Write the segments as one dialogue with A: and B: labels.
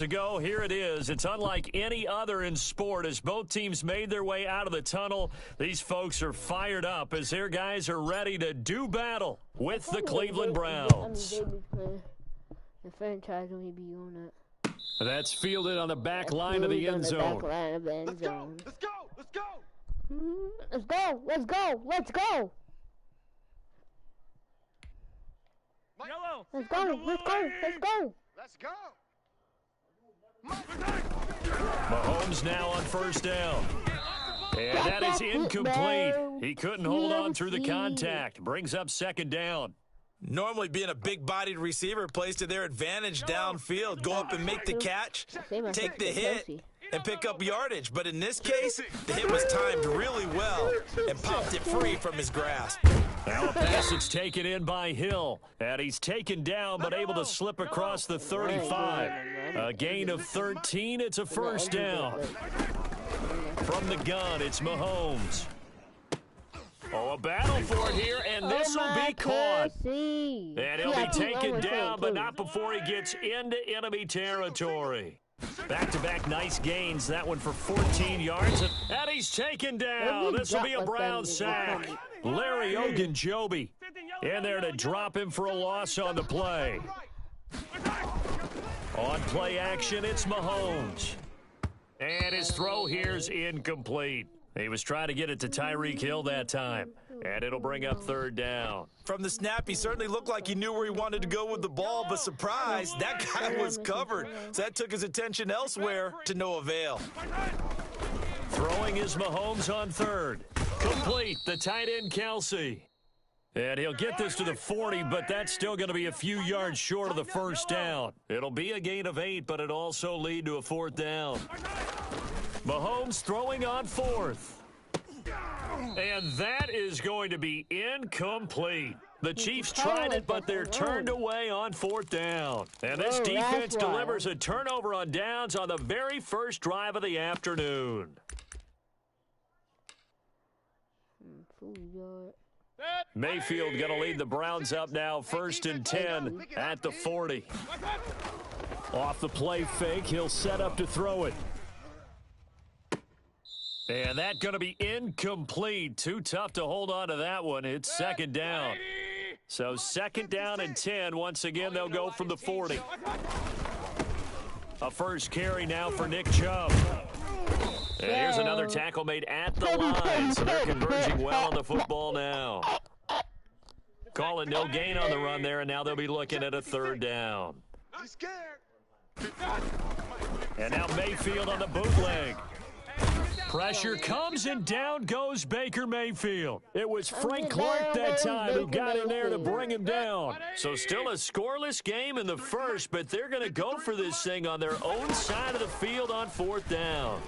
A: To go, here it is. It's unlike any other in sport as both teams made their way out of the tunnel. These folks are fired up as their guys are ready to do battle with the Cleveland Browns.
B: The franchise will be on it.
A: That's fielded on the back line of the end zone.
C: Let's go! Let's go! Let's go!
B: Let's go! Let's go! Let's go!
C: Yellow!
B: Let's go! Let's go! Let's go!
C: Let's go!
A: Mahomes now on first down. And that is incomplete. He couldn't hold on through the contact. Brings up second down.
D: Normally being a big-bodied receiver plays to their advantage downfield. Go up and make the catch, take the hit, and pick up yardage. But in this case, the hit was timed really well and popped it free from his grasp.
A: Now a pass that's taken in by Hill. And he's taken down but able to slip across the 35. A gain of 13. It's a first down. From the gun, it's Mahomes. Oh, a battle for it here, and this will be caught. And he'll be taken down, but not before he gets into enemy territory. Back-to-back nice gains. That one for 14 yards. And he's taken down. This will be a Brown sack. Larry Ogunjobi in there to drop him for a loss on the play. On play action, it's Mahomes. And his throw here's incomplete. He was trying to get it to Tyreek Hill that time, and it'll bring up third down.
D: From the snap, he certainly looked like he knew where he wanted to go with the ball, but surprise, that guy was covered. So that took his attention elsewhere to no avail.
A: Throwing is Mahomes on third. Complete, the tight end Kelsey. And he'll get this to the 40, but that's still going to be a few yards short of the first down. It'll be a gain of 8, but it'll also lead to a fourth down. Mahomes throwing on fourth. And that is going to be incomplete. The Chiefs tried it, but they're turned away on fourth down. And this defense delivers a turnover on downs on the very first drive of the afternoon. Mayfield going to lead the Browns up now, 1st and 10 at the 40. Off the play fake, he'll set up to throw it. And that's going to be incomplete. Too tough to hold on to that one. It's second down. So second down and 10. Once again, they'll go from the 40. A first carry now for Nick Chubb. And here's another tackle made at the line. So they're converging well on the football now. Call it no gain on the run there, and now they'll be looking at a third down. And now Mayfield on the bootleg. Pressure comes, and down goes Baker Mayfield. It was Frank Clark that time who got in there to bring him down. So still a scoreless game in the first, but they're going to go for this thing on their own side of the field on fourth down.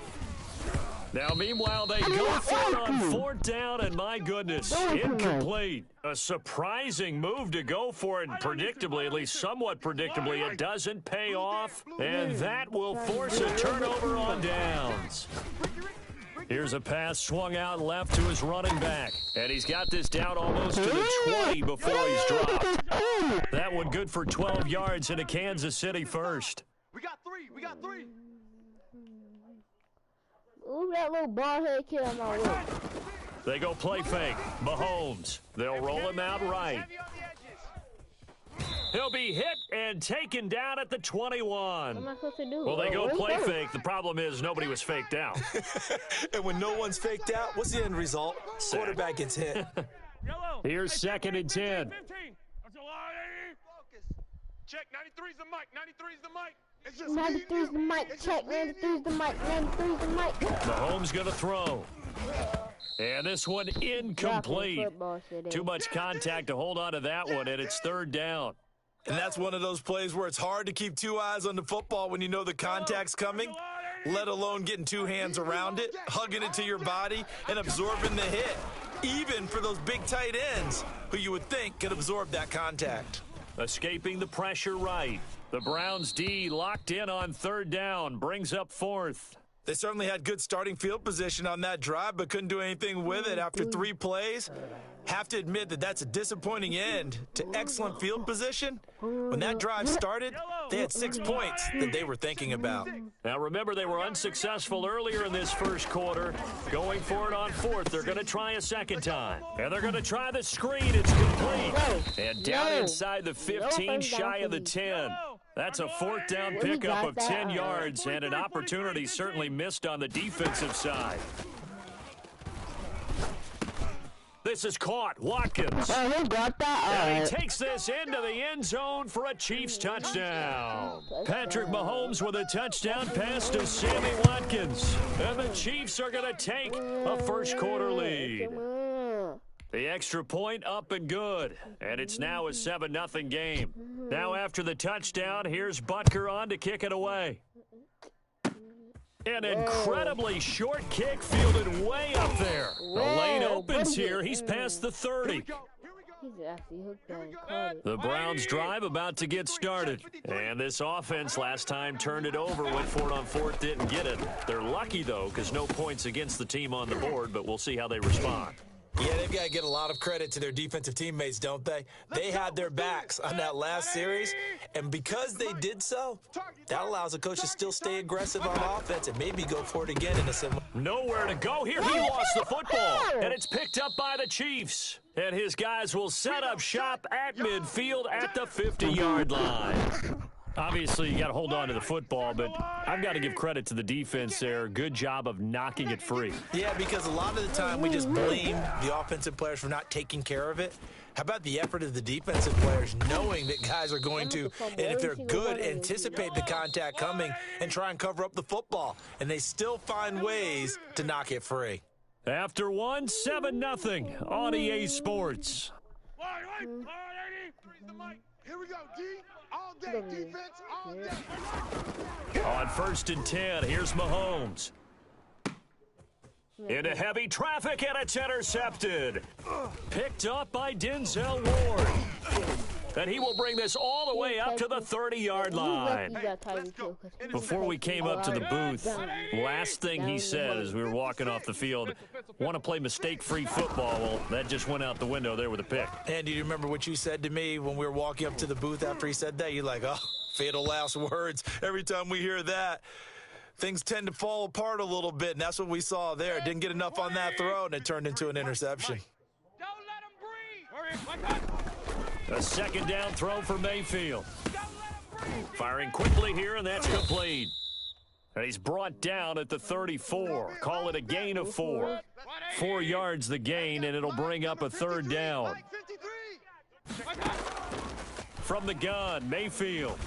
A: Now, meanwhile, they go for it on fourth down, and my goodness, incomplete. A surprising move to go for it, and predictably, at least somewhat predictably, it doesn't pay off, and that will force a turnover on downs. Here's a pass swung out left to his running back, and he's got this down almost to the 20 before he's dropped. That one good for 12 yards in a Kansas City first.
C: We got three. We got three.
B: Ooh, that little bald head kid on my way.
A: They go play fake. Mahomes. They'll roll him out right. He'll be hit and taken down at the 21.
B: What am I supposed to do?
A: Well, they go play fake. The problem is nobody was faked out.
D: And when no one's faked out, what's the end result?
A: Sack.
D: Quarterback gets hit.
A: Here's second and 10.
C: Check, 93's the mic, 93's the mic.
B: 93's the mic, check, 93's the mic, 93's the mic.
A: Mahomes going to throw. And this one incomplete. Too much contact to hold on to that one, and it's third down.
D: And that's one of those plays where it's hard to keep two eyes on the football when you know the contact's coming, let alone getting two hands around it, hugging it to your body, and absorbing the hit, even for those big tight ends who you would think could absorb that contact.
A: Escaping the pressure right. The Browns D locked in on third down, brings up fourth.
D: They certainly had good starting field position on that drive, but couldn't do anything with it after 3 plays. Have to admit that that's a disappointing end to excellent field position. When that drive started, they had 6 points that they were thinking about.
A: Now remember, they were unsuccessful earlier in this first quarter. Going for it on 4th. They're going to try a second time. And they're going to try the screen. It's complete. And down inside the 15, shy of the 10. That's a 4th down pickup of 10 yards and an opportunity certainly missed on the defensive side. This is caught. Watkins. And he takes this into the end zone for a Chiefs touchdown. Patrick Mahomes with a touchdown pass to Sammy Watkins. And the Chiefs are going to take a first quarter lead. The extra point up and good. And it's now a 7-0 game. Now after the touchdown, here's Butker on to kick it away. An incredibly short kick fielded way up there. The lane opens here. He's past the 30. The Browns drive about to get started. And this offense last time turned it over, went for it on 4th, didn't get it. They're lucky, though, because no points against the team on the board, but we'll see how they respond.
D: Yeah, they've got to get a lot of credit to their defensive teammates, don't they? They had their backs on that last series, and because they did so, that allows the coach to still stay aggressive on offense and maybe go for it again in a similar.
A: Nowhere to go here. He lost the football, and it's picked up by the Chiefs. And his guys will set up shop at midfield at the 50-yard line. Obviously, you got to hold on to the football, but I've got to give credit to the defense there. Good job of knocking it free.
D: Yeah, because a lot of the time we just blame the offensive players for not taking care of it. How about the effort of the defensive players knowing that guys are going to, and if they're good, anticipate the contact coming and try and cover up the football, and they still find ways to knock it free.
A: After 7-0 on EA Sports.
C: Here we go, D. All day, defense, all day.
A: On 1st and 10, here's Mahomes. Into heavy traffic, and it's intercepted. Picked up by Denzel Ward. And he will bring this all the way up to the 30-yard line. Before we came up to the booth, last thing he said as we were walking off the field, want to play mistake-free football. Well, that just went out the window there with a pick.
D: And do you remember what you said to me when we were walking up to the booth after he said that? You're like, oh, fatal last words. Every time we hear that, things tend to fall apart a little bit, and that's what we saw there. Didn't get enough on that throw, and it turned into an interception.
C: Don't let him breathe.
A: A 2nd down throw for Mayfield. Firing quickly here, and that's complete. And he's brought down at the 34. Call it a gain of 4. 4 yards the gain, and it'll bring up a 3rd down. From the gun, Mayfield.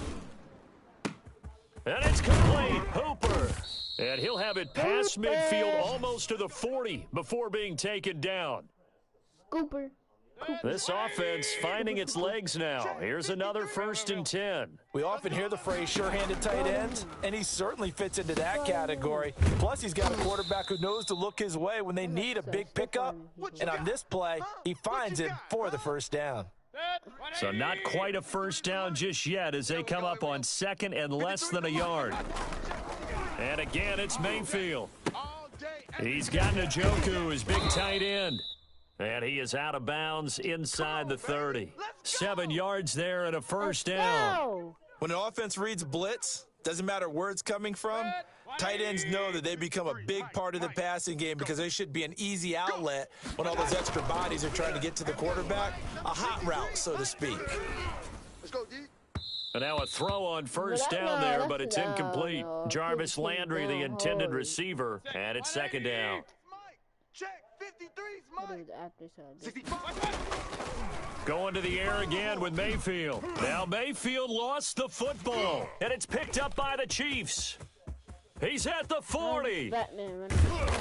A: And it's complete. Hooper. And he'll have it past midfield almost to the 40 before being taken down.
B: Cooper.
A: This offense finding its legs now. Here's another 1st and 10.
D: We often hear the phrase sure-handed tight ends, and he certainly fits into that category. Plus, he's got a quarterback who knows to look his way when they need a big pickup. And on this play, he finds it for the 1st down.
A: So not quite a 1st down just yet as they come up on 2nd and less than a yard. And again, it's Mayfield. He's got Njoku, his big tight end. And he is out of bounds inside the 30. 7 yards there and a 1st down.
D: When an offense reads blitz, doesn't matter where it's coming from, tight ends know that they become a big part of the passing game because they should be an easy outlet when all those extra bodies are trying to get to the quarterback. A hot route, so to speak.
C: Let's go, D.
A: And now a throw on 1st down there, but it's incomplete. Jarvis Landry, the intended receiver, and it's 2nd down.
C: Check. 53's Mike.
A: 65. Going to the air again with Mayfield. Now Mayfield lost the football, and it's picked up by the Chiefs. He's at the 40.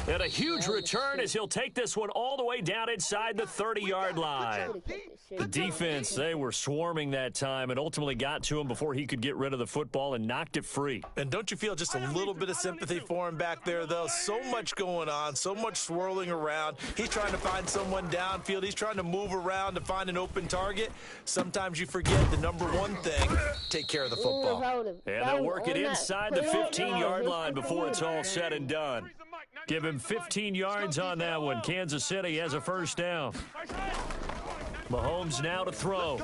A: And a huge return as he'll take this one all the way down inside the 30-yard line. The defense, they were swarming that time and ultimately got to him before he could get rid of the football and knocked it free.
D: And don't you feel just a little bit of sympathy for him back there, though? So much going on, so much swirling around. He's trying to find someone downfield. He's trying to move around to find an open target. Sometimes you forget the number one thing, take care of the football.
A: And they'll work it inside the 15-yard line. line before it's all said and done. Give him 15 yards on that one. Kansas City has a first down. Mahomes now to throw.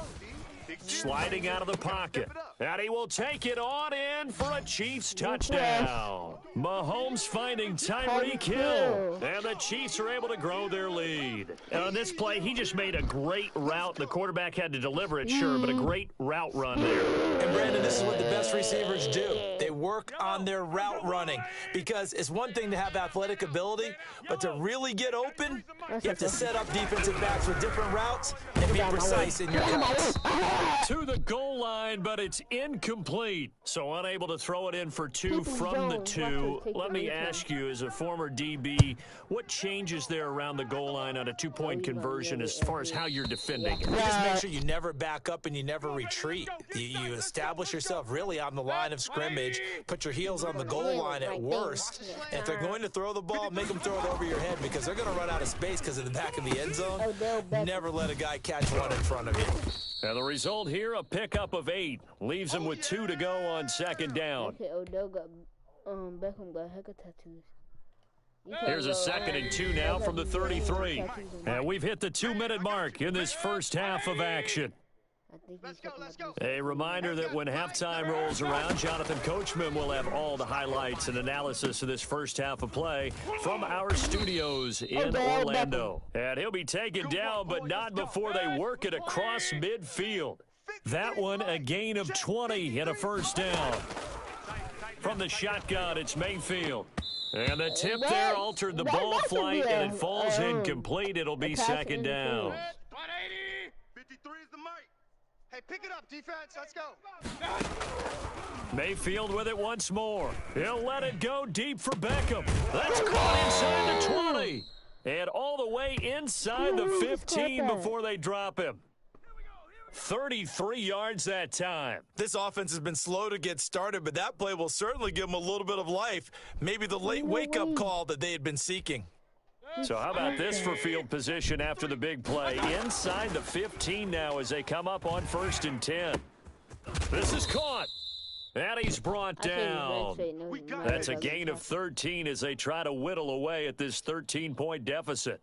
A: Sliding out of the pocket. And he will take it on in for a Chiefs touchdown. Mahomes finding Tyreek Hill. And the Chiefs are able to grow their lead. And on this play, he just made a great route. The quarterback had to deliver it, sure, but a great route run there.
D: And, Brandon, this is what the best receivers do. They work on their route running because it's one thing to have athletic ability, but to really get open, you have to set up defensive backs with different routes and be precise in your cuts.
A: To the goal line, but it's incomplete. So unable to throw it in for two from the two. Let me ask you, as a former DB, what changes there around the goal line on a two-point conversion as far as how you're defending it?
D: Just make sure you never back up and you never retreat. You establish yourself really on the line of scrimmage, put your heels on the goal line at worst, and if they're going to throw the ball, make them throw it over your head because they're going to run out of space because of the back of the end zone. Never let a guy catch one in front of you.
A: And the result here, a pickup of 8. Leaves him with 2 to go on second down.
B: Beckham got heck of tattoos.
A: Here's a 2nd and 2 now from the 33. And we've hit the 2-minute mark in this first half of action. A reminder that when halftime rolls around, Jonathan Coachman will have all the highlights and analysis of this first half of play from our studios in Orlando. And he'll be taken down, but not before they work it across midfield. That one, a gain of 20 and a first down. From the shotgun, it's Mayfield. And the tip there altered the ball flight, and it falls incomplete. It'll be second down.
C: 53 is the mic. Hey, pick it up, defense. Let's go.
A: Mayfield with it once more. He'll let it go deep for Beckham. That's caught inside the 20. And all the way inside the 15 before they drop him. 33 yards that time.
D: This offense has been slow to get started, but that play will certainly give them a little bit of life. Maybe the late wake-up call that they had been seeking.
A: So how about this for field position after the big play? Inside the 15 now as they come up on 1st and 10. This is caught. And he's brought down. That's a gain of 13 as they try to whittle away at this 13-point deficit.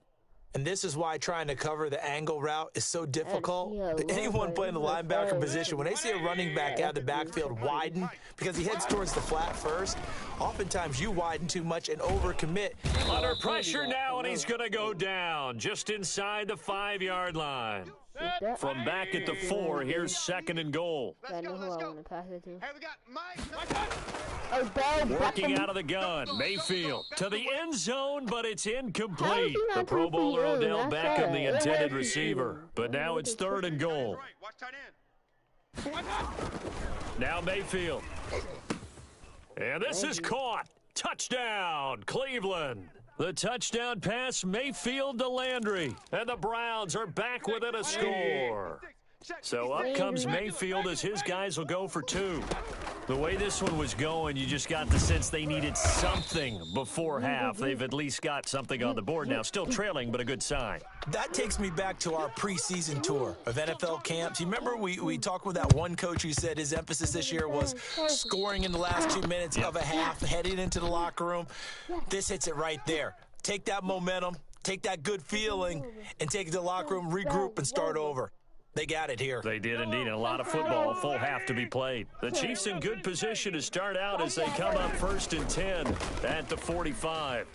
D: And this is why trying to cover the angle route is so difficult. Anyone playing the linebacker position, when they see a running back out of the backfield widen because he heads towards the flat first, oftentimes you widen too much and overcommit.
A: Under pressure now, and he's going to go down just inside the 5-yard line. From back at the 4, here's 2nd and goal.
C: Let's go. Hey, we got Mike.
A: Working out of the gun, Mayfield to the end zone, but it's incomplete. The Pro Bowler Odell Beckham, the intended receiver. But now it's 3rd and goal. Now Mayfield. And this is caught. Touchdown, Cleveland. The touchdown pass, Mayfield to Landry. And the Browns are back within a score. So up comes Mayfield as his guys will go for 2. The way this one was going, you just got the sense they needed something before half. They've at least got something on the board now. Still trailing, but a good sign.
D: That takes me back to our preseason tour of NFL camps. You remember we talked with that one coach who said his emphasis this year was scoring in the last 2 minutes of a half, heading into the locker room. This hits it right there. Take that momentum, take that good feeling, and take it to the locker room, regroup, and start over. They got it here.
A: They did indeed, and a lot of football, full half to be played. The Chiefs in good position to start out as they come up 1st and 10 at the 45.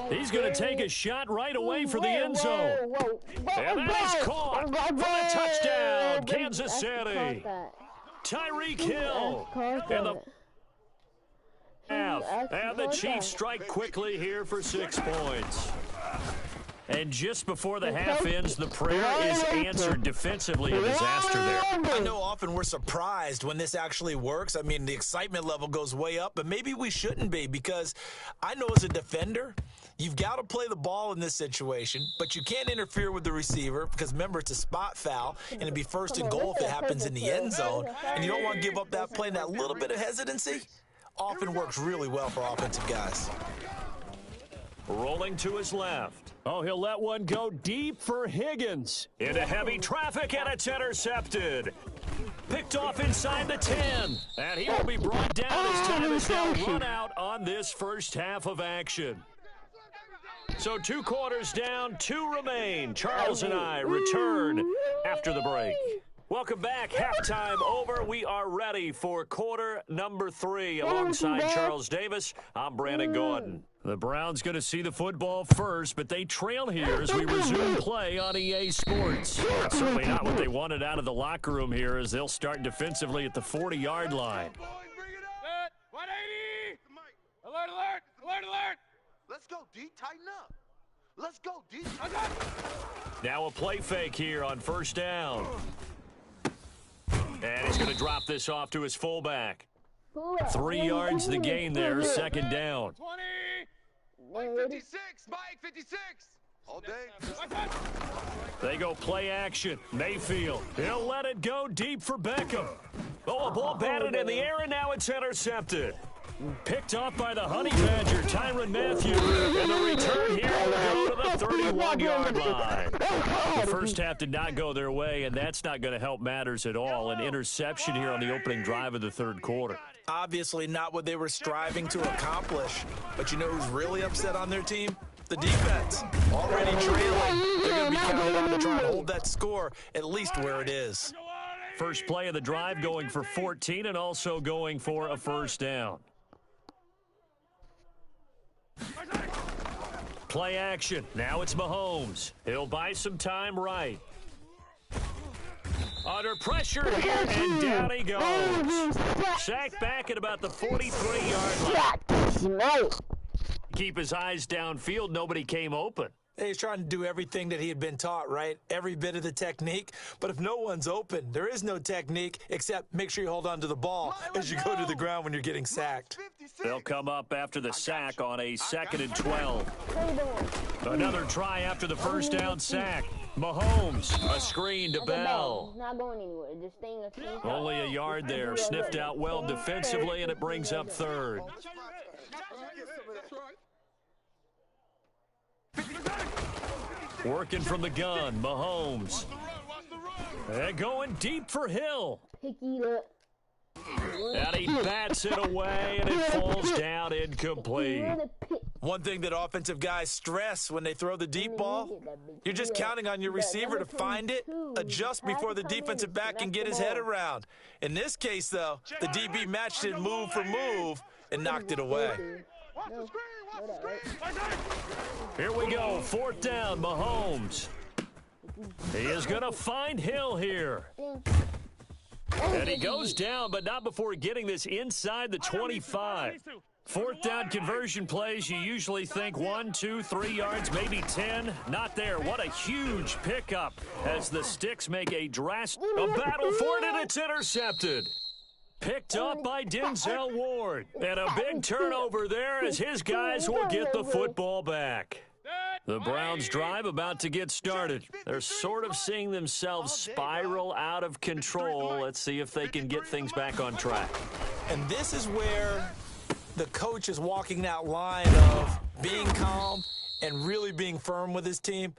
A: He's going to take a shot right away for the end zone. And that is caught for the touchdown, Kansas City. Tyreek Hill. And the Chiefs strike quickly here for 6 points. And just before the half ends, the prayer is answered defensively. A disaster there.
D: I know often we're surprised when this actually works. I mean, the excitement level goes way up, but maybe we shouldn't be because I know as a defender, you've got to play the ball in this situation, but you can't interfere with the receiver because, remember, it's a spot foul, and it'd be 1st and goal if it happens in the end zone, and you don't want to give up that play and that little bit of hesitancy. Often works really well for offensive guys.
A: Rolling to his left. Oh, he'll let one go deep for Higgins. Into heavy traffic, and it's intercepted. picked off inside the 10. And he will be brought down as time is now run out on this first half of action. So 2 quarters down, 2 remain. Charles and I return after the break. Welcome back. Halftime over. We are ready for quarter number 3. Alongside Charles Davis, I'm Brandon Gordon. The Browns going to see the football first, but they trail here as we resume play on EA Sports. Certainly not what they wanted out of the locker room here, as they'll start defensively at the 40-yard line.
C: 180! Alert, alert! Alert, alert! Let's go, D. Tighten up. Let's go, D. Tighten up.
A: Now a play fake here on first down. And he's going to drop this off to his fullback. 3 yards the gain there, second down.
C: 20! Mike 56! Mike 56! All day.
A: They go play action. Mayfield. He'll let it go deep for Beckham. Oh, a ball batted in the air, and now it's intercepted. Picked off by the Honey Badger, Tyrann Mathieu. And the return here will go to the 31-yard line. The first half did not go their way, and that's not going to help matters at all. An interception here on the opening drive of the third quarter.
D: Obviously not what they were striving to accomplish. But you know who's really upset on their team? The defense. Already trailing. They're going to be counted on to try and hold that score at least where it is.
A: First play of the drive going for 14 and also going for a first down. Play action. Now it's Mahomes. He'll buy some time right. Under pressure here, and down he goes. Sacked back at about the 43-yard line. Keep his eyes downfield. Nobody came open.
D: He's trying to do everything that he had been taught, right? Every bit of the technique. But if no one's open, there is no technique except make sure you hold on to the ball as you go to the ground when you're getting sacked.
A: They'll come up after the sack on a 2nd and 12. Another try after the first down sack. Mahomes, a screen to Bell.
B: Not going anywhere. Just staying a
A: Only a yard there. Sniffed out well defensively, and it brings up third. Working from the gun, Mahomes. And going deep for Hill. And he bats it away, and it falls down incomplete.
D: One thing that offensive guys stress when they throw the deep ball, you're just counting on your receiver to find it, adjust before the defensive back can get his head around. In this case, though, the DB matched it move for move and knocked it away.
A: Here we go, 4th down, Mahomes. He is going to find Hill here. And he goes down, but not before getting this inside the 25. 4th down conversion plays, you usually think 1, 2, 3 yards, maybe 10. Not there. What a huge pickup as the Sticks make a battle for it, and it's intercepted. Picked up by Denzel Ward. And a big turnover there as his guys will get the football back. The Browns drive about to get started. They're sort of seeing themselves spiral out of control. Let's see if they can get things back on track.
D: And this is where the coach is walking that line of being calm and really being firm with his team.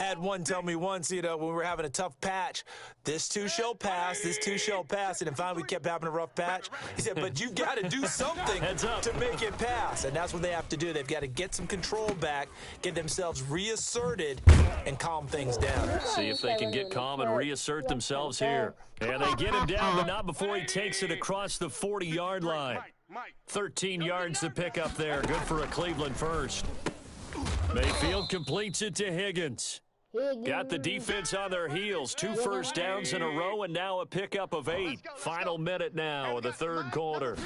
D: I had one tell me once, when we were having a tough patch, this too shall pass, this too shall pass. And then finally we kept having a rough patch. He said, but you've got to do something to make it pass. And that's what they have to do. They've got to get some control back, get themselves reasserted, and calm things down.
A: See if they can get calm and reassert themselves here. And they get him down, but not before he takes it across the 40-yard line. 13 yards to pick up there. Good for a Cleveland first. Mayfield completes it to Higgins. Got the defense on their heels. 2 first downs in a row, and now a pickup of 8. Final minute now of the third quarter.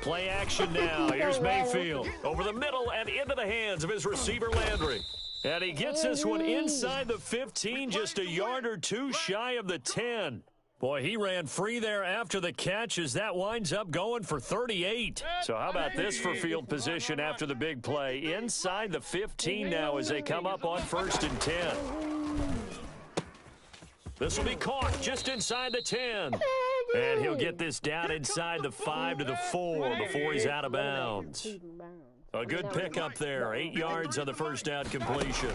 A: Play action now. Here's Mayfield. Over the middle and into the hands of his receiver, Landry. And he gets this one inside the 15, just a yard or 2 shy of the 10. Boy, he ran free there after the catch as that winds up going for 38. So how about this for field position after the big play? Inside the 15 now as they come up on 1st and 10. This will be caught just inside the 10. And he'll get this down inside the 5 to the 4 before he's out of bounds. A good pickup there. 8 yards on the first down completion.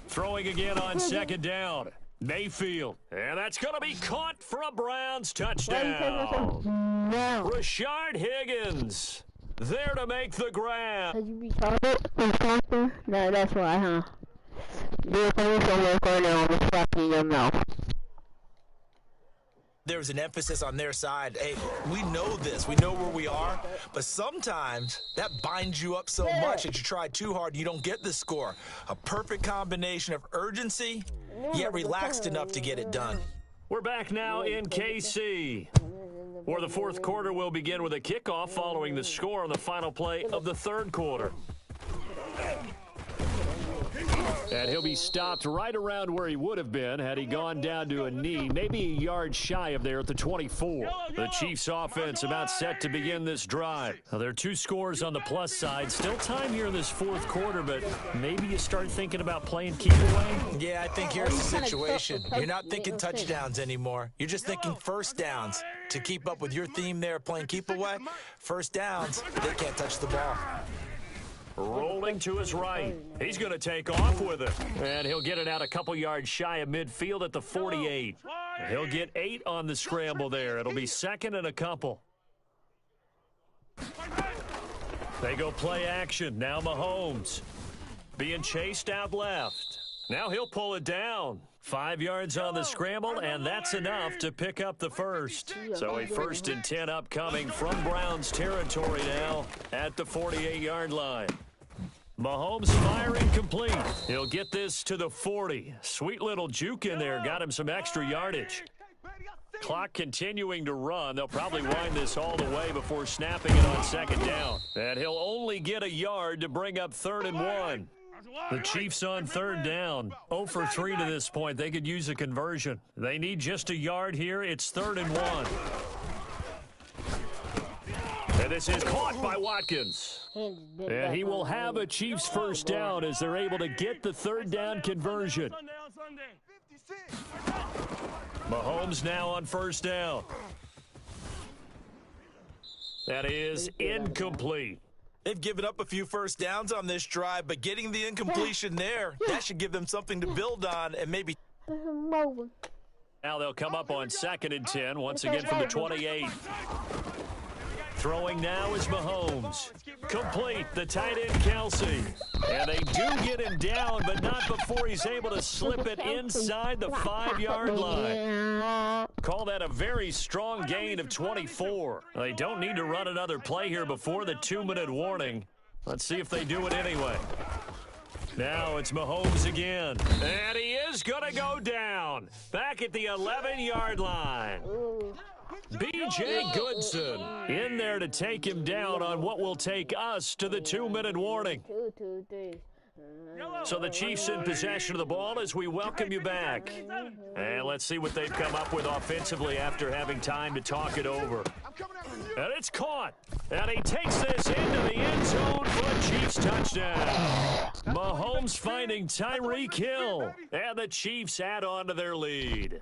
A: Throwing again on 2nd down. Mayfield. And that's going to be caught for a Browns touchdown. Rashard Higgins there to make the grab.
B: Cause you retarded? No, that's why, huh? You're going to work right now on the slap in your mouth.
D: There's an emphasis on their side. Hey, we know this. We know where we are. But sometimes that binds you up so much that you try too hard and you don't get the score. A perfect combination of urgency, yet relaxed enough to get it done.
A: We're back now in KC. For the fourth quarter, we'll begin with a kickoff following the score on the final play of the third quarter. And he'll be stopped right around where he would have been had he gone down to a knee, maybe a yard shy of there at the 24. The Chiefs offense about set to begin this drive. Now, there are two scores on the plus side. Still time here in this fourth quarter, but maybe you start thinking about playing keep away.
D: Yeah, I think here's the situation. You're not thinking touchdowns anymore. You're just thinking first downs. To keep up with your theme there, playing keep away, first downs, they can't touch the ball.
A: Rolling to his right. He's going to take off with it. And he'll get it out a couple yards shy of midfield at the 48. He'll get 8 on the scramble there. It'll be second and a couple. They go play action. Now Mahomes being chased out left. Now he'll pull it down. 5 yards on the scramble, and that's enough to pick up the first. So a 1st and 10 upcoming from Browns territory now at the 48-yard line. Mahomes firing complete. He'll get this to the 40. Sweet little juke in there. Got him some extra yardage. Clock continuing to run. They'll probably wind this all the way before snapping it on second down. And he'll only get a yard to bring up 3rd and 1. The Chiefs on third down. 0 for 3 to this point. They could use a conversion. They need just a yard here. It's 3rd and 1. And this is caught by Watkins. And he will have a Chiefs first down as they're able to get the 3rd down conversion. Mahomes now on 1st down. That is incomplete.
D: They've given up a few first downs on this drive, but getting the incompletion there, that should give them something to build on and maybe.
A: Now they'll come up on 2nd and 10, once again from the 28. Throwing now is Mahomes. Complete, the tight end Kelsey. And they do get him down, but not before he's able to slip it inside the 5-yard line. Call that a very strong gain of 24. They don't need to run another play here before the 2-minute warning. Let's see if they do it anyway. Now it's Mahomes again. And he is going to go down. Back at the 11-yard line. B.J. Goodson in there to take him down on what will take us to the 2-minute warning. So the Chiefs in possession of the ball as we welcome you back. And let's see what they've come up with offensively after having time to talk it over. And it's caught. And he takes this into the end zone for a Chiefs touchdown. Mahomes finding Tyreek Hill. And the Chiefs add on to their lead.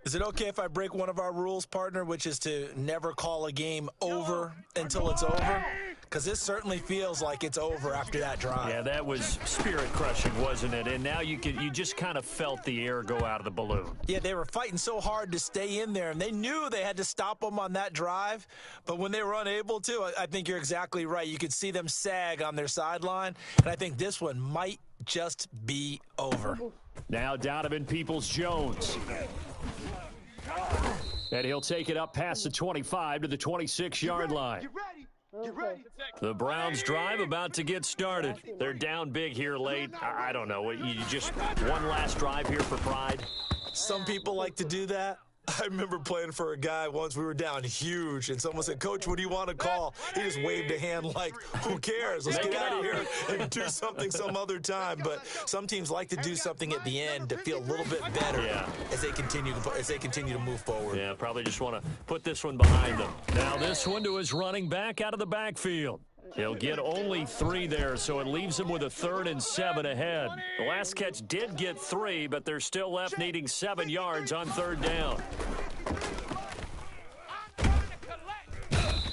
D: Is it okay if I break one of our rules, partner, which is to never call a game over until it's over? Because this certainly feels like it's over after that drive.
A: Yeah, that was spirit-crushing, wasn't it? And now you just kind of felt the air go out of the balloon.
D: Yeah, they were fighting so hard to stay in there, and they knew they had to stop them on that drive. But when they were unable to, I think you're exactly right. You could see them sag on their sideline, and I think this one might just be over.
A: Now Donovan Peoples-Jones. And he'll take it up past the 25 to the 26-yard line.
C: Get ready.
A: The Browns drive about to get started. They're down big here late. I don't know. You just one last drive here for pride?
D: Some people like to do that. I remember playing for a guy once. We were down huge, and someone said, "Coach, what do you want to call?" He just waved a hand like, who cares? Let's get out of here and do something some other time. But some teams like to do something at the end to feel a little bit better as they continue to move forward.
A: Yeah, probably just want to put this one behind them. Now this one to his running back out of the backfield. He'll get only 3 there, so it leaves him with a 3rd and 7 ahead. The last catch did get 3, but they're still left needing 7 yards on 3rd down.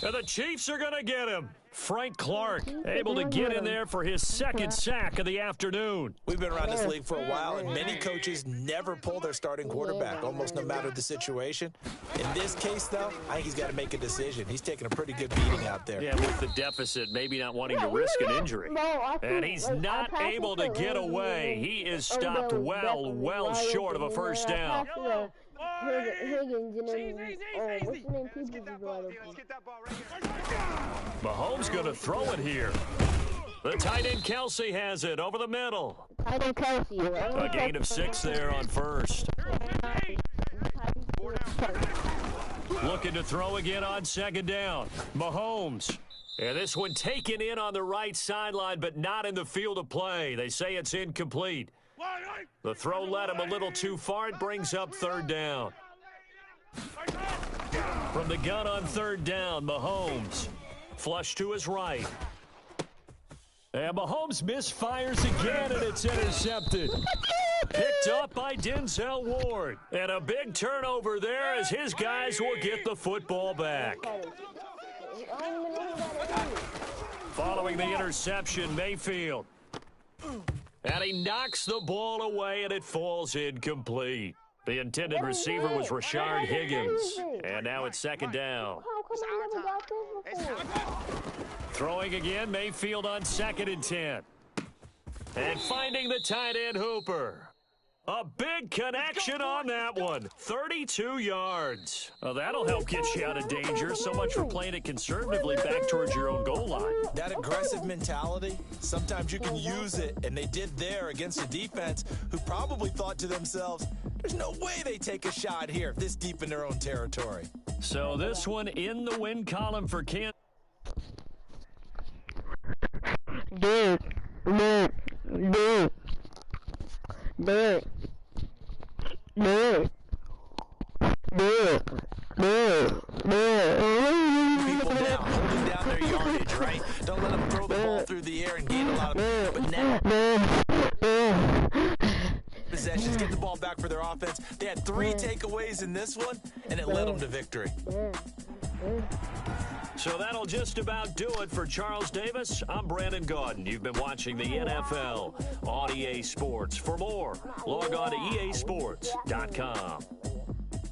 A: And the Chiefs are going to get him. Frank Clark able to get in there for his second sack of the afternoon.
D: We've been around this league for a while, and many coaches never pull their starting quarterback, almost no matter the situation. In this case, though, I think he's got to make a decision. He's taking a pretty good beating out there.
A: Yeah, with the deficit, maybe not wanting to risk an injury. And he's not able to get away. He is stopped well short of a first down.
B: Higgins and then, what's the name?
A: Mahomes going to throw it here. The tight end Kelsey has it over the middle.
B: Tight end Kelsey.
A: A gain of 6 there on first. Looking to throw again on second down. Mahomes. And this one taken in on the right sideline, but not in the field of play. They say it's incomplete. The throw led him a little too far. It brings up third down. From the gun on third down, Mahomes. Flush to his right. And Mahomes misfires again, and it's intercepted. Picked up by Denzel Ward. And a big turnover there as his guys will get the football back. Following the interception, Mayfield. And he knocks the ball away, and it falls incomplete. The intended receiver was Rashard Higgins. And now it's second down. Throwing again, Mayfield on 2nd and 10. And finding the tight end Hooper. A big connection on that one. 32 yards. Well, that'll help get you out of danger. So much for playing it conservatively back towards your own goal line.
D: That aggressive mentality, sometimes you can use it, and they did there against a defense who probably thought to themselves, there's no way they take a shot here this deep in their own territory.
A: So this one in the win column for Kansas.
B: Dude.
D: People down, holding down their yardage, right? Don't let them throw the ball through the air and gain a lot of... But now... possessions, get the ball back for their offense. They had 3 takeaways in this one, and it led them to victory.
A: So that'll just about do it for Charles Davis. I'm Brandon Gaudin. You've been watching the NFL on EA Sports. For more, log on to easports.com.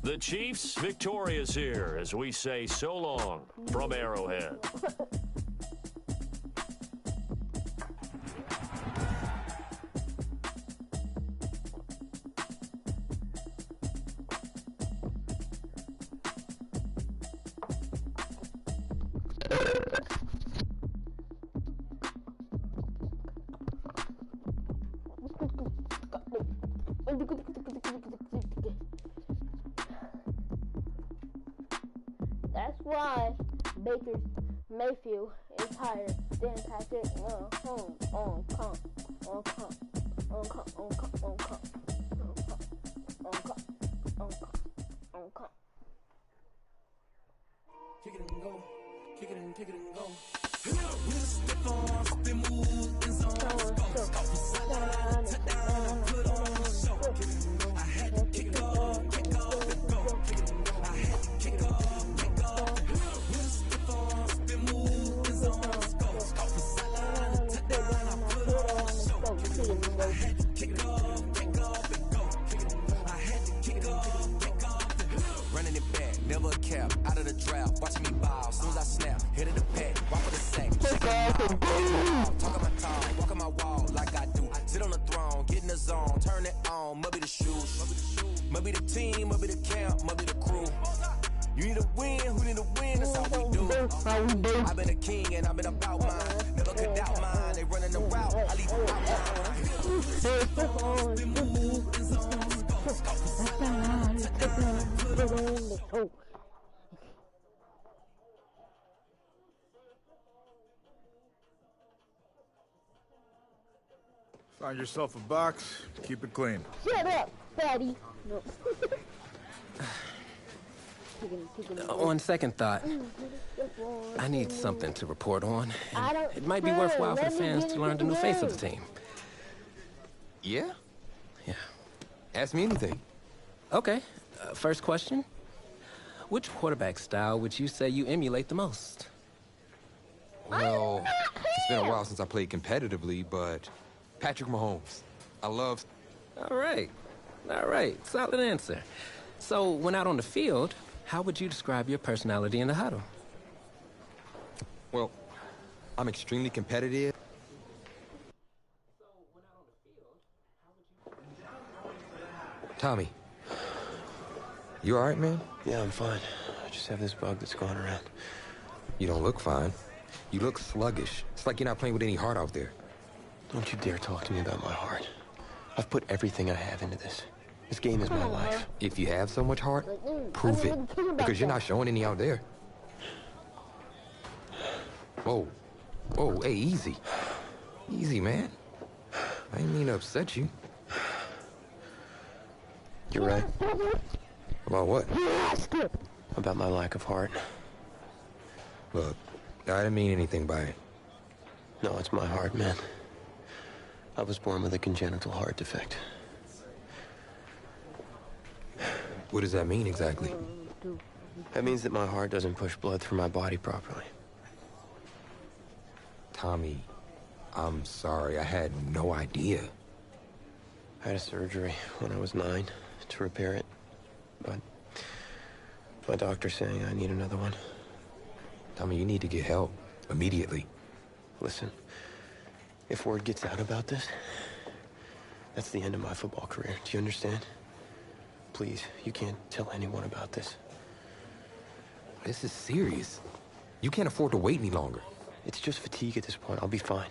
A: The Chiefs victorious here as we say so long from Arrowhead.
B: That's why Baker Mayfield is higher than Patrick
E: Kick it and go. Kick it and go. With the force, the move is on. Off the sideline, touchdown, put on a show. I had to kick off and go. I had to kick off. With the force, the move is on. Off the sideline, touchdown, put on a show. I had to kick off and go. I had to kick off. Running it back, never a cap, out of the draft. Watch me ball, soon as I snap, hit of the pack, walk with a sack. Talk on my tongue, walk on my wall like I do. Sit on the throne, get in the zone, turn it on, must be the shoes. Must be the team, must be the camp, must be the crew. You need a win, who need a win, that's how we do. I've been a king and I've been about mine. Never could doubt mine, they running the route, I leave them outline.
F: Find yourself a box, keep it clean.
B: Shut up, fatty. No.
G: On second thought, I need something to report on. And it might be worthwhile for the fans to learn the new face of the team.
H: Yeah?
G: Yeah.
H: Ask me anything.
G: Okay. First question. which quarterback style would you say you emulate the most?
H: Well, it's been a while since I played competitively, but Patrick Mahomes. I love...
G: All right. Solid answer. So, when out on the field, how would you describe your personality in the huddle?
H: Well, I'm extremely competitive. Tommy, you all right, man?
I: Yeah, I'm fine. I just have this bug that's going around.
H: You don't look fine. You look sluggish. It's like you're not playing with any heart out there.
I: Don't you dare talk to me about my heart. I've put everything I have into this. This game is my life.
H: If you have so much heart, prove it. Because you're not showing any out there. Whoa. Whoa, hey, easy. Easy, man. I didn't mean to upset you.
I: You're right.
H: About what?
I: About my lack of heart.
H: Look, I didn't mean anything by it.
I: No, it's my heart, man. I was born with a congenital heart defect.
H: What does that mean exactly?
I: That means that my heart doesn't push blood through my body properly.
H: Tommy, I'm sorry. I had no idea.
I: I had a surgery when I was 9 to repair it, but my doctor's saying I need another one.
H: Tommy, you need to get help immediately.
I: Listen, if word gets out about this, that's the end of my football career. Do you understand? Please, you can't tell anyone about this.
H: This is serious. You can't afford to wait any longer.
I: It's just fatigue at this point. I'll be fine.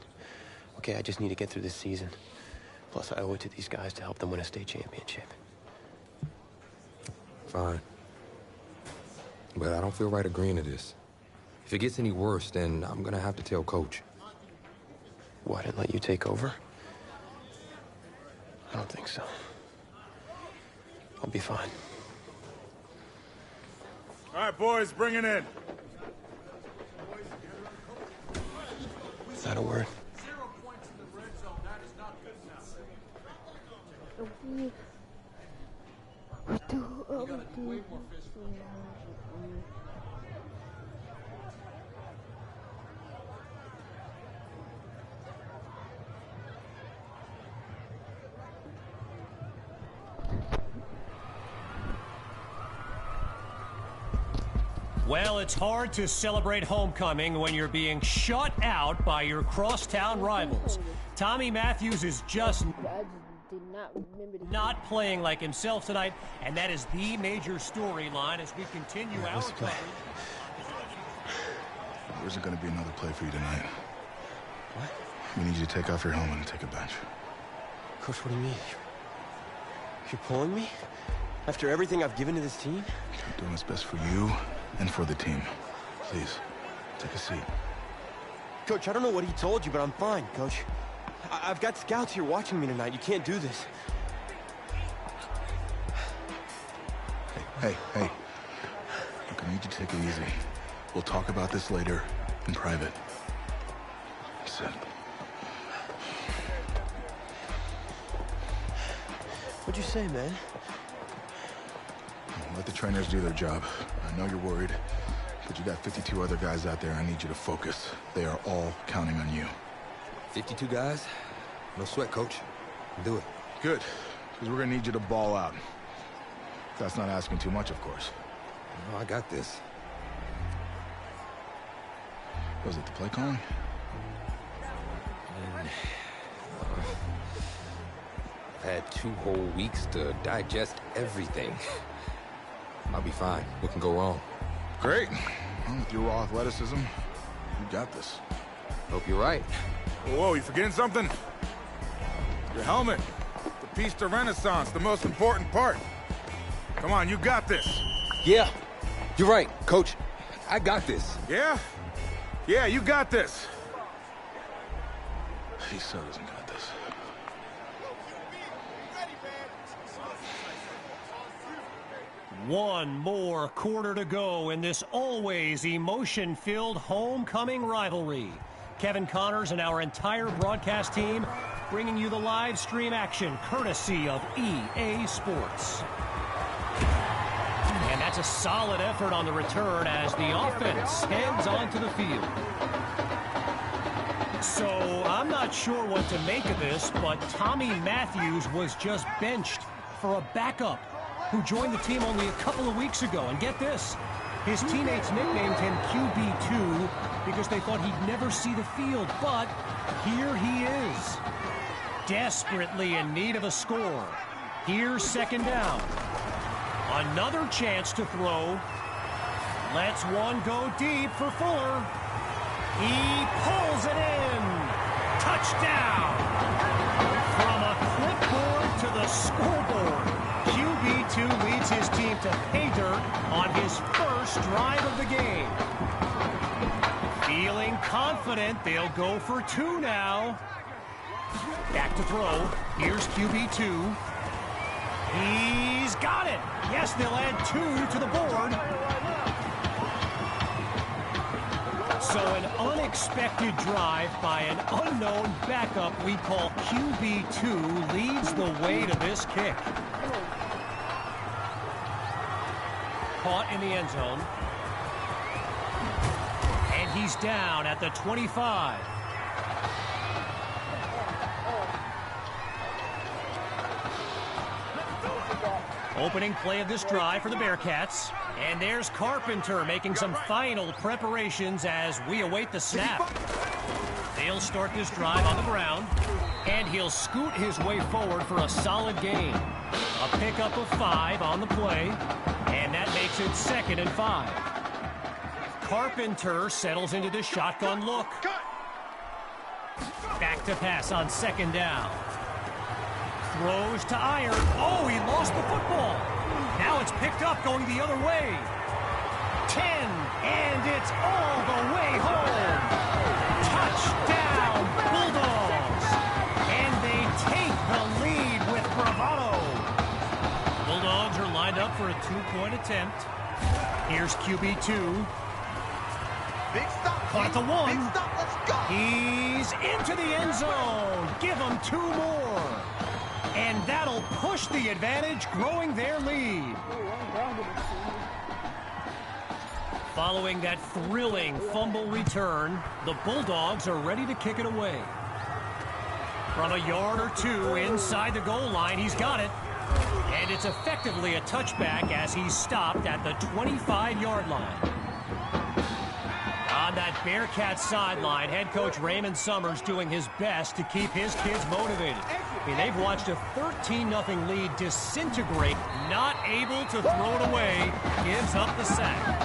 I: Okay, I just need to get through this season. Plus, I owe it to these guys to help them win a state championship.
H: Fine. But I don't feel right agreeing to this. If it gets any worse, then I'm gonna have to tell Coach.
I: What, and let you take over? I don't think so. I'll be fine.
F: All right, boys, bring it in.
I: Not a word.
A: Well, it's hard to celebrate homecoming when you're being shut out by your crosstown rivals. Tommy Matthews is just not playing like himself tonight, and that is the major storyline as we continue our coverage.
F: There isn't going to be another play for you tonight.
I: What?
F: We need you to take off your helmet and take a bench.
I: Coach, what do you mean? You're pulling me? After everything I've given to this team?
F: I'm doing what's best for you and for the team. Please, take a seat.
I: Coach, I don't know what he told you, but I'm fine, Coach. I've got scouts here watching me tonight. You can't do this.
F: Hey. Look, I need you to take it easy. We'll talk about this later in private. Sit.
I: What'd you say, man?
F: Let the trainers do their job. I know you're worried, but you got 52 other guys out there. I need you to focus. They are all counting on you.
H: 52 guys? No sweat, Coach. Do it.
F: Good, because we're going to need you to ball out. That's not asking too much, of course.
H: No, I got this.
F: Was it the play calling?
H: I've had 2 whole weeks to digest everything. I'll be fine. What can go wrong?
F: Great. Well, with your raw athleticism, you got this.
H: Hope you're right.
F: Whoa, you forgetting something? Your helmet. The piece de Renaissance, the most important part. Come on, you got this.
H: Yeah, you're right, Coach. I got this.
F: Yeah? Yeah, you got this. He so doesn't got this.
A: One more quarter to go in this always emotion-filled homecoming rivalry. Kevin Connors and our entire broadcast team bringing you the live stream action courtesy of EA Sports. And that
J: That's a solid effort on the return as the offense heads onto the field. So I'm not sure what to make of this, but Tommy Matthews was just benched for a backup who joined the team only a couple of weeks ago. And get this, his teammates nicknamed him QB2 because they thought he'd never see the field. But here he is, desperately in need of a score. Here's second down. Another chance to throw. Lets one go deep for Fuller. He pulls it in. Touchdown. From a clipboard to the scoreboard, QB2 leads his team to pay dirt on his first drive of the game. Feeling confident, they'll go for two now. Back to throw. Here's QB2. He's got it. Yes, they'll add two to the board. So an unexpected drive by an unknown backup we call QB2 leads the way to this kick. Caught in the end zone. And he's down at the 25. Opening play of this drive for the Bearcats. And there's Carpenter making some final preparations as we await the snap. They'll start this drive on the ground. And he'll scoot his way forward for a solid gain. A pickup of 5 on the play. And that makes it 2nd and 5. Carpenter settles into the shotgun look. Back to pass on 2nd down. Throws to Iron. Oh, he lost the football. Now it's picked up going the other way. 10, and it's all the way home. Touchdown, Bulldogs. And they take the lead with bravado. Bulldogs are lined up for a 2-point attempt. Here's QB2.
C: Big stop.
J: Caught at the 1.
C: Big stop. Let's go.
J: He's into the end zone. Give them 2 more. And that'll push the advantage, growing their lead. Following that thrilling fumble return, the Bulldogs are ready to kick it away. From a yard or 2 inside the goal line, he's got it. And it's effectively a touchback as he's stopped at the 25-yard line. On that Bearcat sideline, head coach Raymond Summers doing his best to keep his kids motivated. I mean, they've watched a 13-0 lead disintegrate, not able to throw it away, gives up the sack.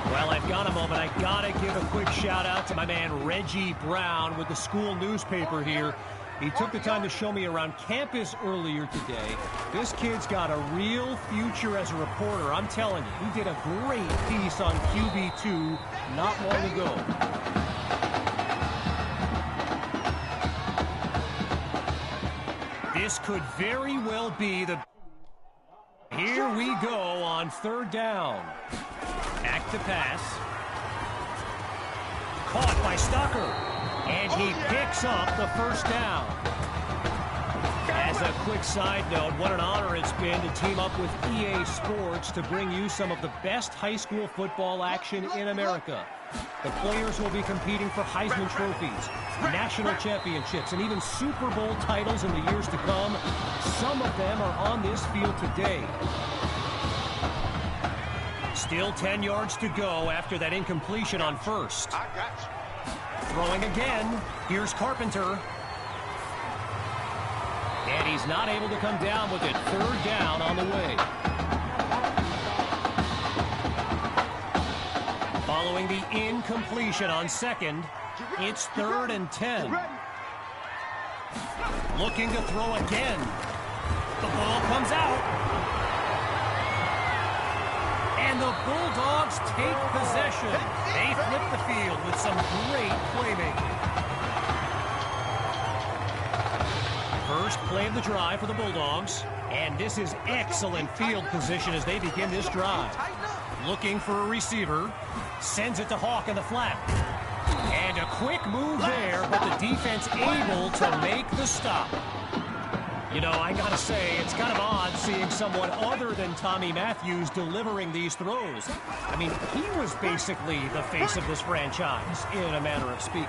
J: Well, I've got a moment. I got to give a quick shout-out to my man Reggie Brown with the school newspaper here. He took the time to show me around campus earlier today. This kid's got a real future as a reporter. I'm telling you, he did a great piece on QB2 not long ago. This could very well be the... Here we go on 3rd down. Back to pass. Caught by Stocker. And he picks up the 1st down. As a quick side note, what an honor it's been to team up with EA Sports to bring you some of the best high school football action in America. The players will be competing for Heisman trophies, national championships, and even Super Bowl titles in the years to come. Some of them are on this field today. Still 10 yards to go after that incompletion on 1st.
C: I got you.
J: Throwing again. Here's Carpenter. And he's not able to come down with it. 3rd down on the way. Following the incompletion on 2nd, it's 3rd and 10. Looking to throw again. The ball comes out. And the Bulldogs take possession. They flip the field with some great playmaking. First play of the drive for the Bulldogs. And this is excellent field position as they begin this drive. Looking for a receiver. Sends it to Hawk in the flat. And a quick move there, but the defense able to make the stop. You know, I gotta say, it's kind of odd seeing someone other than Tommy Matthews delivering these throws. I mean, he was basically the face of this franchise, in a manner of speaking.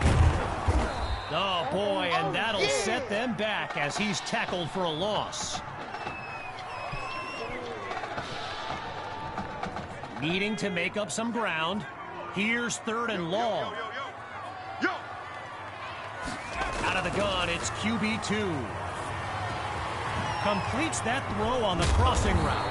J: Oh, boy, and that'll set them back as he's tackled for a loss. Needing to make up some ground. Here's 3rd and long. Out of the gun, it's QB2. Completes that throw on the crossing route.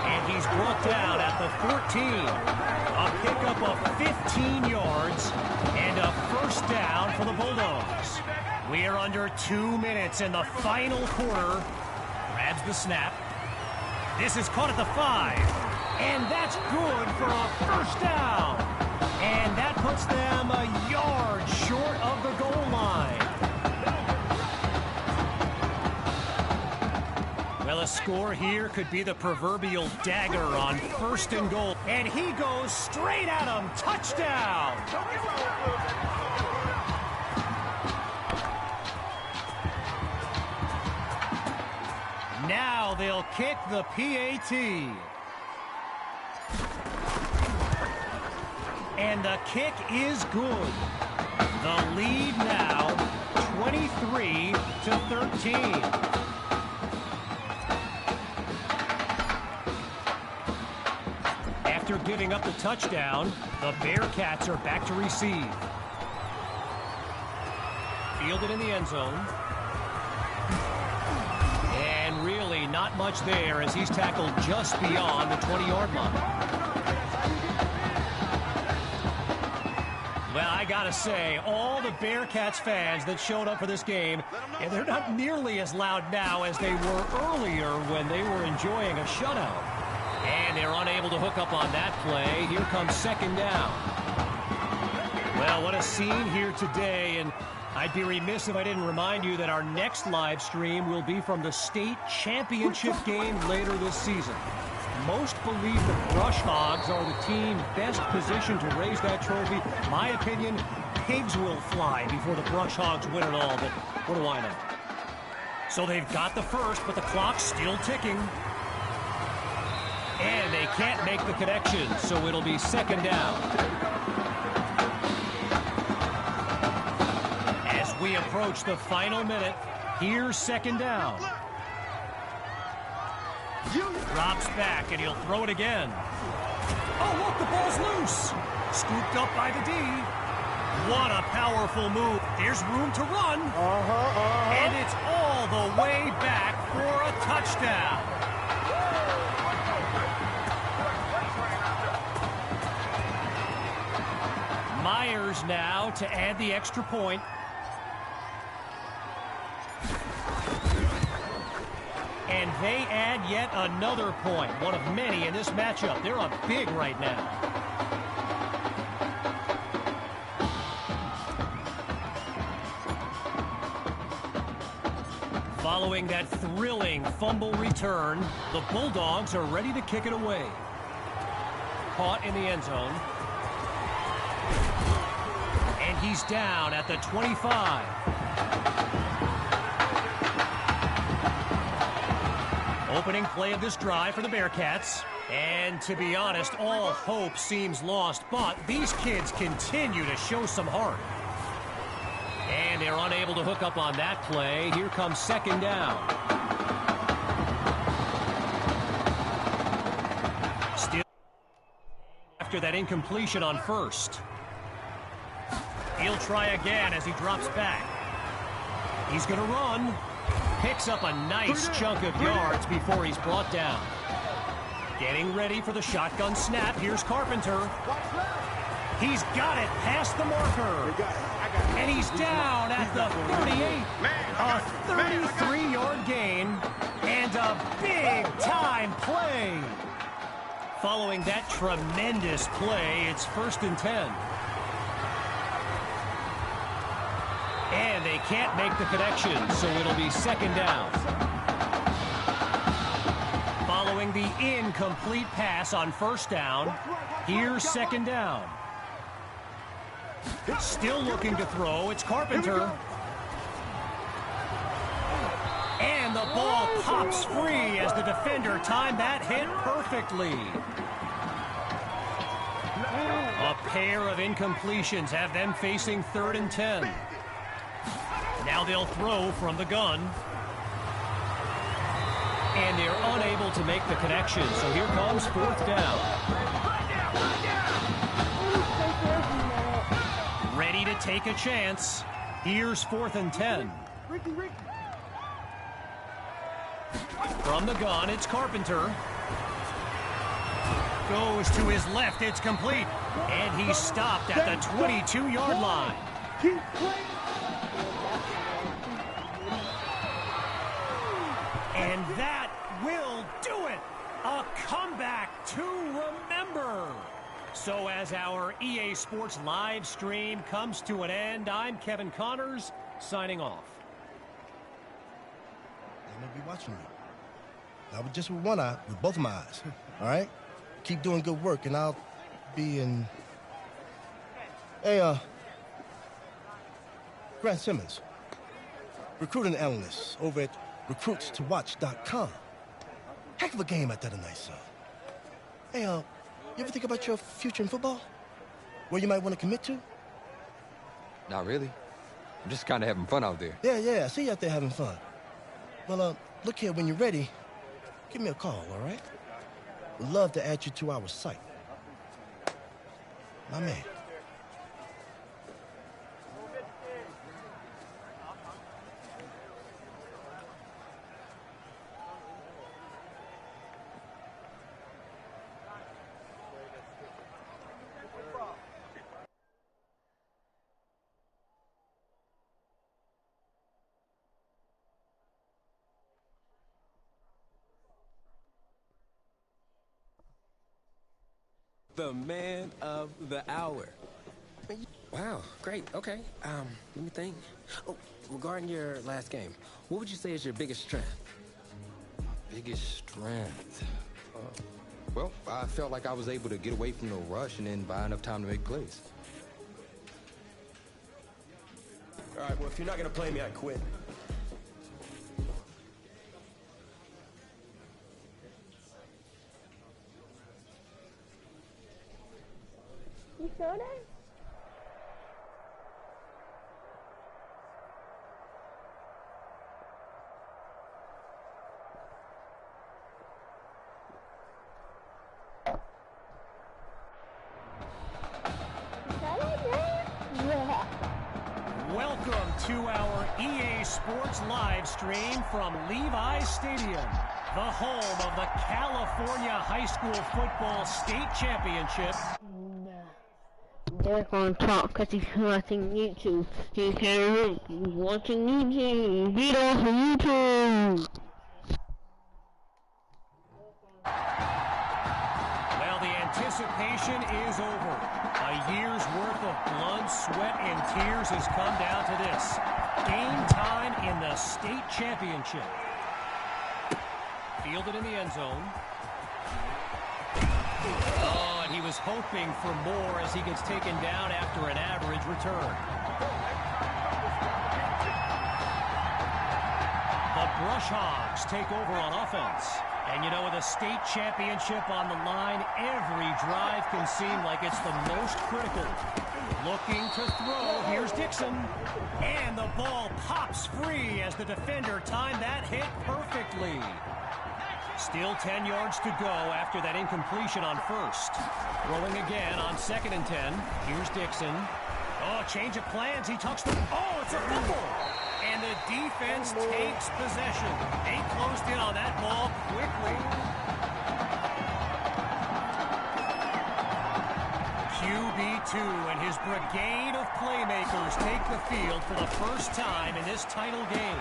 J: And he's brought down at the 14. A pickup of 15 yards and a 1st down for the Bulldogs. We are under 2 minutes in the final quarter. Grabs the snap. This is caught at the 5. And that's good for a 1st down. And that puts them a yard short of the goal line. Well, a score here could be the proverbial dagger on 1st and goal. And he goes straight at him. Touchdown! Now they'll kick the PAT. And the kick is good. The lead now, 23-13. After giving up the touchdown, the Bearcats are back to receive. Fielded in the end zone. And really not much there as he's tackled just beyond the 20-yard line. Well, I gotta say, all the Bearcats fans that showed up for this game, and they're not nearly as loud now as they were earlier when they were enjoying a shutout. And they're unable to hook up on that play. Here comes 2nd down. Well, what a scene here today, and I'd be remiss if I didn't remind you that our next live stream will be from the state championship game later this season. Most believe the Brush Hogs are the team best positioned to raise that trophy. My opinion, pigs will fly before the Brush Hogs win it all, but what do I know? So they've got the 1st, but the clock's still ticking. And they can't make the connection, so it'll be 2nd down. As we approach the final minute, here's 2nd down. Drops back, and he'll throw it again. Oh, look, the ball's loose. Scooped up by the D. What a powerful move. There's room to run. And it's all the way back for a touchdown. Myers now to add the extra point. And they add yet another point, one of many in this matchup. They're up big right now. Following that thrilling fumble return, the Bulldogs are ready to kick it away. Caught in the end zone. And he's down at the 25. Opening play of this drive for the Bearcats. And to be honest, all hope seems lost, but these kids continue to show some heart. And they're unable to hook up on that play. Here comes 2nd down. Still after that incompletion on 1st. He'll try again as he drops back. He's going to run. Picks up a nice chunk of yards before he's brought down. Getting ready for the shotgun snap. Here's Carpenter. He's got it past the marker. And he's down at the 38. A 33-yard gain and a big-time play. Following that tremendous play, it's 1st and 10. And they can't make the connection, so it'll be 2nd down. Following the incomplete pass on 1st down, here's 2nd down. Still looking to throw, it's Carpenter. And the the ball pops free as the defender timed that hit perfectly. A pair of incompletions have them facing 3rd and 10. Now they'll throw from the gun. And they're unable to make the connection, so here comes 4th down. Ready to take a chance. Here's 4th and 10. From the gun, it's Carpenter. Goes to his left, it's complete. And he's stopped at the 22-yard line. And that will do it. A comeback to remember. So as our EA Sports live stream comes to an end, I'm Kevin Connors, signing off.
K: I'm going to be watching you. Not just with one eye, with both of my eyes. All right? Keep doing good work, and I'll be in... Hey, Grant Simmons, recruiting analyst over at recruitstowatch.com. Heck of a game out there tonight, son. Hey, you ever think about your future in football? Where you might want to commit to?
H: Not really. I'm just kind of having fun out there.
K: Yeah, I see you out there having fun. Well, look here, when you're ready, give me a call, all right? Would love to add you to our site. My man.
G: The man of the hour. Wow, great. Okay. Let me think. Oh, regarding your last game, what would you say is your biggest strength?
H: Biggest strength? Well, I felt like I was able to get away from the rush and then buy enough time to make plays.
I: All right, well, if you're not going to play me, I quit.
B: You saw that?
J: Welcome to our EA Sports live stream from Levi's Stadium, the home of the California High School Football State Championship.
B: They're gonna talk because he's watching YouTube. He can't he's watching YouTube. Get off of YouTube.
J: Well, the anticipation is over. A year's worth of blood, sweat, and tears has come down to this. Game time in the state championship. Fielded in the end zone. Oh, and he was hoping for more as he gets taken down after an average return. The Brush Hogs take over on offense. And you know, with a state championship on the line, every drive can seem like it's the most critical. Looking to throw, here's Dixon. And the ball pops free as the defender timed that hit perfectly. Still 10 yards to go after that incompletion on first. Throwing again on 2nd and 10. Here's Dixon. Oh, change of plans. He tucks the... Oh, it's a fumble. And the defense takes possession. They closed in on that ball quickly. QB2 and his brigade of playmakers take the field for the first time in this title game.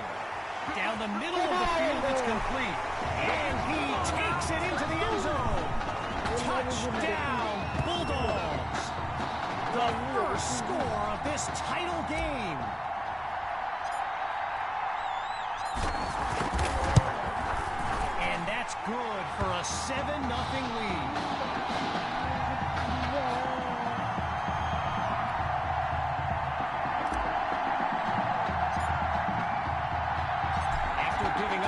J: Down the middle of the field, it's complete. And he takes it into the end zone. Touchdown, Bulldogs. The first score of this title game. And that's good for a 7-0 lead.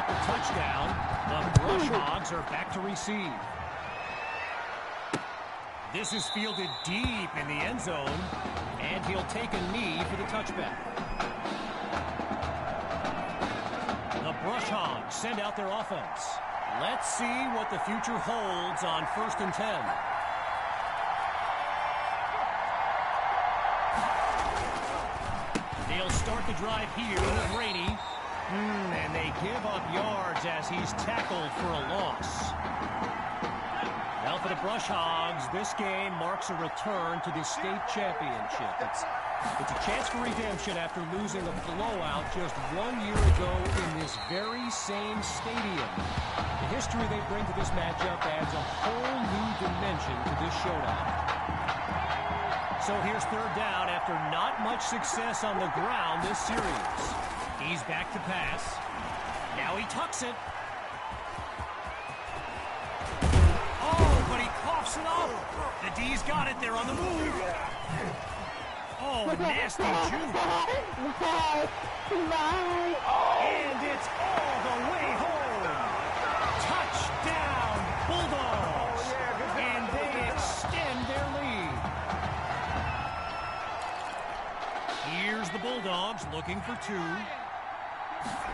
J: Touchdown. The Brush Hogs are back to receive. This is fielded deep in the end zone, and he'll take a knee for the touchback. The Brush Hogs send out their offense. Let's see what the future holds on 1st and 10. They'll start the drive here with Rainey. And they give up yards as he's tackled for a loss. Well, for the Brush Hogs, this game marks a return to the state championship. It's a chance for redemption after losing a blowout just 1 year ago in this very same stadium. The history they bring to this matchup adds a whole new dimension to this showdown. So here's 3rd down after not much success on the ground this series. He's back to pass. Now he tucks it. Oh, but he coughs it up. The D's got it. They're on the move. Oh, nasty juke. And it's all the way home. Touchdown, Bulldogs. And they extend their lead. Here's the Bulldogs looking for 2.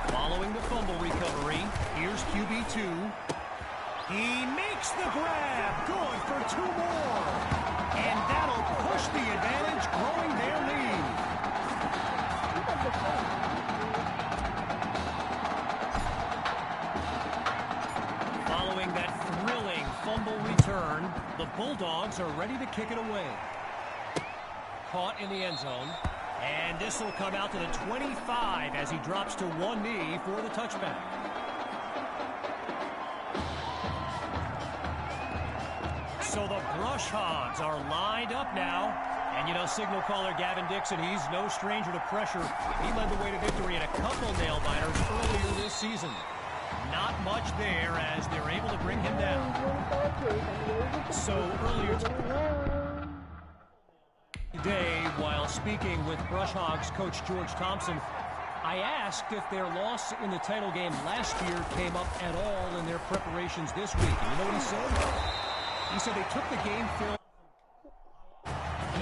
J: Following the fumble recovery, here's QB2. He makes the grab. Good for 2 more. And that'll push the advantage, growing their lead. Following that thrilling fumble return, the Bulldogs are ready to kick it away. Caught in the end zone. And this will come out to the 25 as he drops to 1 knee for the touchback. So the Brush Hogs are lined up now. And, you know, signal caller Gavin Dixon, he's no stranger to pressure. He led the way to victory in a couple nail-biters earlier this season. Not much there as they're able to bring him down. So earlier today, while speaking with Brush Hogs coach George Thompson, I asked if their loss in the title game last year came up at all in their preparations this week. And you know what he said? He said they took the game film.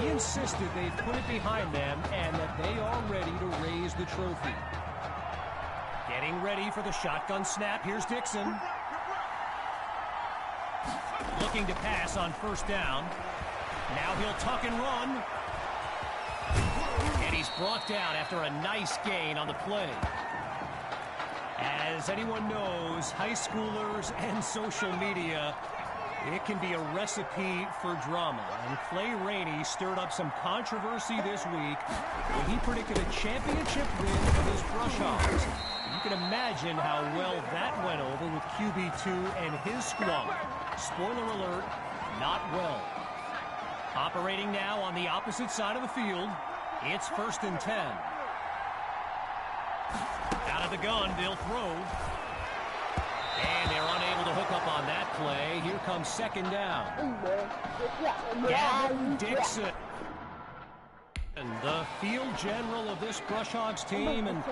J: He insisted they put it behind them and that they are ready to raise the trophy. Getting ready for the shotgun snap. Here's Dixon. Looking to pass on 1st down. Now he'll tuck and run. And he's brought down after a nice gain on the play. As anyone knows, high schoolers and social media, it can be a recipe for drama. And Clay Rainey stirred up some controversy this week when he predicted a championship win for his Brush Hogs. You can imagine how well that went over with QB2 and his squad. Spoiler alert, not well. Operating now on the opposite side of the field. It's 1st and 10. Out of the gun, they'll throw. And they're unable to hook up on that play. Here comes 2nd down. Gavin Dixon, the field general of this Brush Hogs team, and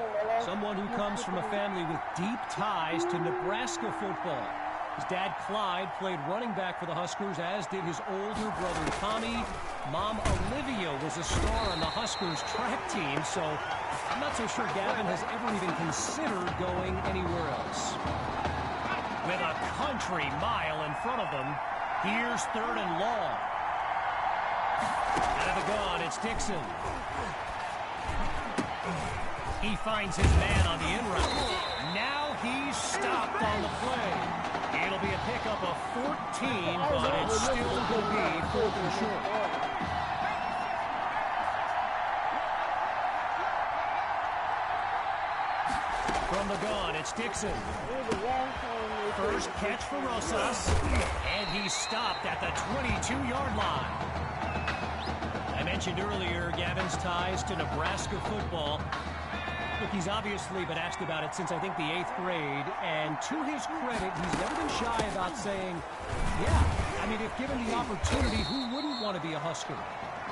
J: someone who comes from a family with deep ties to Nebraska football. His dad, Clyde, played running back for the Huskers, as did his older brother, Tommy. Mom, Olivia, was a star on the Huskers track team, so I'm not so sure Gavin has ever even considered going anywhere else. With a country mile in front of them, here's 3rd and long. Out of the gun, it's Dixon. He finds his man on the in route. Now he's stopped on the play. It'll be a pickup of 14, but it's still going to be 4th and short. From the gun, it's Dixon. First catch for Rosas, and he's stopped at the 22-yard line. I mentioned earlier Gavin's ties to Nebraska football. Look, he's obviously been asked about it since, I think, the 8th grade, and to his credit, he's never been shy about saying, yeah, I mean, if given the opportunity, who wouldn't want to be a Husker?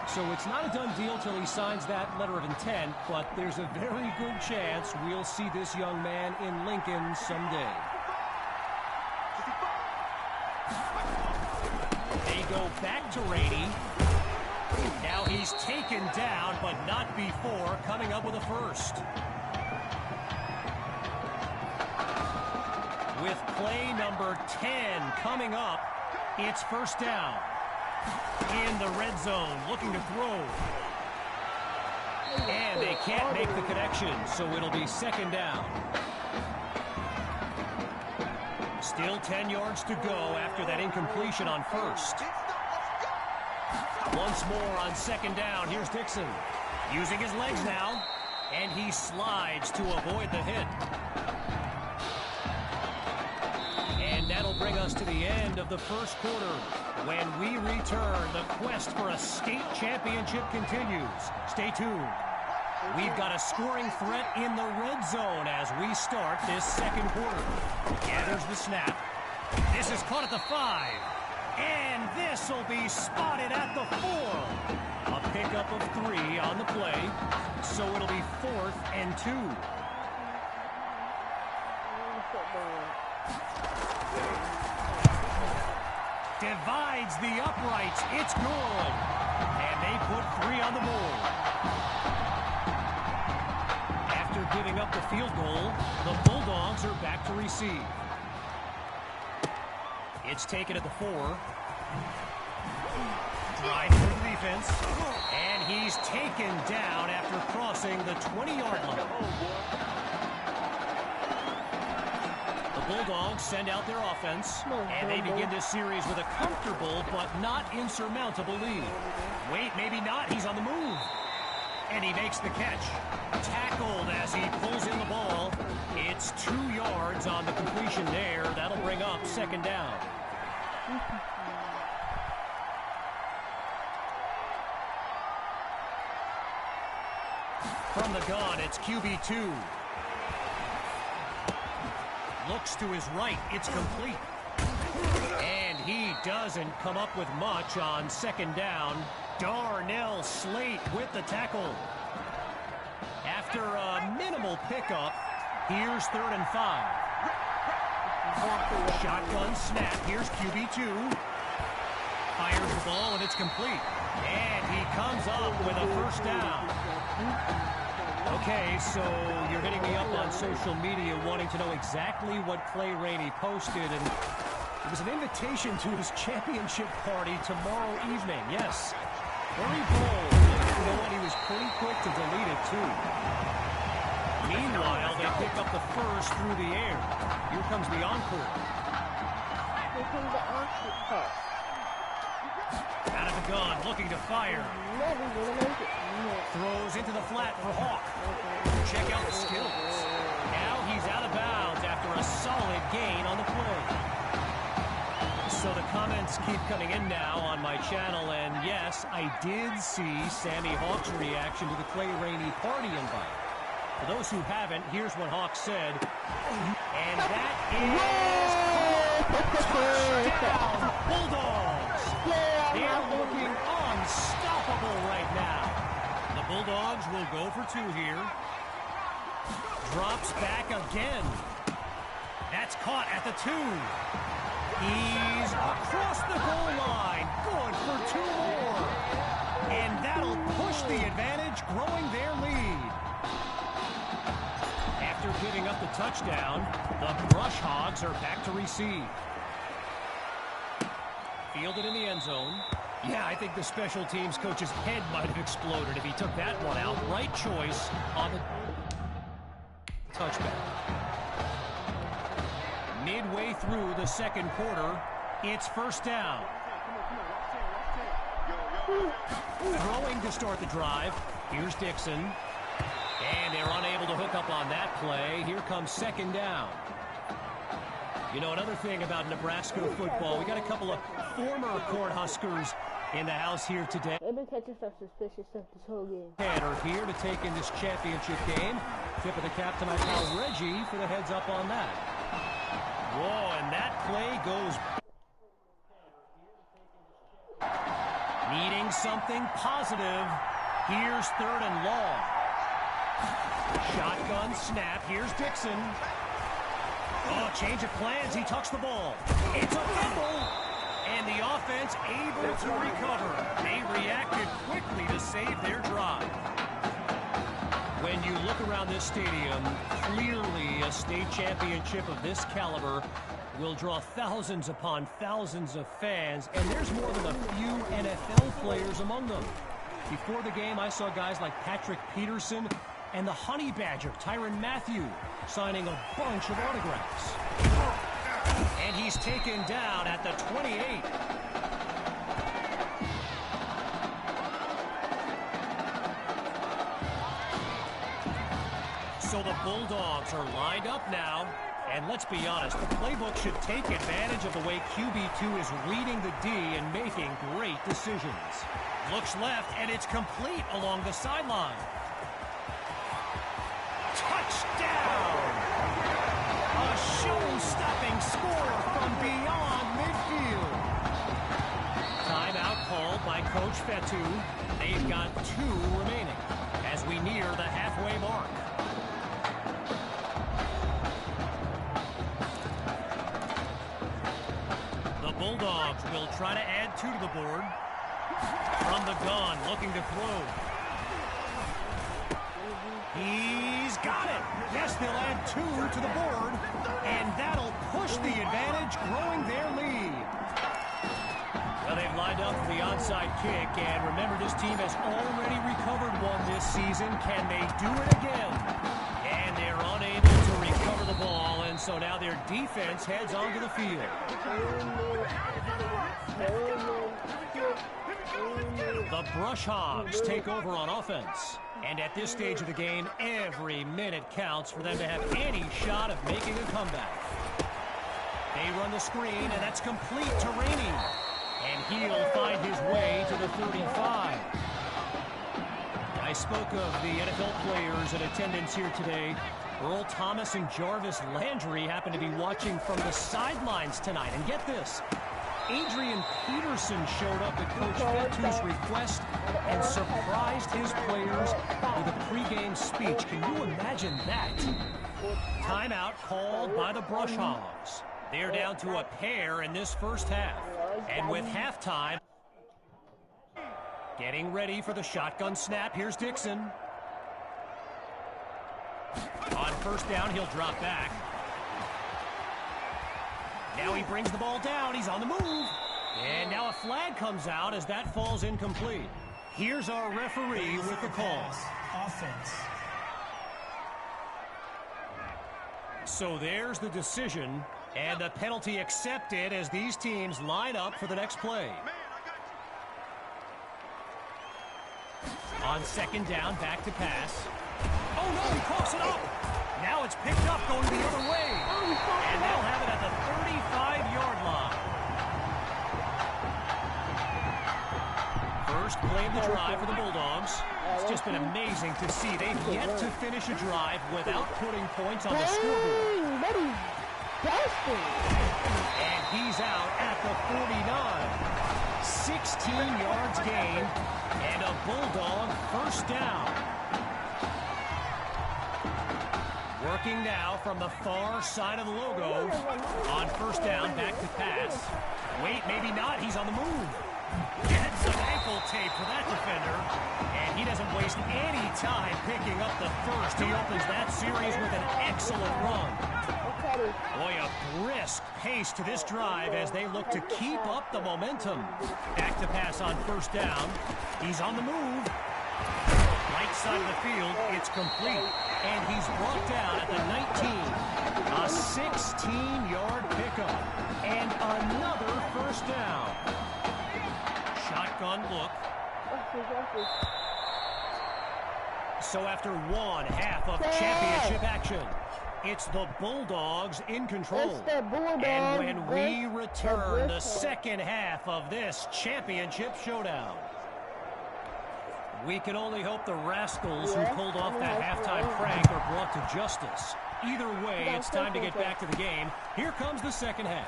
J: So it's not a done deal till he signs that letter of intent, but there's a very good chance we'll see this young man in Lincoln someday. They go back to Rainey. Now he's taken down, but not before coming up with a first. With play number 10 coming up, it's first down. In the red zone, looking to throw. And they can't make the connection, so it'll be second down. Still 10 yards to go after that incompletion on first. Once more on second down, here's Dixon. Using his legs now, and he slides to avoid the hit. And that'll bring us to the end of the first quarter. When we return, the quest for a state championship continues. Stay tuned. We've got a scoring threat in the red zone as we start this second quarter. Gathers the snap. This is caught at the 5. And this will be spotted at the 4. A pickup of 3 on the play. So it'll be 4th and 2. Divides the uprights. It's good. And they put 3 on the board. After giving up the field goal, the Bulldogs are back to receive. It's taken at the 4. Drive through the defense. And he's taken down after crossing the 20-yard line. Bulldogs send out their offense, and they begin this series with a comfortable but not insurmountable lead. Wait, maybe not. He's on the move. And he makes the catch. Tackled as he pulls in the ball. It's 2 yards on the completion there. That'll bring up second down. From the gun, it's QB2. Looks to his right. It's complete. And he doesn't come up with much on second down. Darnell Slate with the tackle. After a minimal pickup, here's 3rd and 5. Shotgun snap. Here's QB2. Fires the ball, and it's complete. And he comes up with a first down. Okay, so you're hitting me up on social media wanting to know exactly what Clay Rainey posted, and it was an invitation to his championship party tomorrow evening. Yes, very bold. You know what? He was pretty quick to delete it, too. Meanwhile, they pick up the first through the air. Here comes the encore.
B: Here comes the encore.
J: Out of the gun, looking to fire. Throws into the flat for Hawk. Check out the skills. Now he's out of bounds after a solid gain on the play. So the comments keep coming in now on my channel, and yes, I did see Sammy Hawk's reaction to the Clay Rainey party invite. For those who haven't, here's what Hawk said. And that is touchdown Bulldogs. They're looking unstoppable right now. The Bulldogs will go for 2 here. Drops back again. That's caught at the 2. He's across the goal line. Good for 2 more. And that'll push the advantage, growing their lead. After giving up the touchdown, the Brush Hogs are back to receive. Fielded in the end zone. Yeah, I think the special teams coach's head might have exploded if he took that one out. Right choice on the touchback. Midway through the second quarter, it's first down. Throwing to start the drive. Here's Dixon. And they're unable to hook up on that play. Here comes second down. You know, another thing about Nebraska football, we got a couple of former Cornhuskers in the house here today.
B: They've been catching some suspicious stuff this whole game.
J: And are here to take in this championship game. Tip of the cap to my pal Reggie for the heads up on that. Whoa, and that play goes. Needing something positive. Here's 3rd and long. Shotgun snap. Here's Dixon. Oh, change of plans. He tucks the ball. It's a fumble. And the offense able to recover. They reacted quickly to save their drive. When you look around this stadium, clearly a state championship of this caliber will draw thousands upon thousands of fans, and there's more than a few NFL players among them. Before the game, I saw guys like Patrick Peterson and the Honey Badger, Tyrann Mathieu, signing a bunch of autographs. And he's taken down at the 28. So the Bulldogs are lined up now. And let's be honest, the playbook should take advantage of the way QB2 is reading the D and making great decisions. Looks left, and it's complete along the sideline. Touchdown! A show-stopping score from beyond midfield. Timeout called by Coach Fetu. They've got 2 remaining as we near the halfway mark. Bulldogs will try to add 2 to the board. From the gun, looking to throw. He's got it. Yes, they'll add 2 to the board, and that'll push the advantage, growing their lead. Well, they've lined up for the onside kick, and remember, this team has already recovered one this season. Can they do it again? And they're unable to recover the ball, and so now their defense heads onto the field. The Brush Hogs take over on offense. And at this stage of the game, every minute counts for them to have any shot of making a comeback. They run the screen, and that's complete to Rainey. And he'll find his way to the 35. I spoke of the NFL players in attendance here today. Earl Thomas and Jarvis Landry happen to be watching from the sidelines tonight. And get this, Adrian Peterson showed up at Coach Fetu's request and surprised his players with a pregame speech. Can you imagine that? Timeout called by the Brush Hogs. They're down to a pair in this first half. And with halftime, getting ready for the shotgun snap. Here's Dixon. On first down, he'll drop back. Now he brings the ball down. He's on the move. And now a flag comes out as that falls incomplete. Here's our referee with the call.
L: Offense.
J: So there's the decision, and the penalty accepted as these teams line up for the next play. On second down, back to pass. Oh no, he coughs it up. Now it's picked up going the other way. And they'll have it at the 35-yard line. First play of the drive for the Bulldogs. It's just been amazing to see. They've yet to finish a drive without putting points on the scoreboard. And he's out at the 49. 16 yards gained and a Bulldog first down. Working now from the far side of the logo. On first down, back to pass. Wait, maybe not. He's on the move. Get some ankle tape for that defender. And he doesn't waste any time picking up the first. He opens that series with an excellent run. Boy, a brisk pace to this drive as they look to keep up the momentum. Back to pass on first down. He's on the move. Right side of the field, it's complete. And he's brought down at the 19. A 16-yard pickup. And another first down. Shotgun look. So after one half of championship action, it's the Bulldogs in control. And when we return the second half of this championship showdown, we can only hope the rascals who pulled off that halftime prank are brought to justice. Either way, it's time to get back to the game. Here comes the second half.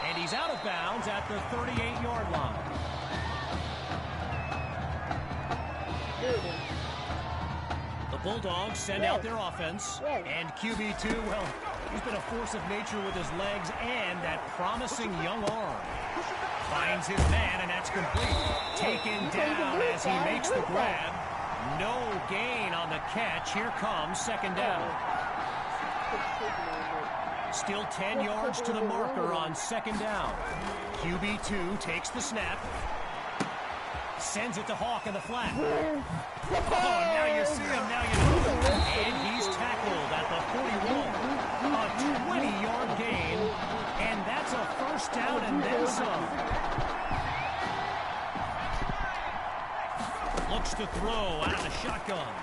J: And he's out of bounds at the 38-yard line. The Bulldogs send out their offense. And QB2, well, he's been a force of nature with his legs and that promising young arm. Finds his man, and that's complete. Taken down as he makes the grab. No gain on the catch. Here comes second down. Still 10 yards to the marker on second down. QB2 takes the snap. Sends it to Hawk in the flat. Oh, now you see him, now you know. And he's tackled at the 41. A 20-yard gain, and that's a first down and then some. Looks to throw out of the shotgun.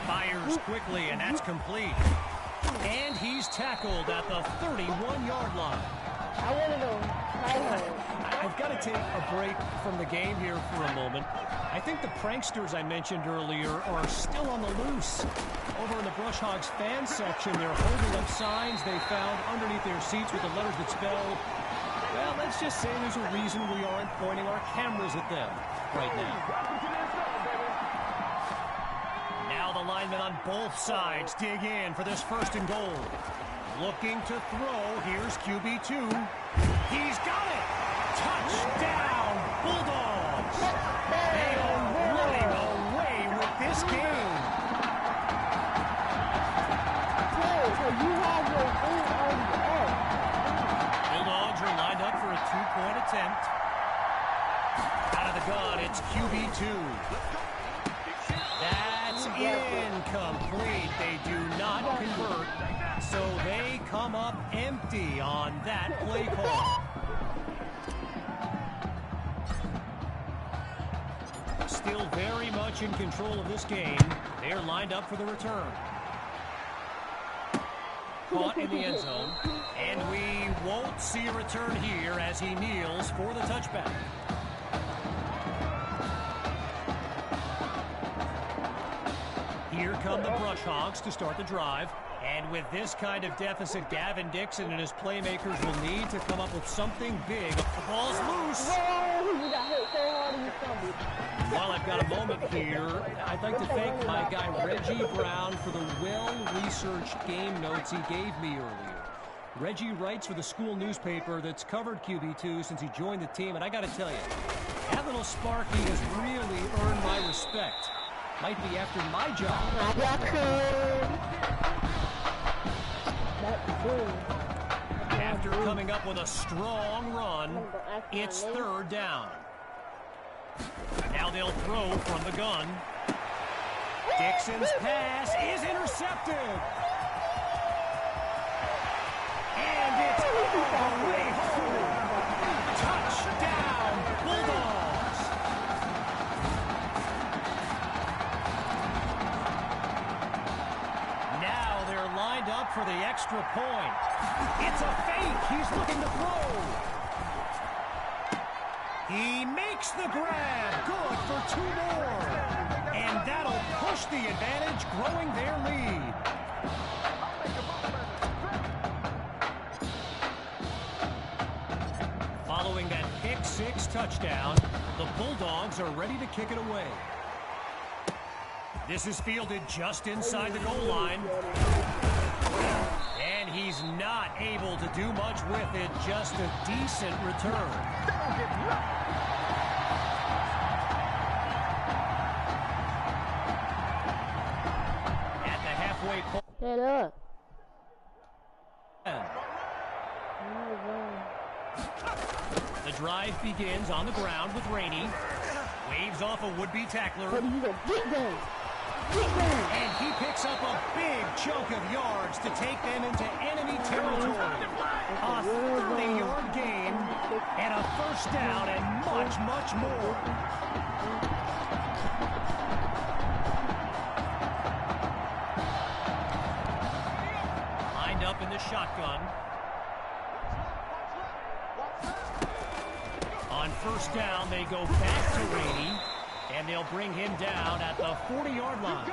J: Fires quickly, and that's complete. And he's tackled at the 31-yard line. I've got to take a break from the game here for a moment. I think the pranksters I mentioned earlier are still on the loose. Over in the Brush Hogs fan section, they're holding up signs they found underneath their seats with the letters that spell, well, let's just say there's a reason we aren't pointing our cameras at them right now. Now the linemen on both sides dig in for this first and goal. Looking to throw. Here's QB2. He's got it. Touchdown, Bulldogs. They are running away with this game. Bulldogs are lined up for a two-point attempt. Out of the gun, it's QB2. That's incomplete. They do not convert. So they come up empty on that play call. Still very much in control of this game. They're lined up for the return. Caught in the end zone. And we won't see a return here as he kneels for the touchback. Here come the Brush Hogs to start the drive. And with this kind of deficit, Gavin Dixon and his playmakers will need to come up with something big. The ball's loose. While I've got a moment here, I'd like to thank my guy Reggie Brown for the well-researched game notes he gave me earlier. Reggie writes for the school newspaper that's covered QB2 since he joined the team, and I got to tell you, that little Sparky has really earned my respect. Might be after my job. After coming up with a strong run, it's third down. Now they'll throw from the gun. Dixon's pass is intercepted. And it's all the way home. Touchdown, Bulldogs. Now they're lined up for the extra point. It's a fake. He's looking to throw. He makes the grab. Good for two more. And that'll push the advantage, growing their lead. Following that pick-six touchdown, the Bulldogs are ready to kick it away. This is fielded just inside the goal line. And he's not able to do much with it, just a decent return. At the halfway point. The drive begins on the ground with Rainey. Waves off a would-be tackler. And he picks up a big chunk of yards to take them into enemy territory. A 30-yard gain and a first down and much, much more. Lined up in the shotgun. On first down, they go back to Rainey. And they'll bring him down at the 40-yard line.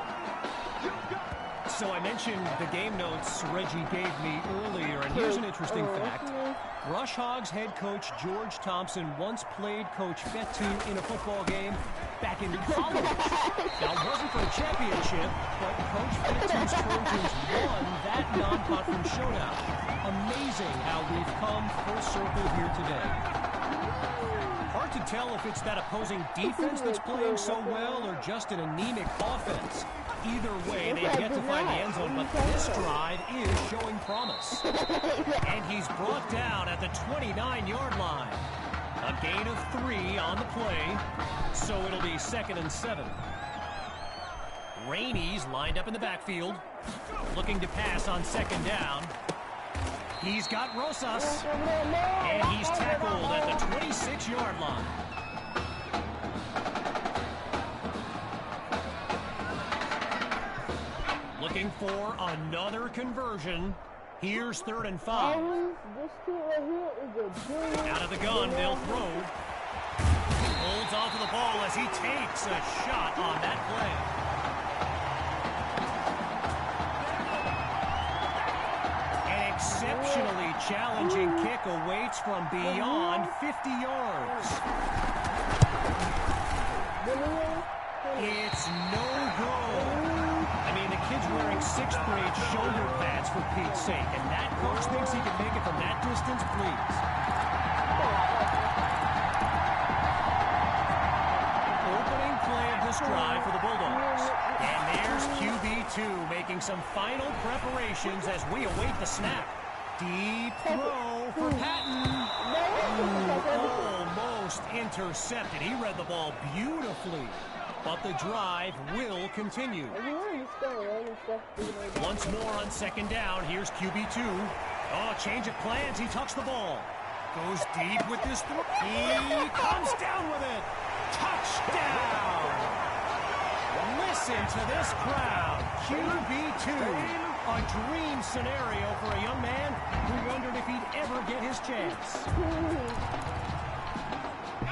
J: So I mentioned the game notes Reggie gave me earlier, and here's an interesting fact. Rush Hogs head coach George Thompson once played Coach Fetu in a football game back in college. Now, it wasn't for a championship, but Coach Fetu's Trojans won that non-conference showdown. Amazing how we've come full circle here today. Hard to tell if it's that opposing defense that's playing so well or just an anemic offense. Either way, they get to find the end zone, but this drive is showing promise. And he's brought down at the 29-yard line. A gain of 3 on the play, so it'll be 2nd and 7. Rainey's lined up in the backfield, looking to pass on 2nd down. He's got Rosas, and he's tackled at the 26-yard line. Looking for another conversion. Here's 3rd and 5. Out of the gun, they'll throw. Holds onto the ball as he takes a shot on that play. An exceptionally challenging kick awaits from beyond 50 yards. It's no good. I mean, the kid's wearing 6th grade shoulder pads, for Pete's sake, and that coach thinks he can make it from that distance, please. Opening play of this drive for the Bulldogs. And there's QB2 making some final preparations as we await the snap. Deep throw for Patton. Almost intercepted. He read the ball beautifully. But the drive will continue. Once more on 2nd down. Here's QB2. Oh, change of plans. He tucks the ball. Goes deep with this throw. He comes down with it. Touchdown! Listen to this crowd. QB2. A dream scenario for a young man who wondered if he'd ever get his chance.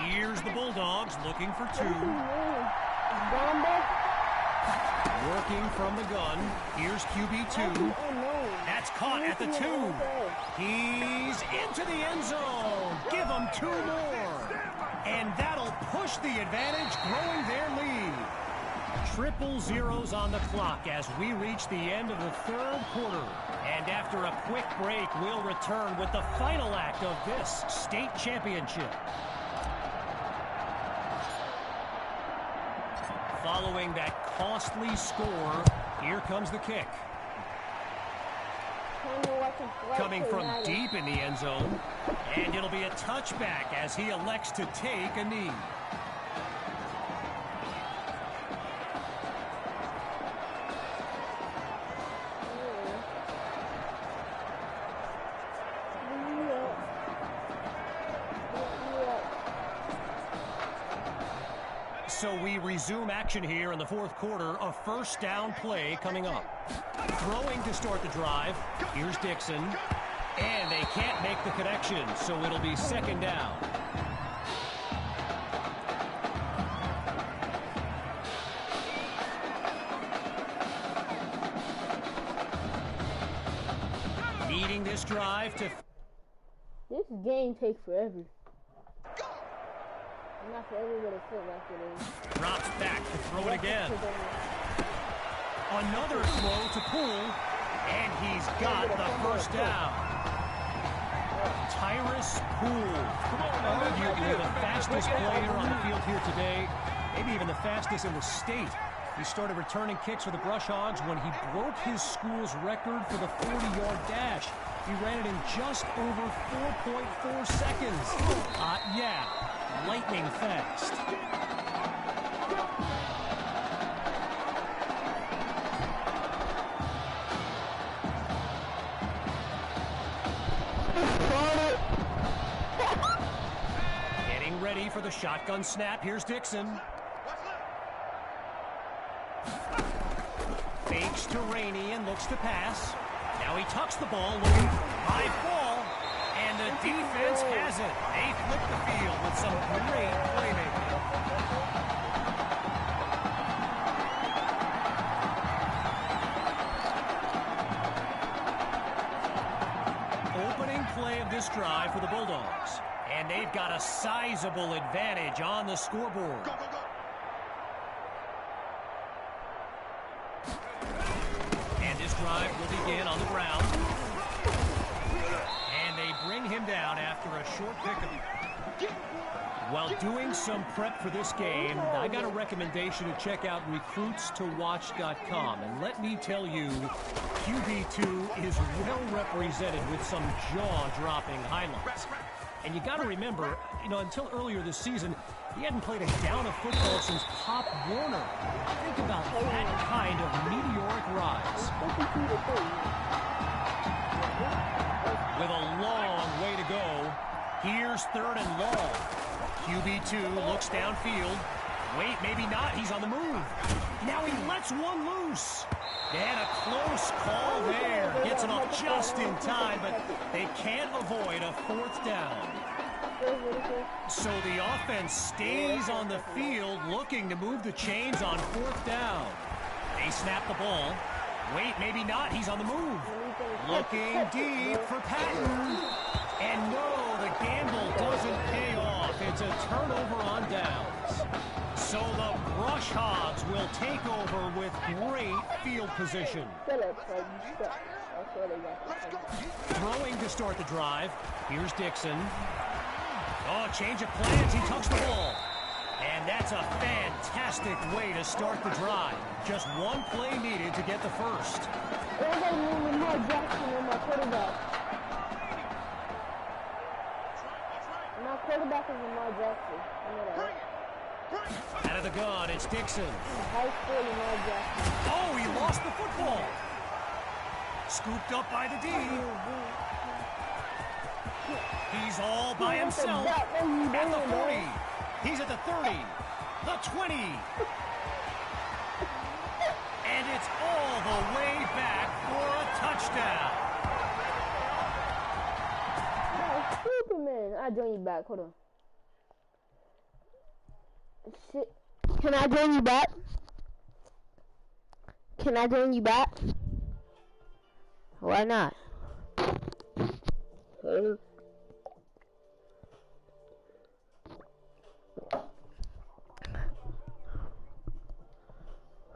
J: Here's the Bulldogs looking for 2. Working from the gun. Here's QB2. That's caught at the 2. He's into the end zone. Give them 2 more. And that'll push the advantage, growing their lead. Triple zeros on the clock as we reach the end of the 3rd quarter. And after a quick break, we'll return with the final act of this state championship. Following that costly score, here comes the kick. Coming from deep in the end zone, and it'll be a touchback as he elects to take a knee. So we resume action here in the 4th quarter. A 1st down play coming up. Throwing to start the drive. Here's Dixon. And they can't make the connection, so it'll be 2nd down. Leading this drive to...
B: This game takes forever. Not for everybody to feel like it is.
J: Drops back to throw it again. Another throw to Poole, and he's got the 1st down. Tyrus Poole, arguably the fastest player on the field here today, maybe even the fastest in the state. He started returning kicks for the Brush Hogs when he broke his school's record for the 40-yard dash. He ran it in just over 4.4 seconds. Yeah. Lightning fast. Getting ready for the shotgun snap. Here's Dixon. Fakes to Rainey and looks to pass. Now he tucks the ball, looking for high ball. And the defense has it. They flip the field with some great playmaking. Opening play of this drive for the Bulldogs. And they've got a sizable advantage on the scoreboard.
C: Go, go, go.
J: And this drive will begin on the ground. And they bring him down after a short pickup. While doing some prep for this game, I got a recommendation to check out recruitstowatch.com. And let me tell you, QB2 is well represented with some jaw-dropping highlights. And you got to remember, until earlier this season, he hadn't played a down of football since Pop Warner. Think about that kind of meteoric rise. With a long way to go, here's 3rd and long. QB2 looks downfield. Wait, maybe not. He's on the move. Now he lets one loose. And a close call there. Gets it off just in time, but they can't avoid a 4th down. So the offense stays on the field looking to move the chains on 4th down. They snap the ball. Wait, maybe not. He's on the move. Looking deep for Patton. And no, the gamble doesn't pay off. It's a turnover on downs. So the Brush Hogs will take over with great field position. Throwing to start the drive. Here's Dixon. Oh, change of plans. He tucks the ball. And that's a fantastic way to start the drive. Just one play needed to get the first.
B: My quarterback is Lamar Jackson.
J: Out of the gun, it's Dixon.
B: High school Lamar Jackson.
J: Oh, he lost the football. Scooped up by the D. He's all by himself. At the 40. He's at the 30. The 20. And it's all the way back for a touchdown.
B: Superman, I'll join you back. Hold on. Shit. Can I join you back? Can I join you back? Why not?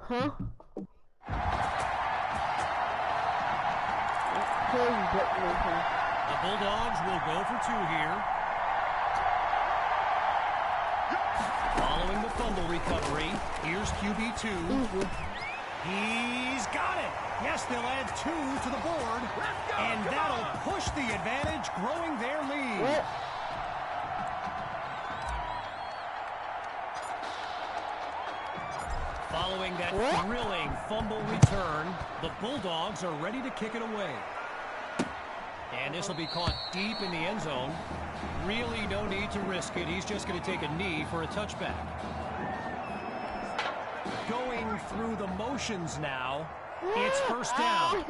B: Huh?
J: The Bulldogs will go for 2 here. Following the fumble recovery, here's QB2. He's got it. Yes, they'll add 2 to the board, and that'll push the advantage, growing their lead.
B: What?
J: Following that thrilling fumble return, the Bulldogs are ready to kick it away. And this will be caught deep in the end zone. Really no need to risk it. He's just going to take a knee for a touchback. Going through the motions now. It's first down.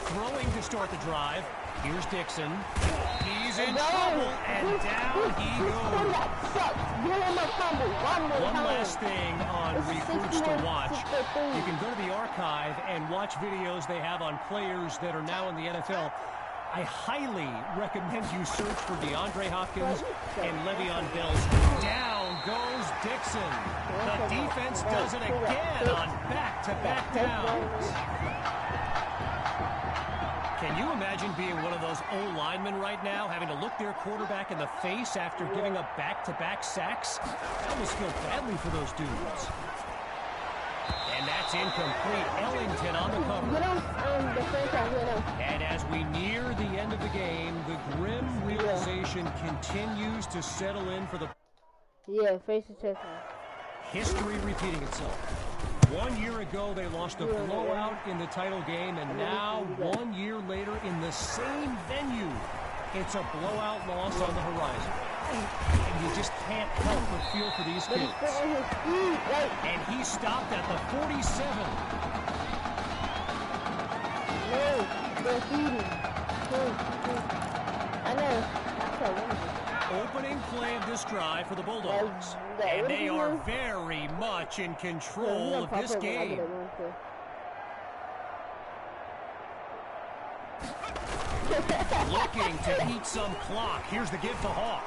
J: Throwing to start the drive. Here's Dixon. He's in trouble, and down he goes. One last thing on Recruits to Watch. You can go to the archive and watch videos they have on players that are now in the NFL. I highly recommend you search for DeAndre Hopkins and Le'Veon Bell's. Down goes Dixon. The defense does it again on back-to-back downs. Can you imagine being one of those O-linemen right now, having to look their quarterback in the face after giving up back-to-back sacks? I almost feel badly for those dudes. And that's incomplete. Ellington on the cover. And as we near the end of the game, the grim realization continues to settle in for the...
B: Yeah, face to chest.
J: History repeating itself. 1 year ago, they lost a blowout in the title game, and now, 1 year later, in the same venue, it's a blowout loss on the horizon. And you just can't help but feel for these kids. And he stopped at the 47.
B: No, they're feeding. I know.
J: Opening play of this drive for the Bulldogs. And they are very much in control of this game. Looking to eat some clock. Here's the give to Hawk.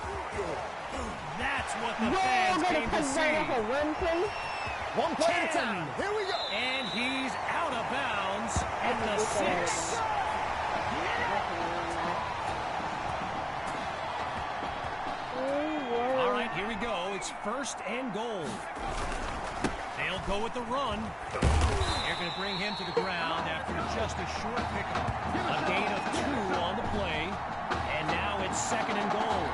J: That's what the fans came to see.
E: One play at a time. Here we go.
J: And he's out of bounds at the 6. All right, here we go. It's 1st and goal. They'll go with the run. They're going to bring him to the ground after just a short pickup. A gain of 2 on the play. And now it's 2nd and goal.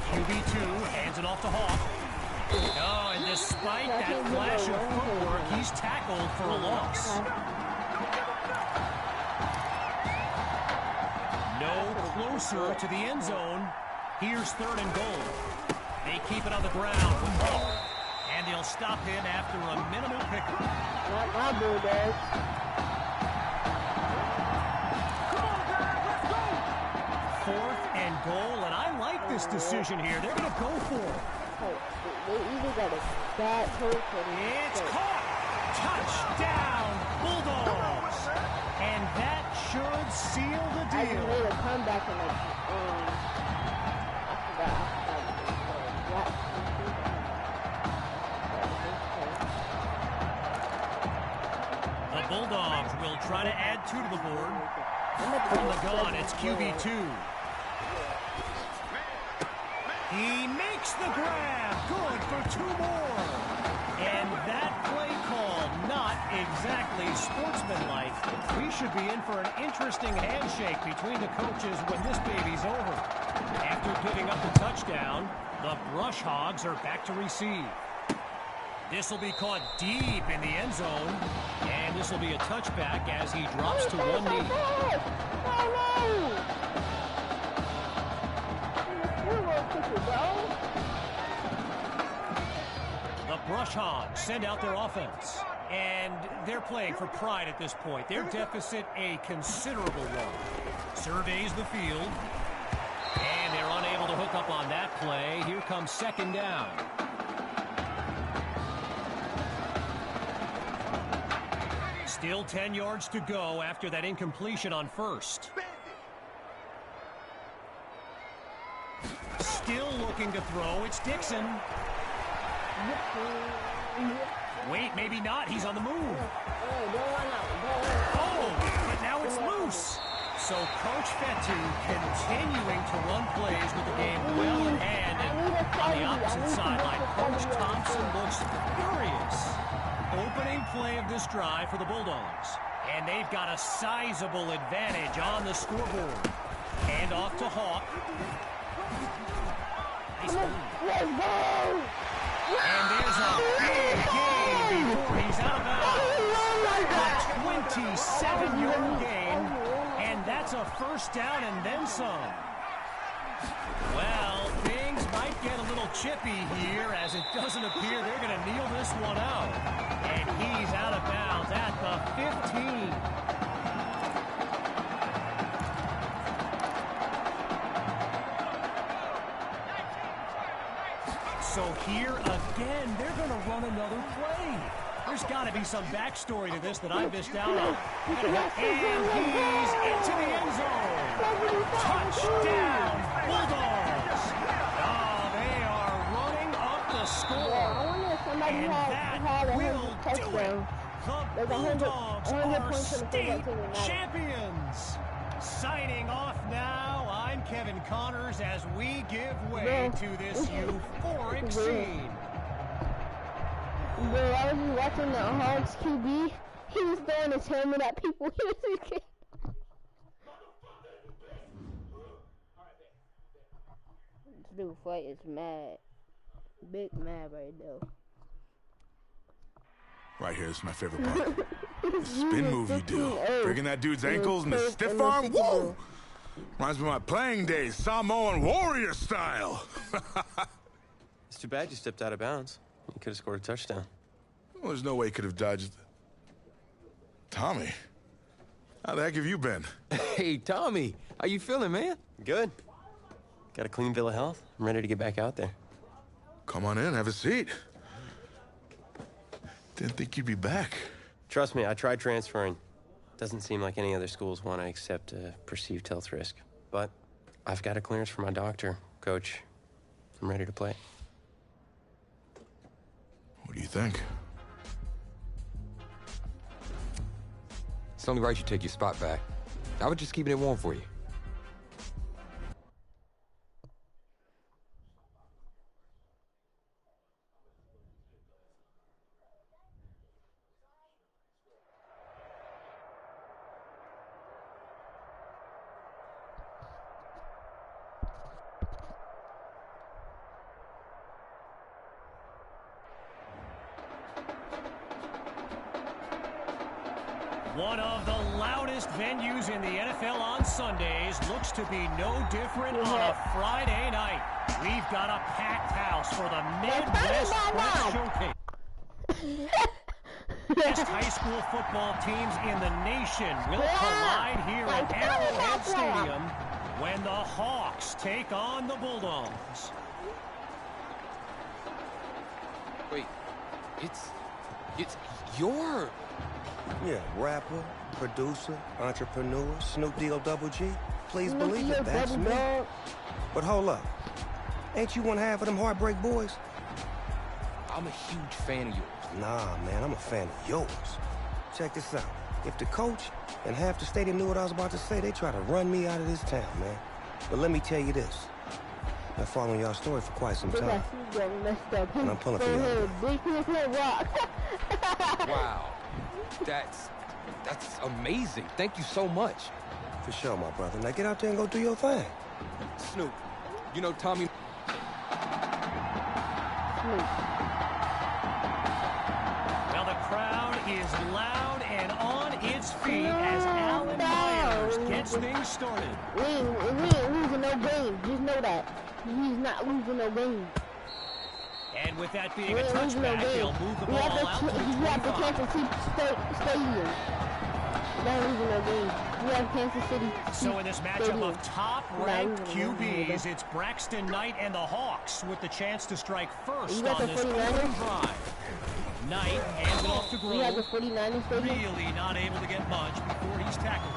J: QB2 hands it off to Hawk. Oh, and despite that flash of footwork, he's tackled for a loss. No closer to the end zone. Here's 3rd and goal. They keep it on the ground with Hawk. And they'll stop him after a minimal pickup.
B: Not my Bulldogs.
J: 4th and goal, and I like this decision here. They're going to go for it.
B: They either got a bad hook or
J: it's caught. Touchdown, Bulldogs. And that should seal the deal.
B: I just made a comeback and I forgot.
J: The Bulldogs will try to add 2 to the board. From the gun, it's QB2. He makes the grab. Good for 2 more. And that play call, not exactly sportsmanlike. We should be in for an interesting handshake between the coaches when this baby's over. After giving up the touchdown, the Brush Hogs are back to receive. This will be caught deep in the end zone. And this will be a touchback as he drops to 1 knee. The Brush Hogs send out their offense. And they're playing for pride at this point. Their deficit a considerable one. Surveys the field. And they're unable to hook up on that play. Here comes 2nd down. Still 10 yards to go after that incompletion on 1st. Still looking to throw. It's Dixon. Wait, maybe not. He's on the move. Oh, but now it's loose. So Coach Fetu continuing to run plays with the game well in hand. And on the opposite sideline, Coach Thompson looks furious. Opening play of this drive for the Bulldogs. And they've got a sizable advantage on the scoreboard. Hand off to Hawk. Nice move. And there's a big gain before he's out of bounds. A 27-yard gain. And that's a 1st down and then some. Well, things might get a little chippy here as it doesn't appear they're going to kneel this one out. And he's out of bounds at the 15. So here again, they're going to run another play. There's got to be some backstory to this that I missed out on. And he's into the end zone. Touchdown, Bulldogs. Oh, they are running up the score. And that will do it. The Bulldogs are state champions. Signing off now, I'm Kevin Connors as we give way to this euphoric scene.
B: Bro, I was watching the Hogs QB. He was throwing his helmet at people. This dude fight is mad. Big mad right now.
F: Right here, this is my favorite part. The spin move you do. Breaking that dude's ankles and the stiff arm. Whoa! Reminds me of my playing days, Samoan warrior style.
I: It's too bad you stepped out of bounds. You could have scored a touchdown.
F: Well, there's no way he could have dodged. Tommy, how the heck have you been?
I: Hey, Tommy, how you feeling, man? Good. Got a clean bill of health. I'm ready to get back out there.
F: Come on in, have a seat. Didn't think you'd be back.
I: Trust me, I tried transferring. Doesn't seem like any other schools want to accept a perceived health risk. But I've got a clearance from my doctor, Coach. I'm ready to play.
F: What do you think?
H: It's only right you take your spot back. I was just keeping it warm for you.
J: One of the loudest venues in the NFL on Sundays looks to be no different on a Friday night. We've got a packed house for the Midwest Press Showcase. Best high school football teams in the nation will collide here at Arrowhead Stadium when the Hawks take on the Bulldogs.
H: Wait, it's your...
K: Yeah, rapper, producer, entrepreneur, Snoop D-O double G. Please believe it, that's me. But hold up. Ain't you one half of them Heartbreak Boys?
H: I'm a huge fan of yours.
K: Nah, man, I'm a fan of yours. Check this out. If the coach and half the stadium knew what I was about to say, they try to run me out of this town, man. But let me tell you this. I've been following y'all story for quite some time. And I'm pulling for y'all.
H: Wow. That's amazing. Thank you so much.
K: For sure, my brother. Now get out there and go do your thing.
H: Snoop, you know Tommy...
J: Well, the crowd is loud and on its feet as Alan Myers gets things started.
B: We ain't losing no game. Just know that. He's not losing no game.
J: And with that being a touchback, they'll move the ball out to the 25.
B: We have the Kansas City Stadium. Not losing no game. We have Kansas City.
J: So in this matchup of top-ranked QBs, it's Braxton Knight and the Hawks with the chance to strike first on this opening drive. Knight hands it off to Grove.
B: We have the 49ers Stadium.
J: Really not able to get much before he's tackled.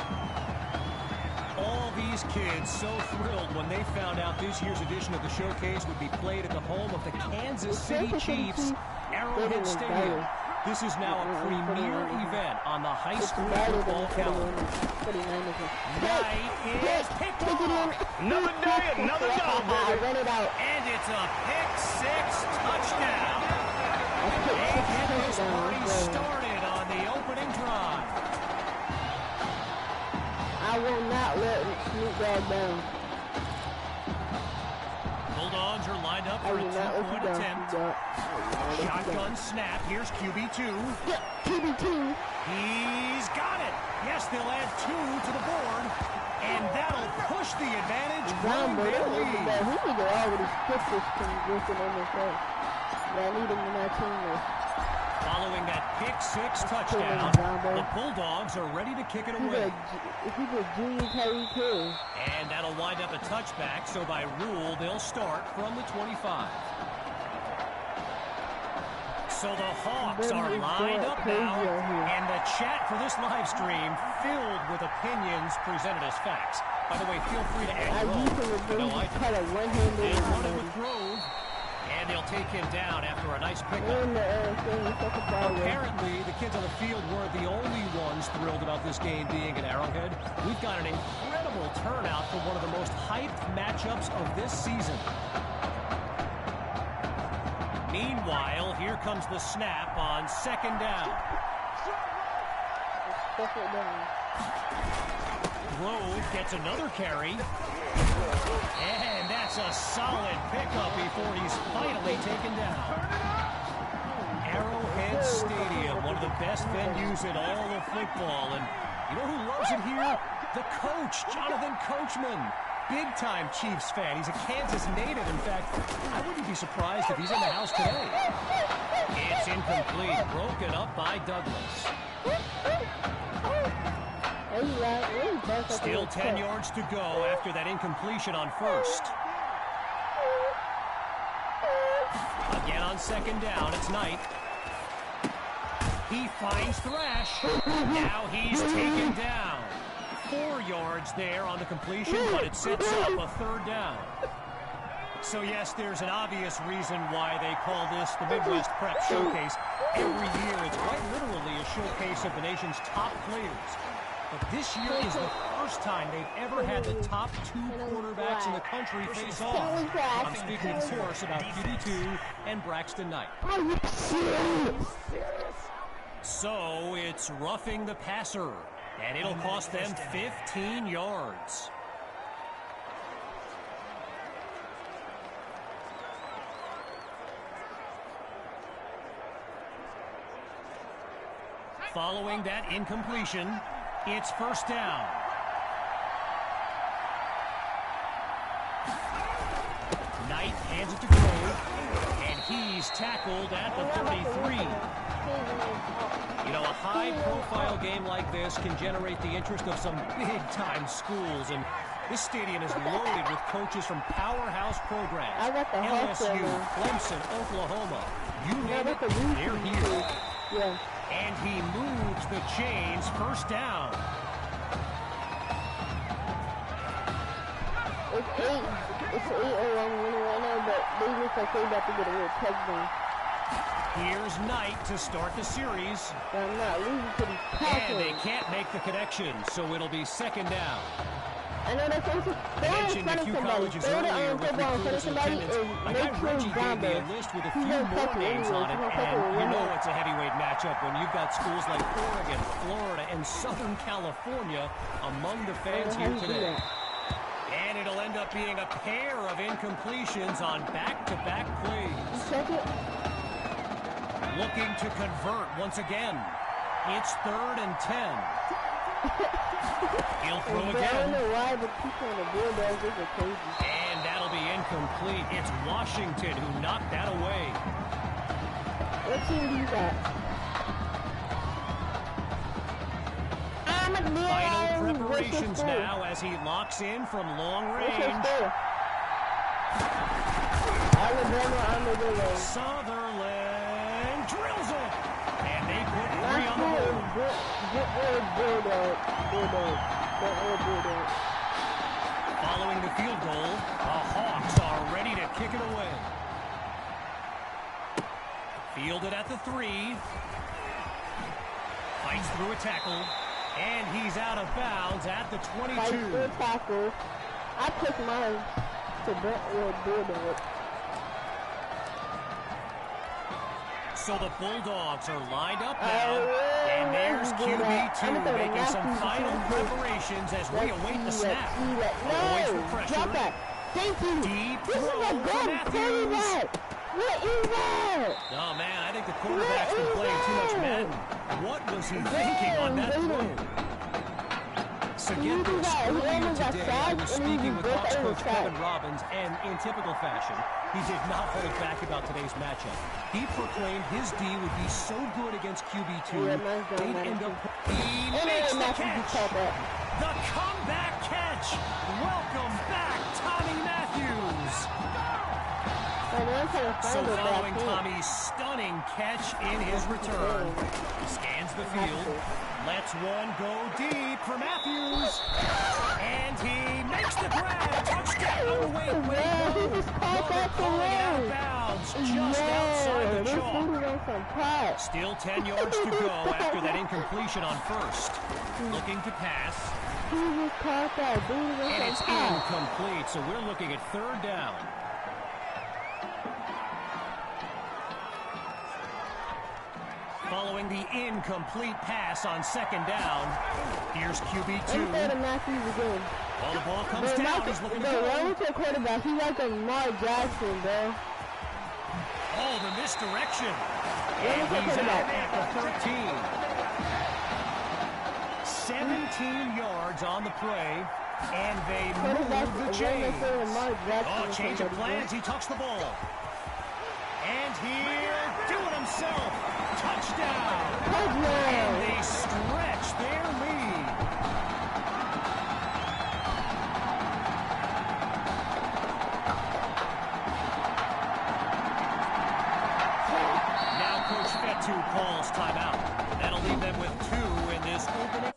J: All these kids so thrilled when they found out this year's edition of the showcase would be played at the home of the Kansas City Chiefs, Arrowhead Stadium. This is now a premier event on the high school football calendar. Knight is picked off.
A: Another day, another dog, baby.
J: And it's a pick-six touchdown. They get this party started on the opening drive.
B: I will not let Snoop Dogg down.
J: Bulldogs are lined up for a two-point attempt. Shotgun snap. Here's QB2.
B: QB2.
J: He's got it. Yes, they'll add 2 to the board. And that'll push the advantage.
B: He need to already skip this position in the face. I need him in my team list.
J: Following that pick-six touchdown, the Bulldogs are ready to kick it away.
B: He's a junior Tyreek Hill.
J: And that'll wind up a touchback, so by rule, they'll start from the 25. So the Hawks are lined up now, and the chat for this live stream filled with opinions presented as facts. By the way, feel free to add your own. They run it with Grove. And they'll take him down after a nice pickup. Apparently, the kids on the field weren't the only ones thrilled about this game being at Arrowhead. We've got an incredible turnout for one of the most hyped matchups of this season. Meanwhile, here comes the snap on second down. Grove gets another carry. And that's a solid pickup before he's finally taken down. Arrowhead Stadium, one of the best venues in all of football. And you know who loves it here? The coach, Jonathan Coachman. Big-time Chiefs fan. He's a Kansas native. In fact, I wouldn't be surprised if he's in the house today. It's incomplete. Broken up by Douglas. Still 10 yards to go after that incompletion on first. Again on second down, it's Knight. He finds Thrash. Now he's taken down. 4 yards there on the completion, but it sets up a 3rd down. So, yes, there's an obvious reason why they call this the Midwest Prep Showcase. Every year, it's quite literally a showcase of the nation's top players. But this year is the first time they've ever had the top 2 quarterbacks in the country face off. I'm speaking, of course, about QB2 and Braxton Knight.
B: Are you serious?
J: So, it's roughing the passer, and it'll cost them 15 yards. Following that incompletion, it's 1st down. Knight hands it to Grove, and he's tackled at the 33. You know, a high-profile game like this can generate the interest of some big-time schools, and this stadium is loaded with coaches from powerhouse programs. LSU, Clemson, Oklahoma, you name it, they're here.
B: Yeah.
J: And he moves the chains. 1st down.
B: It's 8. It's 8-0. I'm winning right now, but they look like they're about to get a little touchdown.
J: Here's Knight to start the series.
B: But I'm not losing to these Packers.
J: And they can't make the connection, so it'll be 2nd down.
B: I know that's also
J: I mentioned a few colleges earlier with recruits and attendance. My guy Reggie gave me a list with a few more names on it, and you know it's a heavyweight matchup when you've got schools like Oregon, Florida, and Southern California among the fans here today. And it'll end up being a pair of incompletions on back-to-back plays. Looking to convert once again. It's 3rd and 10. He'll throw again.
B: I don't know why, but people on the Bulldogs are crazy.
J: And that'll be incomplete. It's Washington who knocked that away.
B: What team do you got?
J: Final preparations now as he locks in from long range.
B: Alabama,
J: Sutherland drills it. And they put 3 on the board. Following the field goal, the Hawks are ready to kick it away. Fielded at the 3. Fights through a tackle. And he's out of bounds at the 22.
B: Fights through a tackle. I took mine to Brentwood Bulldog.
J: So the Bulldogs are lined up now, and there's QB2 making some final preparations as we await the snap. Waits for pressure.
B: Thank you.
J: Deep
B: this is
J: throw
B: a
J: for
B: good
J: Matthews.
B: quarterback. What is that?
J: Oh, man, I think the quarterback's been playing too much Madden. What was he thinking on that throw? So get this, earlier today I was speaking with Hawks coach Kevin Robbins, and in typical fashion, he did not hold back about today's matchup. He proclaimed his D would be so good against QB2, they'd end up... He makes the catch! The comeback catch! Welcome back, Tommy Matthews! So following Tommy's stunning catch in his return, scans the field, lets one go deep for Matthews, and he makes the grab. Touchdown! Wait, calling it out of bounds, just outside the chalk. Still 10 yards to go after that incompletion on 1st. Looking to pass. And it's incomplete, so we're looking at 3rd down. Following the incomplete pass on 2nd down, here's QB2. Well, the ball comes down. He's looking to go.
B: Why to quarterback? He's like a Mark Jackson, bro.
J: Oh, the misdirection. And he's out at the 13. 17 yards on the play, and they move the chains. Oh, change of plans. He tucks the ball. And he'll do it himself. Touchdown. And they stretch their lead. Now Coach Fetu calls timeout. that'll leave them with 2 in this opening.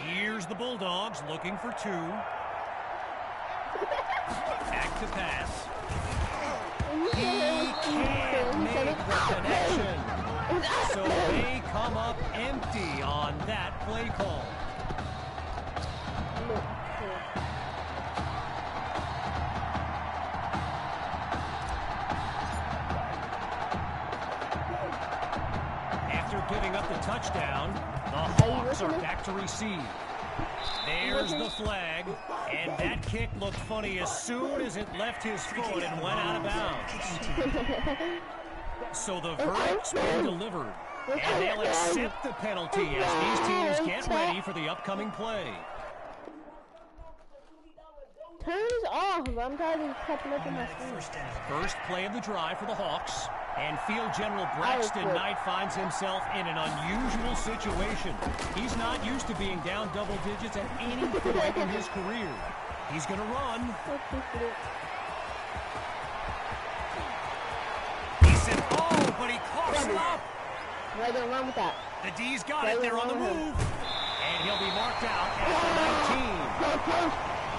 J: Here's the Bulldogs looking for 2. Back to pass. He can't make the connection. So they come up empty on that play call. After giving up the touchdown, the Hawks are back to receive. There's the flag, and that kick looked funny as soon as it left his foot and went out of bounds. So the verdict's been delivered, and they'll accept the penalty as these teams get ready for the upcoming play.
B: Turn this off. I'm tired of popping up in my screen.
J: First play of the drive for the Hawks, and Field General Braxton Knight finds himself in an unusual situation. He's not used to being down double digits at any point in his career. He's going to run. He said, oh, but he coughs him up.
B: Right there, run with that.
J: The D's got it. They're on the move. And he'll be marked out at the 19.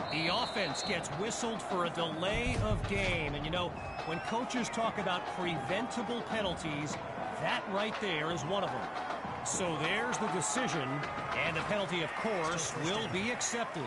J: The offense gets whistled for a delay of game. And, you know, when coaches talk about preventable penalties, that right there is one of them. So there's the decision, and the penalty, of course, will be accepted.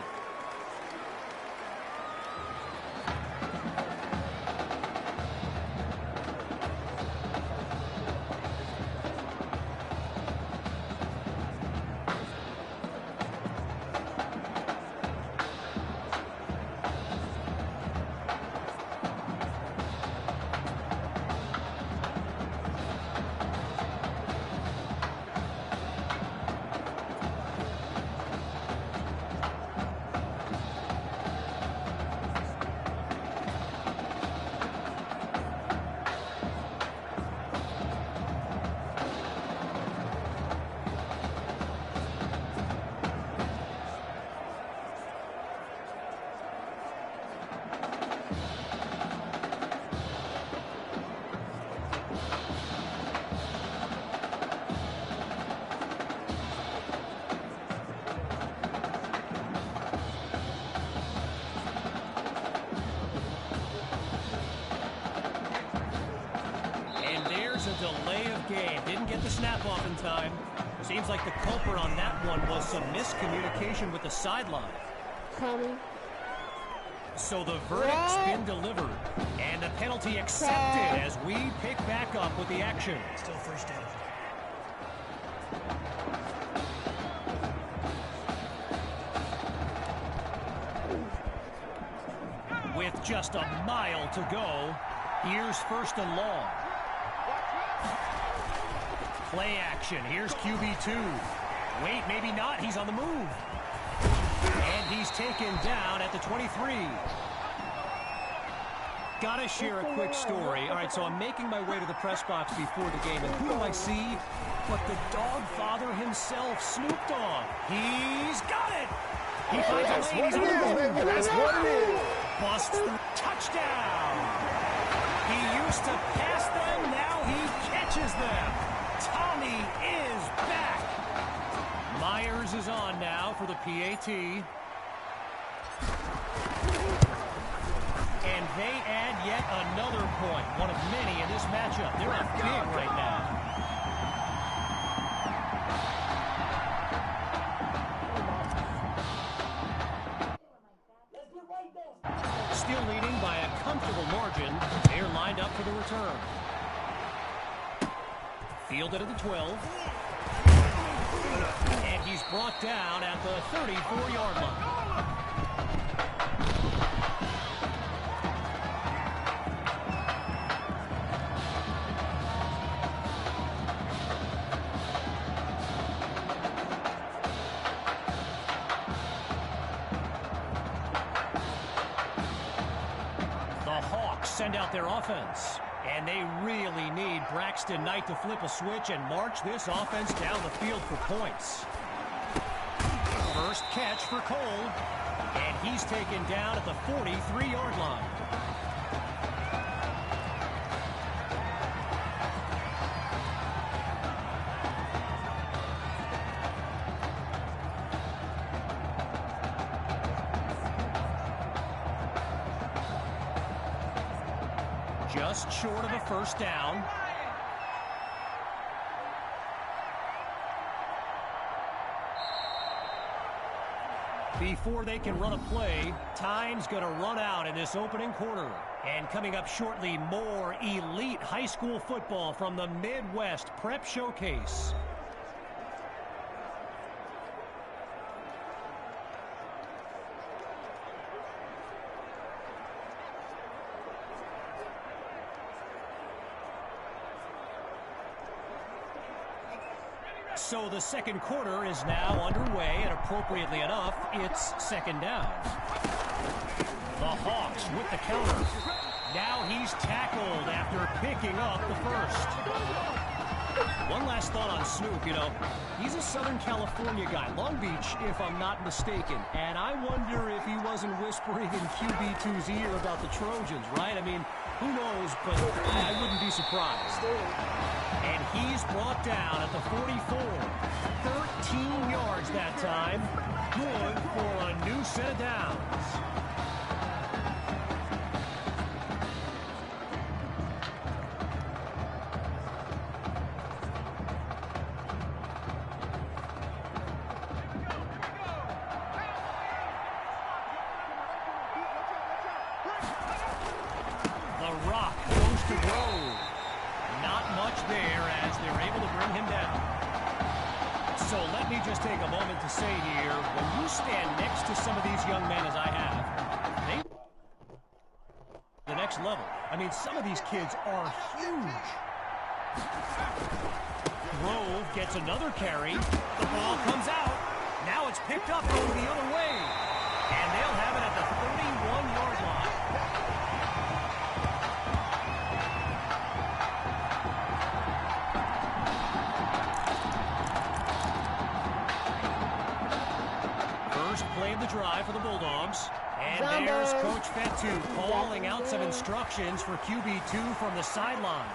J: A delay of game. Didn't get the snap off in time. Seems like the culprit on that one was some miscommunication with the sideline. So the verdict's been delivered, and the penalty accepted as we pick back up with the action. Still first down. With just a mile to go, here's first and long. Play action. Here's QB2. Wait, maybe not. He's on the move. And he's taken down at the 23. Gotta share a quick story. All right, so I'm making my way to the press box before the game, and who do I see but the dog father himself, Snoop Dogg. He's got it. He finds a lane. He's on the move. That's what it is. Busts through. Touchdown. He used to pass them. Now he catches them. Tommy is back. Myers is on now for the PAT. And they add yet another point, one of many in this matchup. They're up big right now. Still leading by a comfortable margin. They're lined up for the return. Fielded at the 12. And he's brought down at the 34-yard line. send out their offense. And they really need Braxton Knight to flip a switch and march this offense down the field for points. First catch for Cole. And he's taken down at the 43-yard line. Just short of a first down. Before they can run a play, time's going to run out in this opening quarter. And coming up shortly, more elite high school football from the Midwest Prep Showcase. So the second quarter is now underway, and appropriately enough, it's second down. The Hawks with the counter. Now he's tackled after picking up the first. One last thought on Snoop, you know, he's a Southern California guy, Long Beach, if I'm not mistaken. And I wonder if he wasn't whispering in QB2's ear about the Trojans, right? I mean, who knows, but I wouldn't be surprised. And he's brought down at the 44. 13 yards that time. Good for a new set of downs. The Rock goes to Grove. Not much there as they're able to bring him down. So let me just take a moment to say here, when you stand next to some of these young men as I have, they the next level. I mean, some of these kids are huge. Grove gets another carry. The ball comes out. Now it's picked up going the other way. And they'll have it at the 31-yard line. Play of the drive for the Bulldogs. And there's Coach Fetu calling out some instructions for QB2 from the sideline.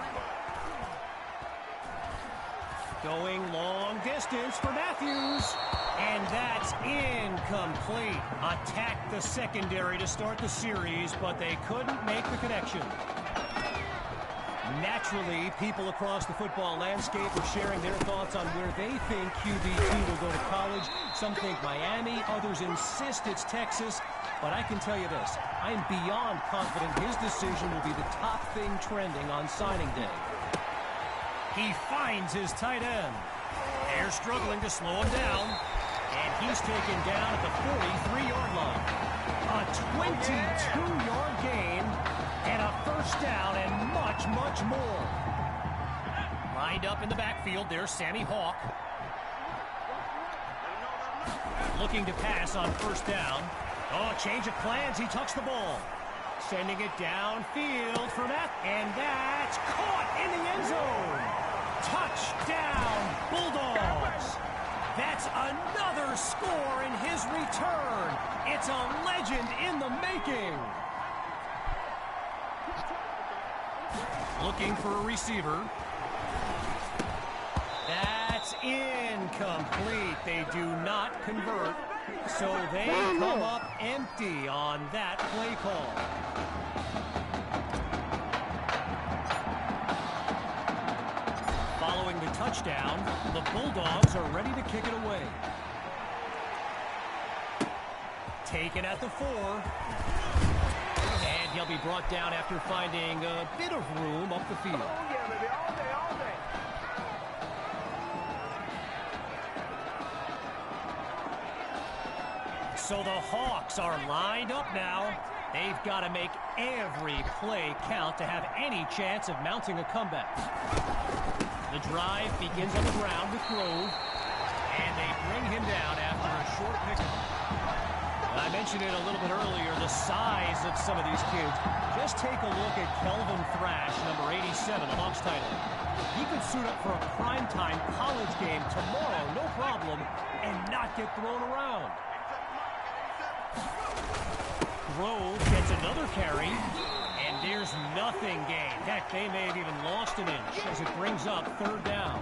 J: Going long distance for Matthews. And that's incomplete. Attacked the secondary to start the series, but they couldn't make the connection. Naturally, people across the football landscape are sharing their thoughts on where they think QB2 will go to college. Some think Miami, others insist it's Texas. But I can tell you this, I am beyond confident his decision will be the top thing trending on signing day. He finds his tight end. They're struggling to slow him down. And he's taken down at the 43-yard line. A 22-yard gain. And a first down and much, much more. Lined up in the backfield, there's Sammy Hawk. Looking to pass on first down. Oh, change of plans, he tucks the ball. Sending it downfield for Matt. And that's caught in the end zone. Touchdown, Bulldogs. That's another score in his return. It's a legend in the making. Looking for a receiver. That's incomplete. They do not convert. So they come up empty on that play call. Following the touchdown, the Bulldogs are ready to kick it away. Taken at the 4. And he'll be brought down after finding a bit of room up the field.
C: Oh, yeah, baby, all day, all day.
J: So the Hawks are lined up now. They've got to make every play count to have any chance of mounting a comeback. The drive begins on the ground with Grove. And they bring him down after a short pickup. I mentioned it a little bit earlier, the size of some of these kids. Just take a look at Kelvin Thrash, number 87, the Hawks tight end. He could suit up for a primetime college game tomorrow, no problem, and not get thrown around. Grove gets another carry, and there's nothing gained. Heck, they may have even lost an inch as it brings up 3rd down.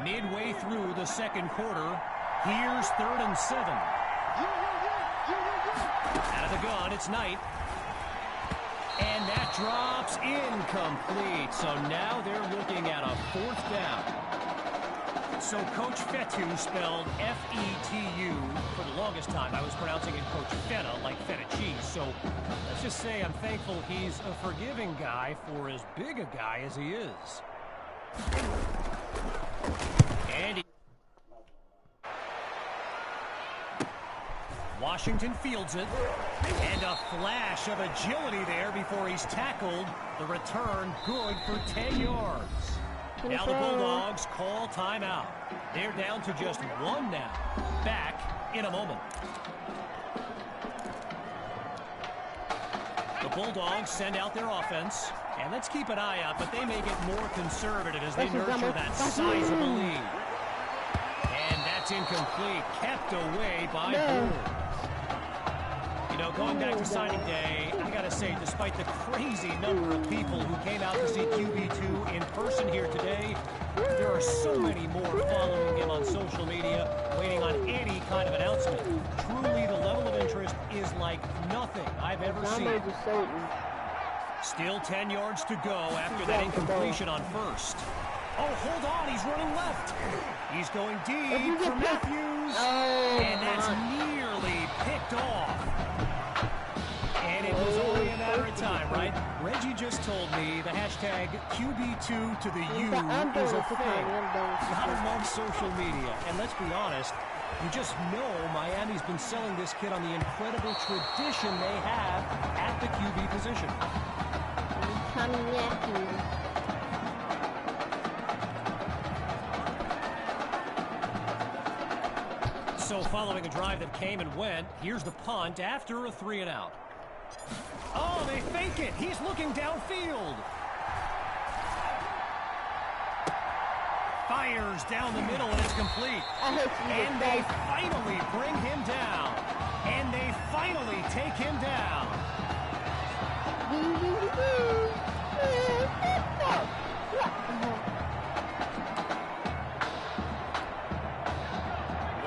J: Midway through the 2nd quarter, here's 3rd and 7. Out of the gun, it's Knight. And that drops incomplete. So now they're looking at a 4th down. So Coach Fetu, spelled F-E-T-U, for the longest time I was pronouncing it Coach Feta, like feta cheese. So let's just say I'm thankful he's a forgiving guy for as big a guy as he is. And Washington fields it, and a flash of agility there before he's tackled. The return good for 10 yards. Now the Bulldogs call timeout. They're down to just 1 now. Back in a moment. The Bulldogs send out their offense, and let's keep an eye out, but they may get more conservative as they nurture that sizable lead. And that's incomplete, kept away by Boone. You know, going back to signing day, I gotta say, despite the crazy number of people who came out to see QB2 in person here today, there are so many more following him on social media, waiting on any kind of announcement. Truly, the level of interest is like nothing I've ever seen. Still 10 yards to go after that incompletion on 1st. Oh, hold on, he's running left. He's going deep for Matthews, and that's nearly picked off. And it was only a matter of time, right? Reggie just told me the hashtag QB2 to the U is a thing. Gotta love social media, and let's be honest, you just know Miami's been selling this kid on the incredible tradition they have at the QB position. So following a drive that came and went, here's the punt after a 3-and-out. Oh, they fake it. He's looking downfield. Fires down the middle, and it's complete. And they finally bring him down. And they finally take him down.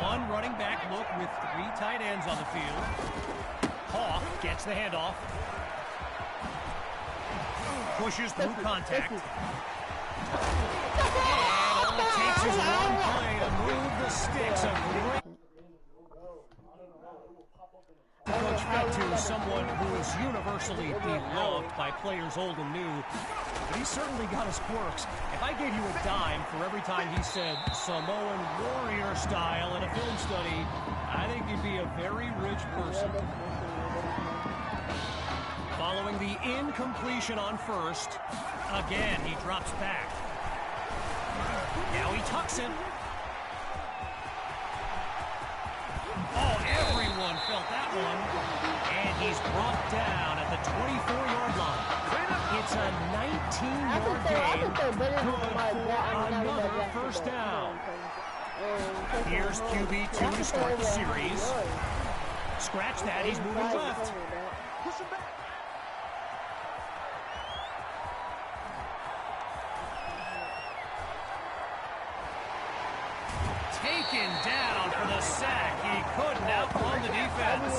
J: One running back look with 3 tight ends on the field. Hawk gets the handoff. Pushes through contact. And all it takes is one play to move the sticks. Coach Fetu, someone who is universally beloved by players old and new, but he's certainly got his quirks. If I gave you a dime for every time he said Samoan warrior style in a film study, I think you'd be a very rich person. Following the incompletion on 1st, again he drops back. Now he tucks it. Oh, everyone felt that one. And he's brought down at the 24-yard line. It's a 19-yard gain. Good for another 1st down. Here's QB2 to start the series. Scratch that, he's moving left. Taken down for the sack. He couldn't outrun the defense.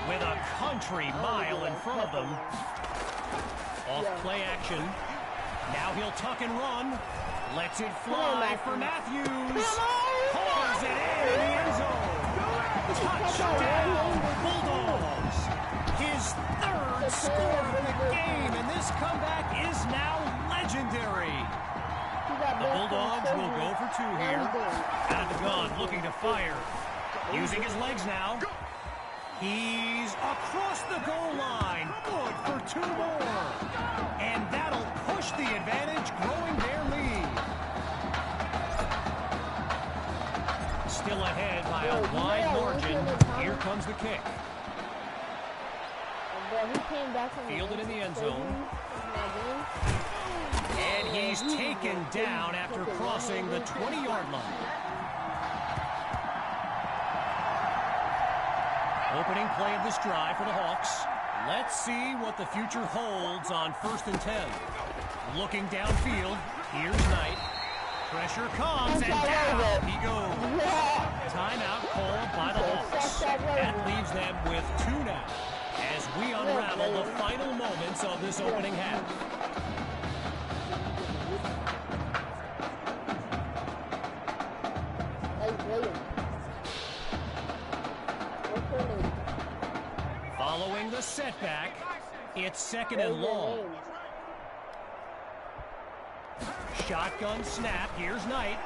J: With a country mile in front of them. Off play action. Now he'll tuck and run. Lets it fly for Matthews. Pulls it in the end zone. Touchdown, Bulldogs. His 3rd score of the game, and this comeback is now legendary. The Bulldogs will go for 2 here. Out of the gun, looking to fire. Using his legs now. He's across the goal line. Good for 2 more. still ahead by a wide margin. Here comes the kick. Fielded in the end zone. And he's taken down after crossing the 20-yard line. Opening play of this drive for the Hawks. Let's see what the future holds on 1st and 10. Looking downfield, here's Knight. Pressure comes, and down he goes. Timeout called by the Hawks. That leaves them with 2 now as we unravel the final moments of this opening half. Following the setback, it's 2nd and long. Shotgun snap. Here's Knight.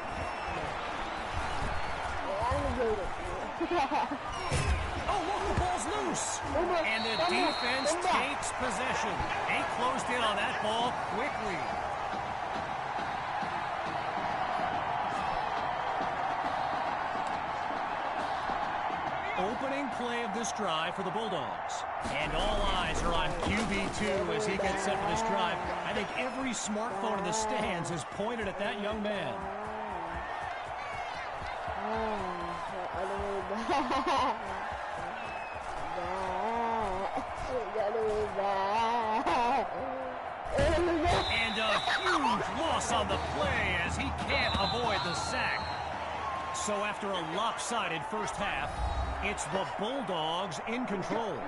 J: Oh, look, the ball's loose. And the defense takes possession. They closed in on that ball quickly. Opening play of this drive for the Bulldogs. And all eyes are on QB2 as he gets set for this drive. I think every smartphone in the stands is pointed at that young man. And a huge loss on the play as he can't avoid the sack. So after a lopsided first half, it's the Bulldogs in control.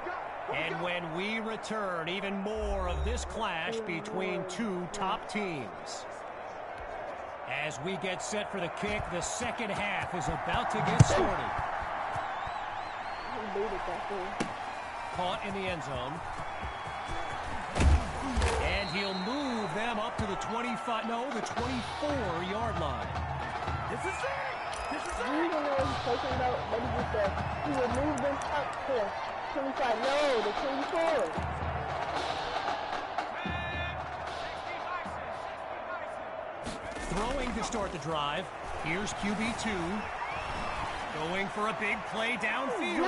J: And when we return, even more of this clash between 2 top teams. As we get set for the kick, the second half is about to get started. Caught in the end zone. And he'll move them up to the 24-yard line.
E: This is it! This is it!
B: You don't know what he's talking about, but he will move them up to 25. No, the 24.
J: Throwing to start the drive. Here's QB2. Going for a big play downfield.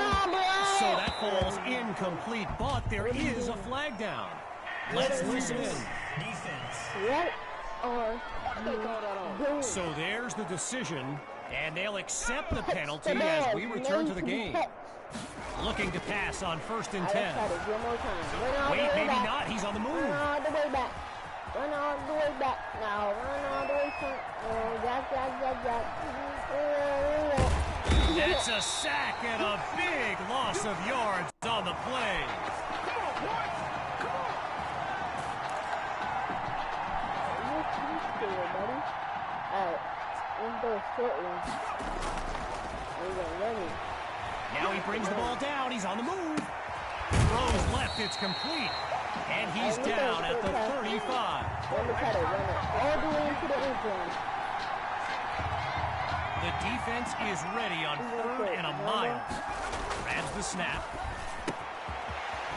J: So that falls incomplete, but there is a flag down. Let's listen in.
B: What are you?
J: So there's the decision, and they'll accept the penalty as we return to the game. Looking to pass on 1st and 10. Wait, maybe not. He's on the move.
B: Run all the way back. Run all the way back. Now run all the way front.
J: That's a sack and a big loss of yards on the play. Now he brings the ball down. He's on the move. Throws left. It's complete. And he's down at the 35. The defense is ready on 3rd and a mile. Grabs the snap.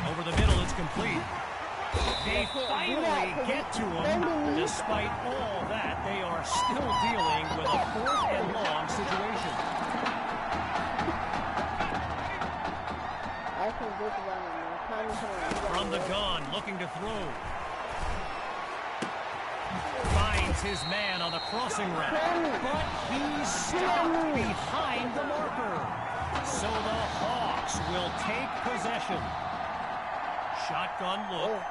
J: Over the middle, it's complete. They finally get to him. Despite all that, they are still dealing with a 4th and long situation. From the gun, looking to throw. Finds his man on the crossing route, but he's stopped behind the marker. So the Hawks will take possession. Shotgun look.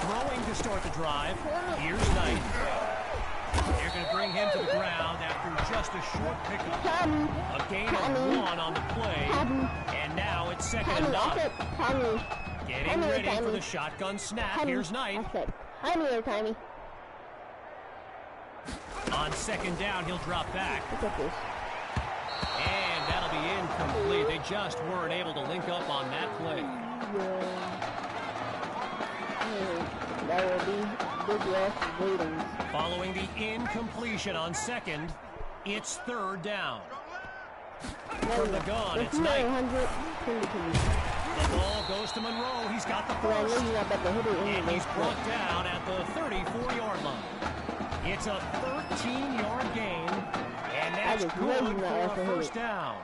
J: Throwing to start the drive. Here's Knight. They're going to bring him to the ground after just a short pickup. A gain of 1 on the play. And now it's 2nd and 9. Getting ready for the shotgun snap. Here's Knight. On 2nd down, he'll drop back. And that'll be incomplete. They just weren't able to link up on that play.
B: That will be big loss of ratings.
J: Following the incompletion on 2nd, it's 3rd down. From the gun, it's Knight. The ball goes to Monroe. He's got the first. And he's brought down at the 34-yard line. It's a 13-yard gain. And that's good for a first down.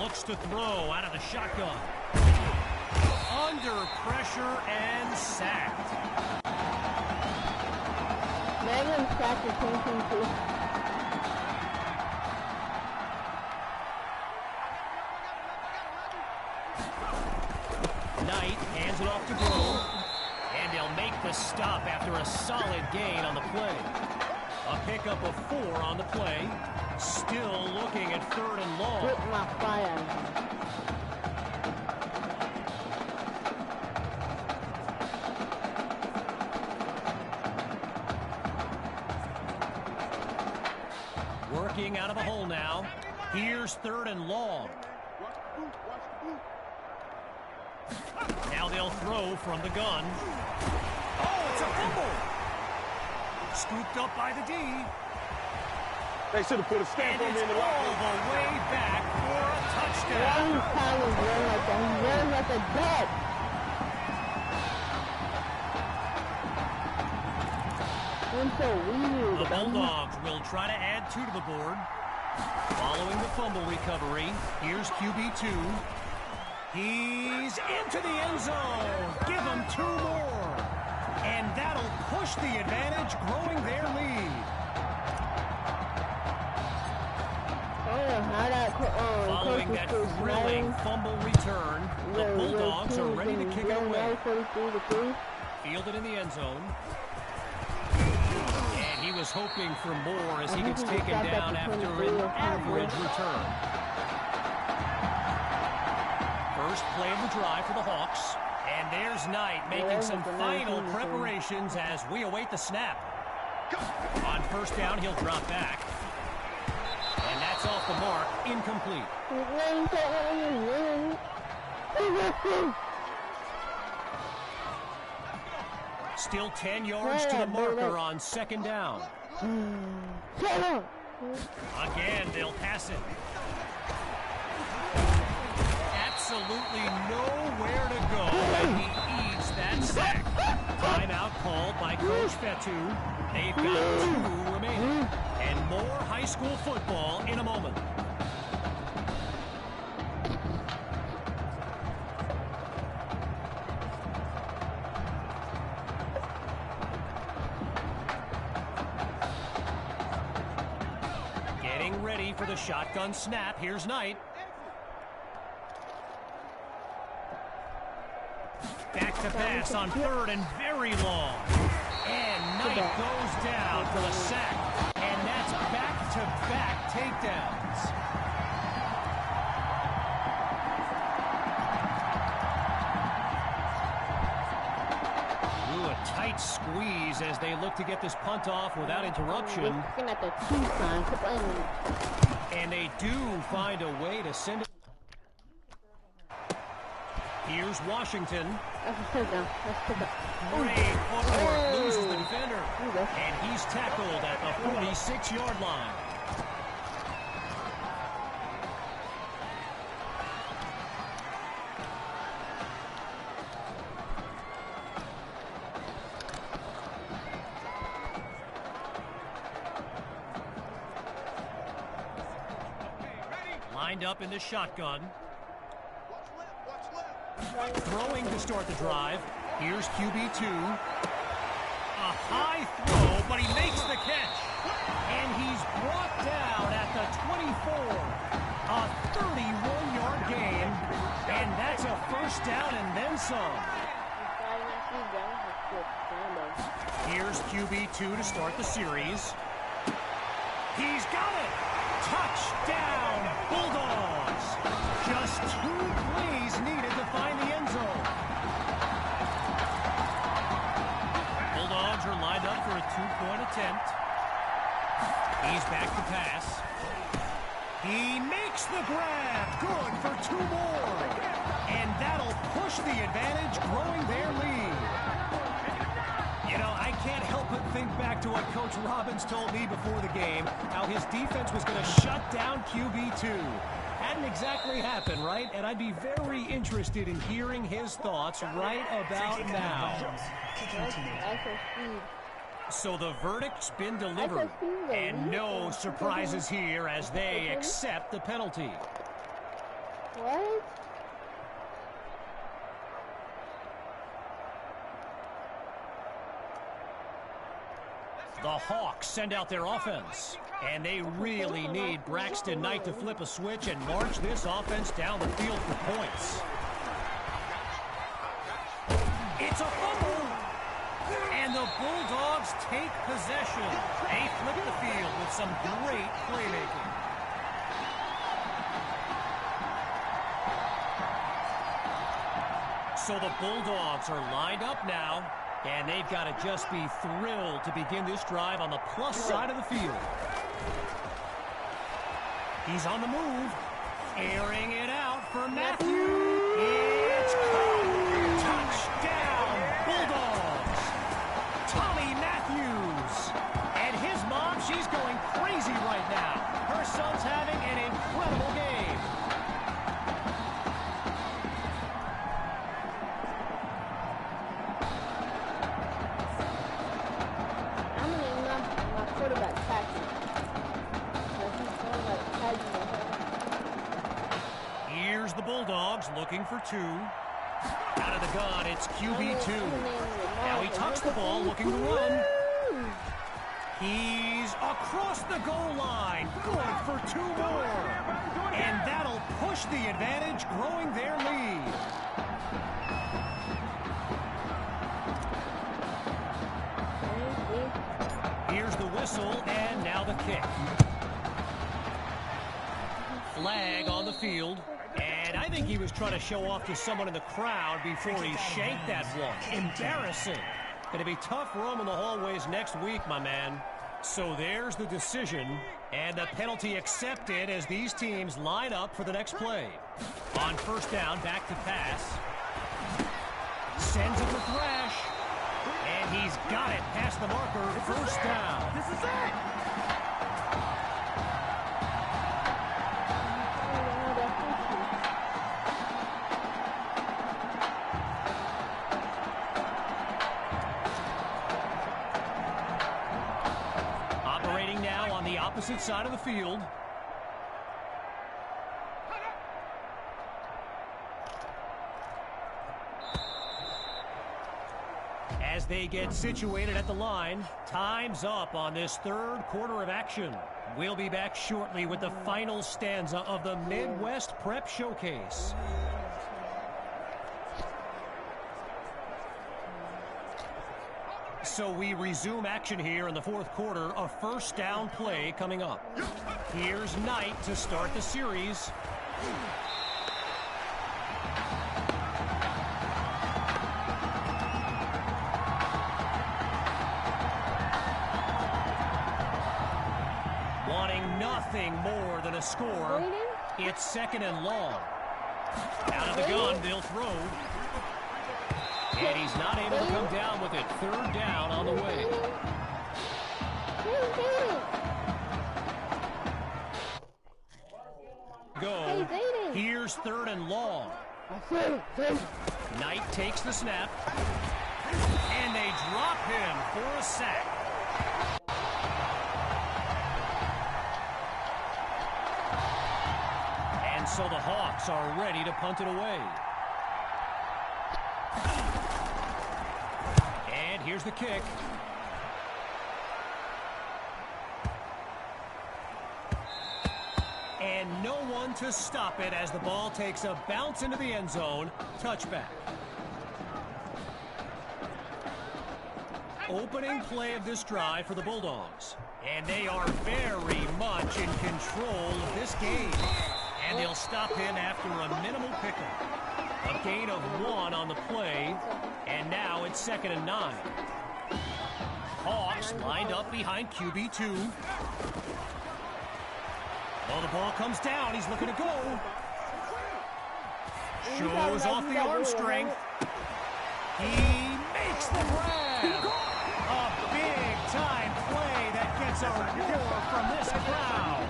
J: Looks to throw out of the shotgun. Under pressure and sacked.
B: Madden sacked the 2022.
J: Knight hands it off to Grove. And they'll make the stop after a solid gain on the play. A pickup of 4 on the play. Still looking at 3rd and long.
B: With my fire.
J: Working out of the hole now. Here's 3rd and long. Now they'll throw from the gun. Oh, it's a fumble. Scooped up by the D.
C: They should have put a stamp on me in the locker room.
J: All the way back for a touchdown.
B: One time was running like that. He's running like a dog. I'm so weird.
J: The Bulldogs will try to add 2 to the board. Following the fumble recovery, here's QB2. He's into the end zone. Give him 2 more. And that'll push the advantage, growing their lead. Following that thrilling fumble return, the Bulldogs are ready to kick it away. Fielded in the end zone. And he was hoping for more as he gets taken down after an average return. First play of the drive for the Hawks. And there's Knight making some final preparations as we await the snap. On first down, he'll drop back. And that's off the mark, incomplete. Still 10 yards to the marker on 2nd down. Again, they'll pass it. Absolutely nowhere to go, and he eats that sack. Timeout called by Coach Fetu. They've got 2 remaining. And more high school football in a moment. Getting ready for the shotgun snap. Here's Knight. Back to pass on 3rd and very long. And Knight goes down for the sack. And that's back-to-back takedowns. Ooh, a tight squeeze as they look to get this punt off without interruption. And they do find a way to send it. Here's Washington. Great footwork, loses the defender. And he's tackled at the 46-yard line. Lined up in the shotgun. Throwing to start the drive. Here's QB2. A high throw, but he makes the catch. And he's brought down at the 24. A 31-yard gain. And that's a first down and then some. Here's QB2 to start the series. He's got it. Touchdown, Bulldogs. Just 2 plays needed to find the end zone. Bulldogs are lined up for a 2-point attempt. He's back to pass. He makes the grab. Good for 2 more. And that'll push the advantage, growing their lead. You know, I can't help but think back to what Coach Robbins told me before the game, how his defense was going to shut down QB2. Hadn't exactly happened, right? And I'd be very interested in hearing his thoughts right about now. So the verdict's been delivered, and no surprises here as they accept the penalty.
B: What?
J: The Hawks send out their offense, and they really need Braxton Knight to flip a switch and march this offense down the field for points. It's a fumble, and the Bulldogs take possession. They flip the field with some great playmaking. So the Bulldogs are lined up now, and they've got to just be thrilled to begin this drive on the plus side of the field. He's on the move, airing it out for Matthew. It's caught. Touchdown, Bulldogs. Tommy Matthews. And his mom, she's going crazy right now. Her son's having an incredible game. Here's the Bulldogs looking for two. Out of the gun, it's QB2. Now he tucks the ball, looking to run. He's across the goal line. Good for two more. And that'll push the advantage, growing their lead. Here's the whistle, and now the kick. Flag on the field, and I think he was trying to show off to someone in the crowd before he shanked that one. Embarrassing. Going to be tough roaming the hallways next week, my man. So there's the decision, and the penalty accepted as these teams line up for the next play. On first down, back to pass. Sends it to Thrash, and he's got it past the marker, first down.
E: This is it!
J: Operating now on the opposite side of the field. As they get situated at the line, time's up on this third quarter of action. We'll be back shortly with the final stanza of the Midwest Prep Showcase. So we resume action here in the fourth quarter, a first down play coming up. Here's Knight to start the series. Wanting nothing more than a score. It's second and long. Out of the gun, they'll throw. And he's not able to come down with it. Third down on the way. Go. Here's third and long. Knight takes the snap. And they drop him for a sack. And so the Hawks are ready to punt it away. And here's the kick. And no one to stop it as the ball takes a bounce into the end zone. Touchback. Opening play of this drive for the Bulldogs. And they are very much in control of this game. And they'll stop him after a minimal pickup. A gain of 1 on the play. And now it's 2nd and 9. Hawks lined up behind QB2. Oh, the ball comes down. He's looking to go. Shows off the arm strength. He makes the grab. A big-time play that gets a roar from this crowd.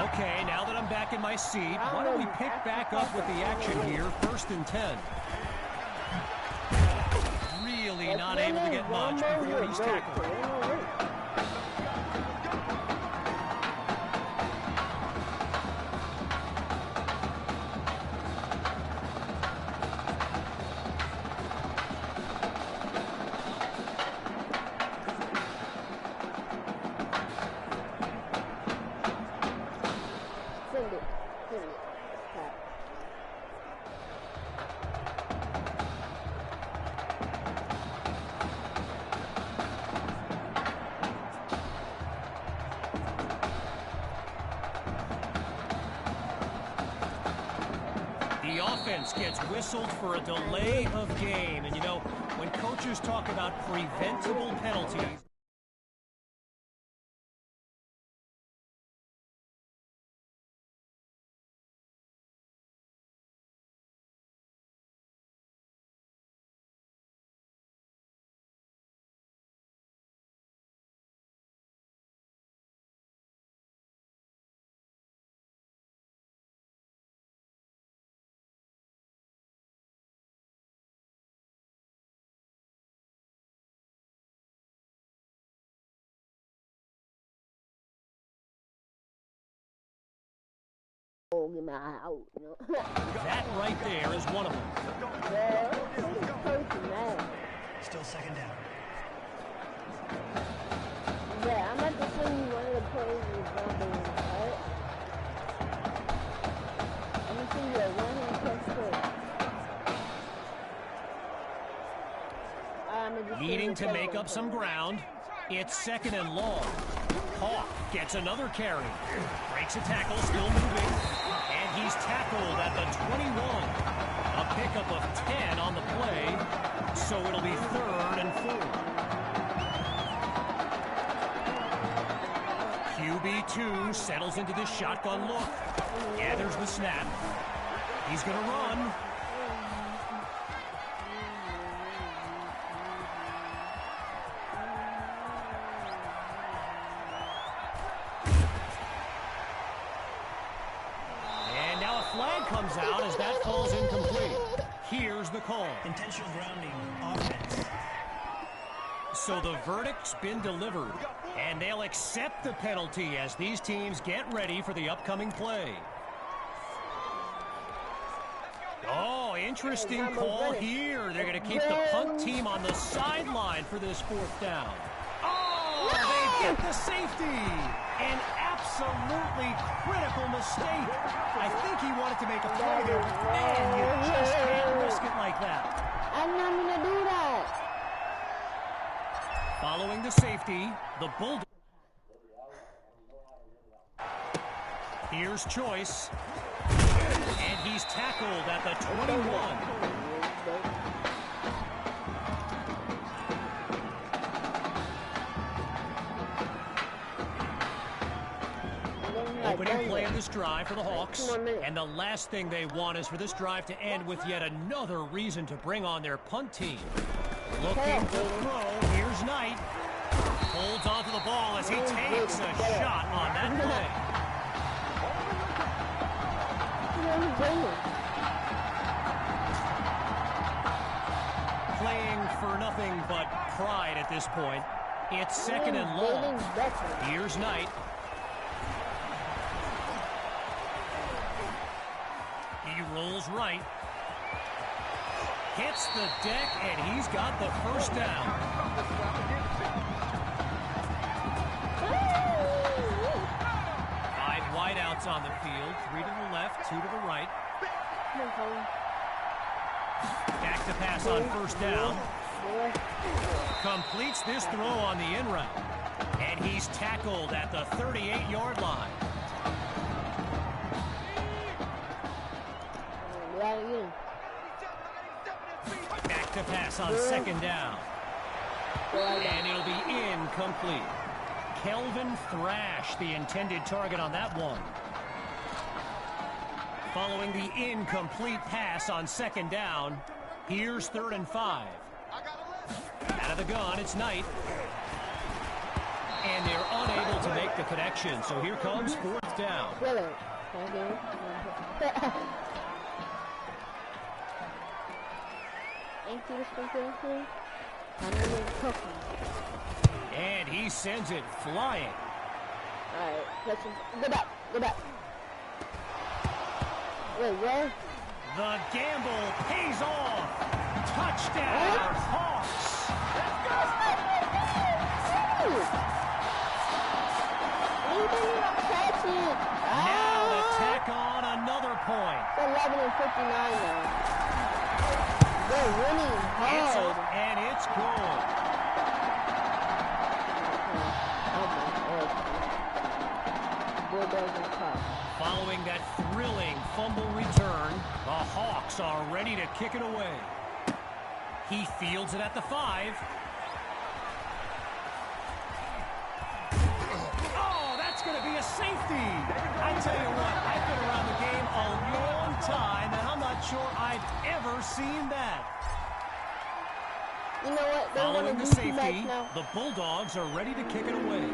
J: Okay, now that I'm back in my seat, why don't we pick back up with the action here, 1st and 10. really not able to get much before he's tackled. The offense gets whistled for a delay of game. And, you know, when coaches talk about preventable penalties,
B: Get my eye out, you know.
J: that right there is one of them.
E: Still second down.
B: Yeah, I'm about to show you one of the plays with jumping, right? I'm gonna show you a one-hand catch play.
J: Needing to make up some ground. It's second and long. Hawk gets another carry. Breaks a tackle, still moving. And he's tackled at the 21. A pickup of 10 on the play. So it'll be 3rd and 4. QB2 settles into this shotgun look. Gathers the snap. He's going to run. Comes out as that falls incomplete. Here's the call.
E: Intentional grounding offense.
J: So the verdict's been delivered, and they'll accept the penalty as these teams get ready for the upcoming play. Oh, interesting call here. They're going to keep the punt team on the sideline for this 4th down. Oh, they get the safety. An absolutely critical mistake. I think he wanted to make a play there, but man, you just can't risk it like that.
B: I'm not going to do that.
J: Following the safety, the Bulldogs. Here's Choice. And he's tackled at the 21. Opening play of this drive for the Hawks. And the last thing they want is for this drive to end with yet another reason to bring on their punt team. Looking to throw. Here's Knight. Holds onto the ball as he takes a shot on that play. Playing for nothing but pride at this point. It's second and long. Here's Knight. He rolls right. Hits the deck, and he's got the 1st down. Five wideouts on the field. 3 to the left, 2 to the right. Back to pass on 1st down. Completes this throw on the in route. And he's tackled at the 38-yard line. Back to pass on 2nd down. And it'll be incomplete. Kelvin Thrash, the intended target on that one. Following the incomplete pass on 2nd down, here's 3rd and 5. Out of the gun, it's Knight. And they're unable to make the connection, so here comes 4th down. And he sends it flying.
B: Alright, listen. Go back. Go back. Wait, what?
J: The gamble pays off. Touchdown, Hawks. Now to tack on another point.
B: It's 11:59 now. They're winning hard.
J: It's up and it's good. Following that thrilling fumble return, the Hawks are ready to kick it away. He fields it at the 5. Oh, that's going to be a safety. I tell you what, I've been around the game a long time, and I'm not sure I've ever seen that.
B: You know what?
J: Following the safety, the Bulldogs are ready to kick it away.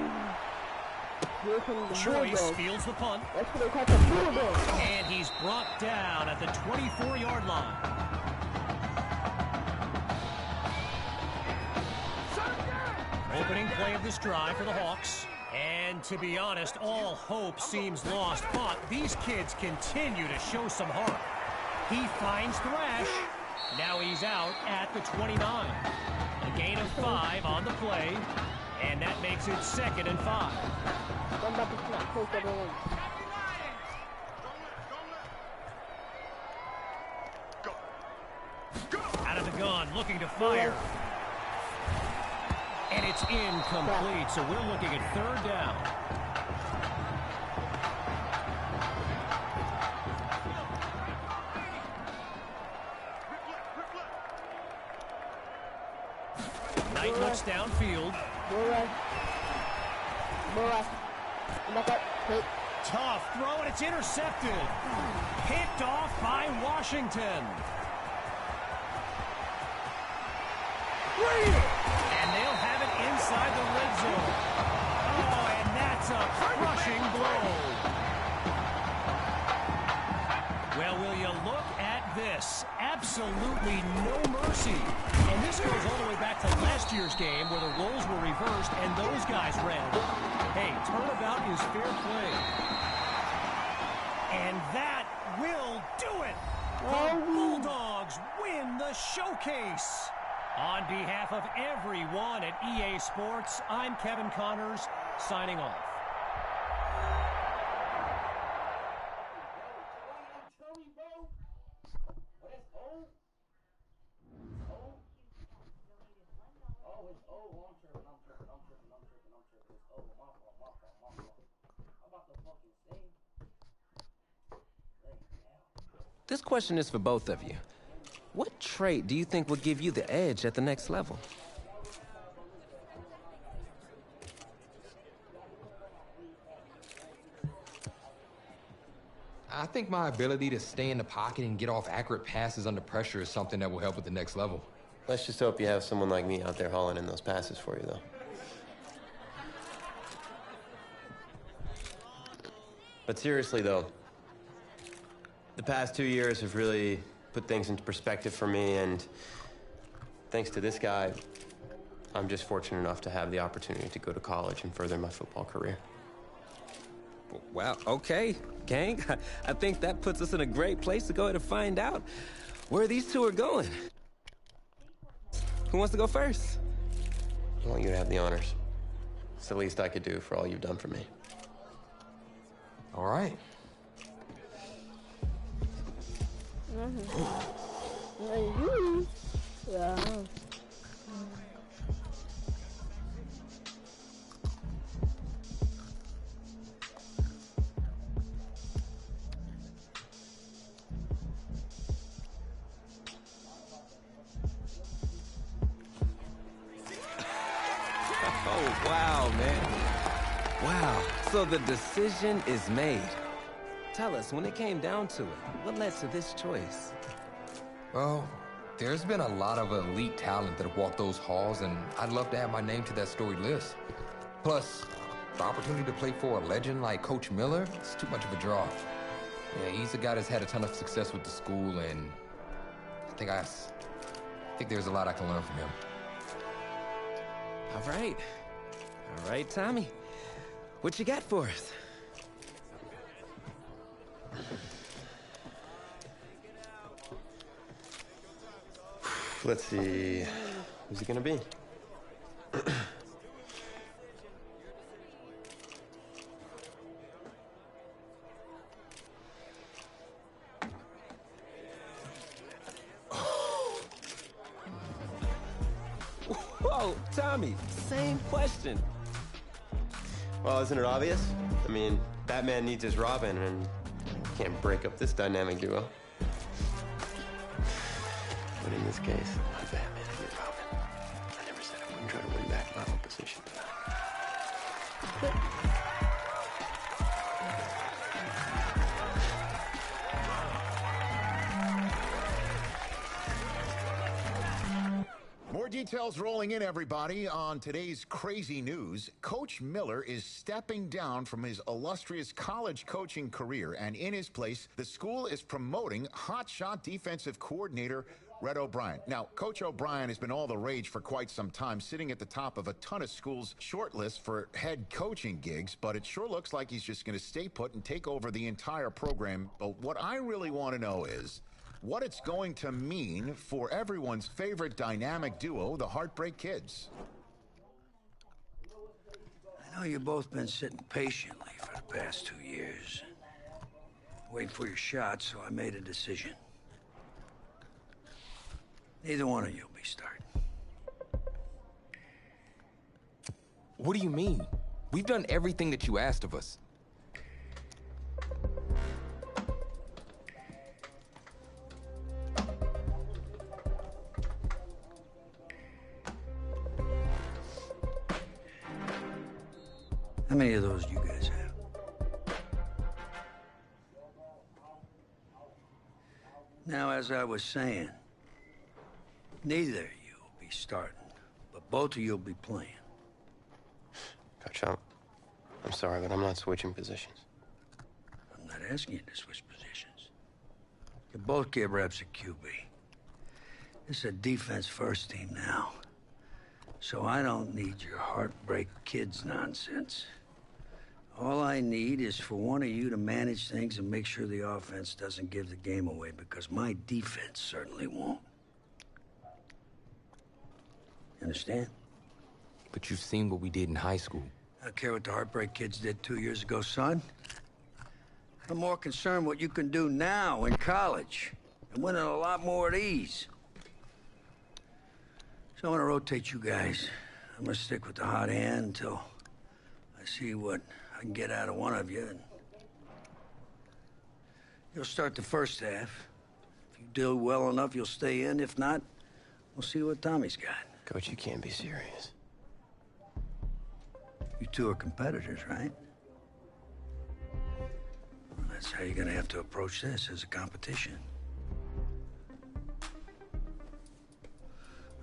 J: Choice fields the punt.
B: That's what they call the Bulldog.
J: And he's brought down at the 24-yard line. Opening play of this drive for the Hawks. And to be honest, all hope seems lost, but these kids continue to show some heart. He finds Thrash. Now he's out at the 29. A gain of 5 on the play, and that makes it 2nd and 5. Out of the gun, looking to fire. And it's incomplete, so we're looking at 3rd down. Knight looks downfield. Tough throw, and it's intercepted. Picked off by Washington. And they'll have it inside the red zone. Oh, and that's a crushing blow. Well, will you look at this? Absolutely no mercy. And this goes all the way back to last year's game where the roles were reversed and those guys ran. Hey, turnabout is fair play. And that will do it. The Bulldogs win the showcase. On behalf of everyone at EA Sports, I'm Kevin Connors, signing off.
G: This question is for both of you. What trait do you think will give you the edge at the next level?
H: I think my ability to stay in the pocket and get off accurate passes under pressure is something that will help at the next level.
I: Let's just hope you have someone like me out there hauling in those passes for you, though. But seriously, though, the past 2 years have really put things into perspective for me, and thanks to this guy, I'm just fortunate enough to have the opportunity to go to college and further my football career.
G: Well, okay, gang. I think that puts us in a great place to go ahead and find out where these two are going. Who wants to go first?
I: I want you to have the honors. It's the least I could do for all you've done for me.
H: All right.
G: Oh, wow, man. Wow. So the decision is made. Tell us, when it came down to it, what led to this choice?
H: Well, there's been a lot of elite talent that have walked those halls, and I'd love to add my name to that storied list. Plus, the opportunity to play for a legend like Coach Miller, it's too much of a draw. Yeah, he's a guy that's had a ton of success with the school, and I think there's a lot I can learn from him.
G: All right. All right, Tommy. What you got for us?
I: Let's see. Who's it gonna be?
G: Whoa, Tommy, same question.
I: Well, isn't it obvious? I mean, Batman needs his Robin, and can't break up this dynamic duo. But in this case, I'm Batman and you're Robin. I never said I wouldn't try to win back my own position.
L: More details rolling in, everybody. On today's crazy news, Coach Miller is stepping down from his illustrious college coaching career, and in his place, the school is promoting hotshot defensive coordinator Red O'Brien. Now, Coach O'Brien has been all the rage for quite some time, sitting at the top of a ton of schools' shortlist for head coaching gigs, but it sure looks like he's just going to stay put and take over the entire program. But what I really want to know is what it's going to mean for everyone's favorite dynamic duo, the Heartbreak Kids.
M: I know you've both been sitting patiently for the past 2 years, waiting for your shot, so I made a decision. Neither one of you will be starting.
H: What do you mean? We've done everything that you asked of us.
M: How many of those do you guys have? Now, as I was saying, neither of you will be starting, but both of you will be playing.
I: Coach, I'm sorry, but I'm not switching positions.
M: I'm not asking you to switch positions. You both get reps at QB. This is a defense-first team now, so I don't need your Heartbreak Kids nonsense. All I need is for one of you to manage things and make sure the offense doesn't give the game away, because my defense certainly won't. Understand?
H: But you've seen what we did in high school.
M: I don't care what the Heartbreak Kids did 2 years ago, son. I'm more concerned what you can do now in college and winning a lot more at ease. So I'm gonna rotate you guys. I'm gonna stick with the hot hand until I see what I can get out of one of you. And you'll start the first half. If you do well enough, you'll stay in. If not, we'll see what Tommy's got.
I: Coach, you can't be serious.
M: You two are competitors, right? Well, that's how you're gonna have to approach this, as a competition.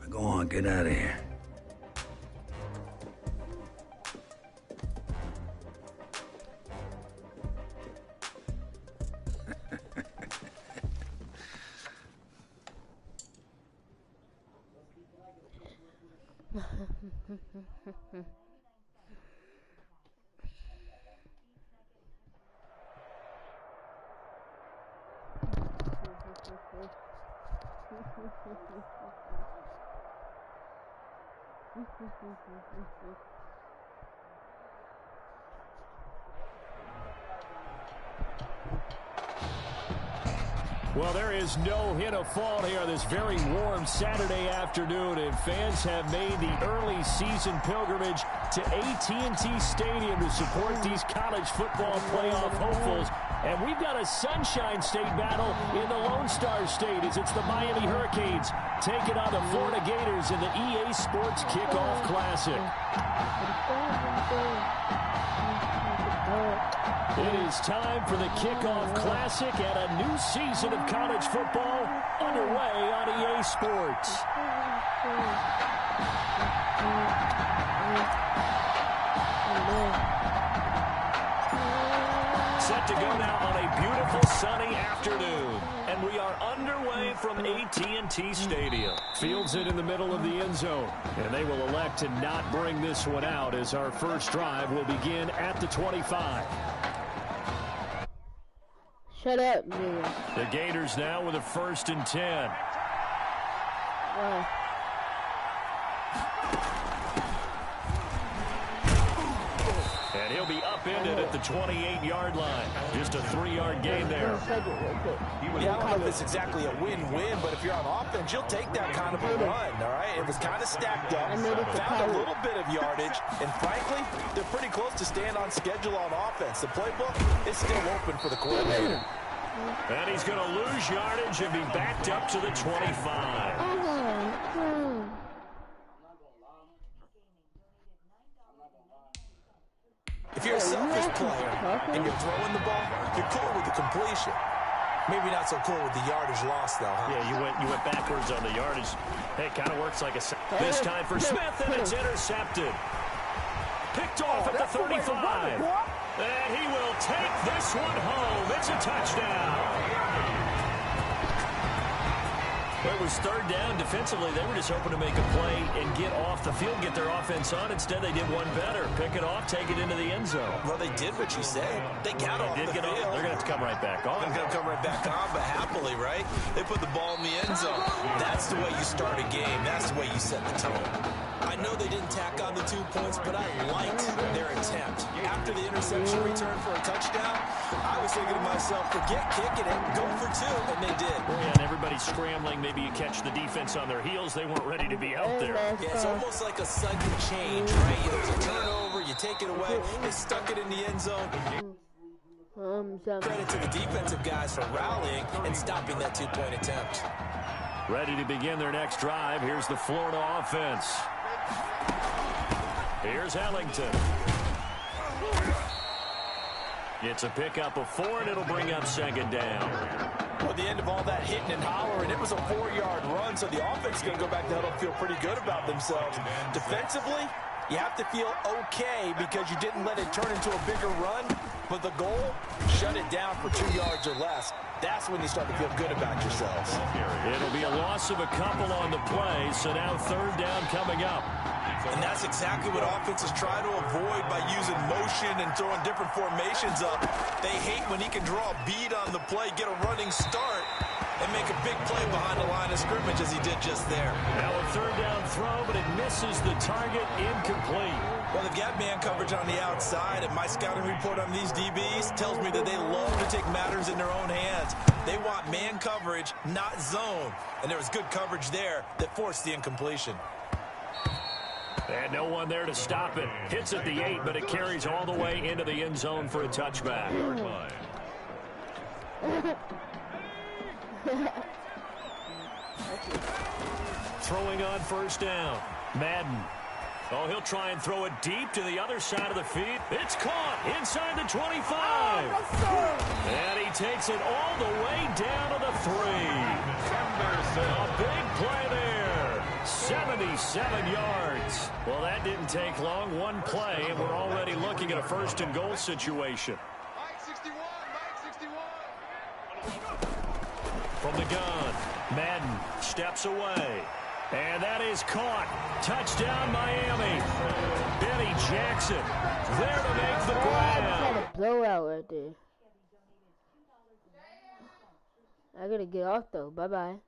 M: Now go on, get out of here.
A: Well, there is no hint of fall here this very warm Saturday afternoon, and fans have made the early season pilgrimage to AT&T Stadium to support these college football playoff hopefuls. And we've got a Sunshine State battle in the Lone Star State as it's the Miami Hurricanes taking on the Florida Gators in the EA Sports Kickoff Classic. It is time for the Kickoff Classic and a new season of college football underway on EA Sports. set to go now on a beautiful sunny afternoon. And we are underway from AT&T Stadium. Fields it in the middle of the end zone. And they will elect to not bring this one out as our first drive will begin at the 25.
B: Shut up, dude.
A: The Gators now with a 1st and 10. And he'll be upended at the 28-yard line. Just a 3-yard gain there.
D: Yeah, I don't know if it's exactly a win-win, but if you're on offense, you'll take that kind of a run, all right? It was kind of stacked up, found a little bit of yardage, and frankly, they're pretty close to staying on schedule on offense. The playbook is still open for the coordinator.
A: And he's going to lose yardage and be backed up to the 25.
D: If you're a selfish player and you're throwing the ball, you're cool with the completion. Maybe not so cool with the yardage loss, though, huh?
A: Yeah, you went backwards on the yardage. Hey, it kind of works like a... This time for Smith, and it's intercepted. Picked off at the 35. And he will take this one home. It's a touchdown. Well, it was 3rd down. Defensively, they were just hoping to make a play and get off the field, get their offense on. Instead, they did one better. Pick it off, take it into the end zone.
D: Well, they did what you said. They got off the field.
A: They're going to have to come right back on.
D: They're going to come right back on, but happily, right? They put the ball in the end zone. That's the way you start a game. That's the way you set the tone. I know they didn't tack on the 2 points, but I liked their attempt. After the interception return for a touchdown, I was thinking to myself, forget kicking it, go for 2, and they did.
A: Yeah, and everybody's scrambling. Maybe you catch the defense on their heels. They weren't ready to be out there.
D: Yeah, it's almost like a sudden change, right? There's a turnover, you take it away, they stuck it in the end zone. Credit to the defensive guys for rallying and stopping that 2-point attempt.
A: Ready to begin their next drive. Here's the Florida offense. Here's Ellington. It's a pickup of 4, and it'll bring up 2nd down.
D: At the end of all that hitting and hollering, it was a 4-yard run, so the offense is going to go back down and feel pretty good about themselves. Defensively, you have to feel okay because you didn't let it turn into a bigger run, but the goal, shut it down for 2 yards or less. That's when you start to feel good about yourselves.
A: It'll be a loss of a couple on the play, so now 3rd down coming up.
D: And that's exactly what offenses try to avoid by using motion and throwing different formations up. They hate when he can draw a bead on the play, get a running start, and make a big play behind the line of scrimmage as he did just there.
A: Now a 3rd down throw, but it misses the target, incomplete.
D: Well, they've got man coverage on the outside, and my scouting report on these DBs tells me that they love to take matters in their own hands. They want man coverage, not zone. And there was good coverage there that forced the incompletion.
A: And no one there to stop it. Hits at the 8, but it carries all the way into the end zone for a touchback. Throwing on 1st down. Madden. Oh, he'll try and throw it deep to the other side of the field. It's caught inside the 25. And he takes it all the way down to the 3. A big play there. 77 yards. Well, that didn't take long. One play, and we're already looking at a 1st and goal situation. From the gun, Madden steps away. And that is caught. Touchdown, Miami. Benny Jackson there to make the grab.
B: Had a blowout right there. I gotta get off though. Bye-bye.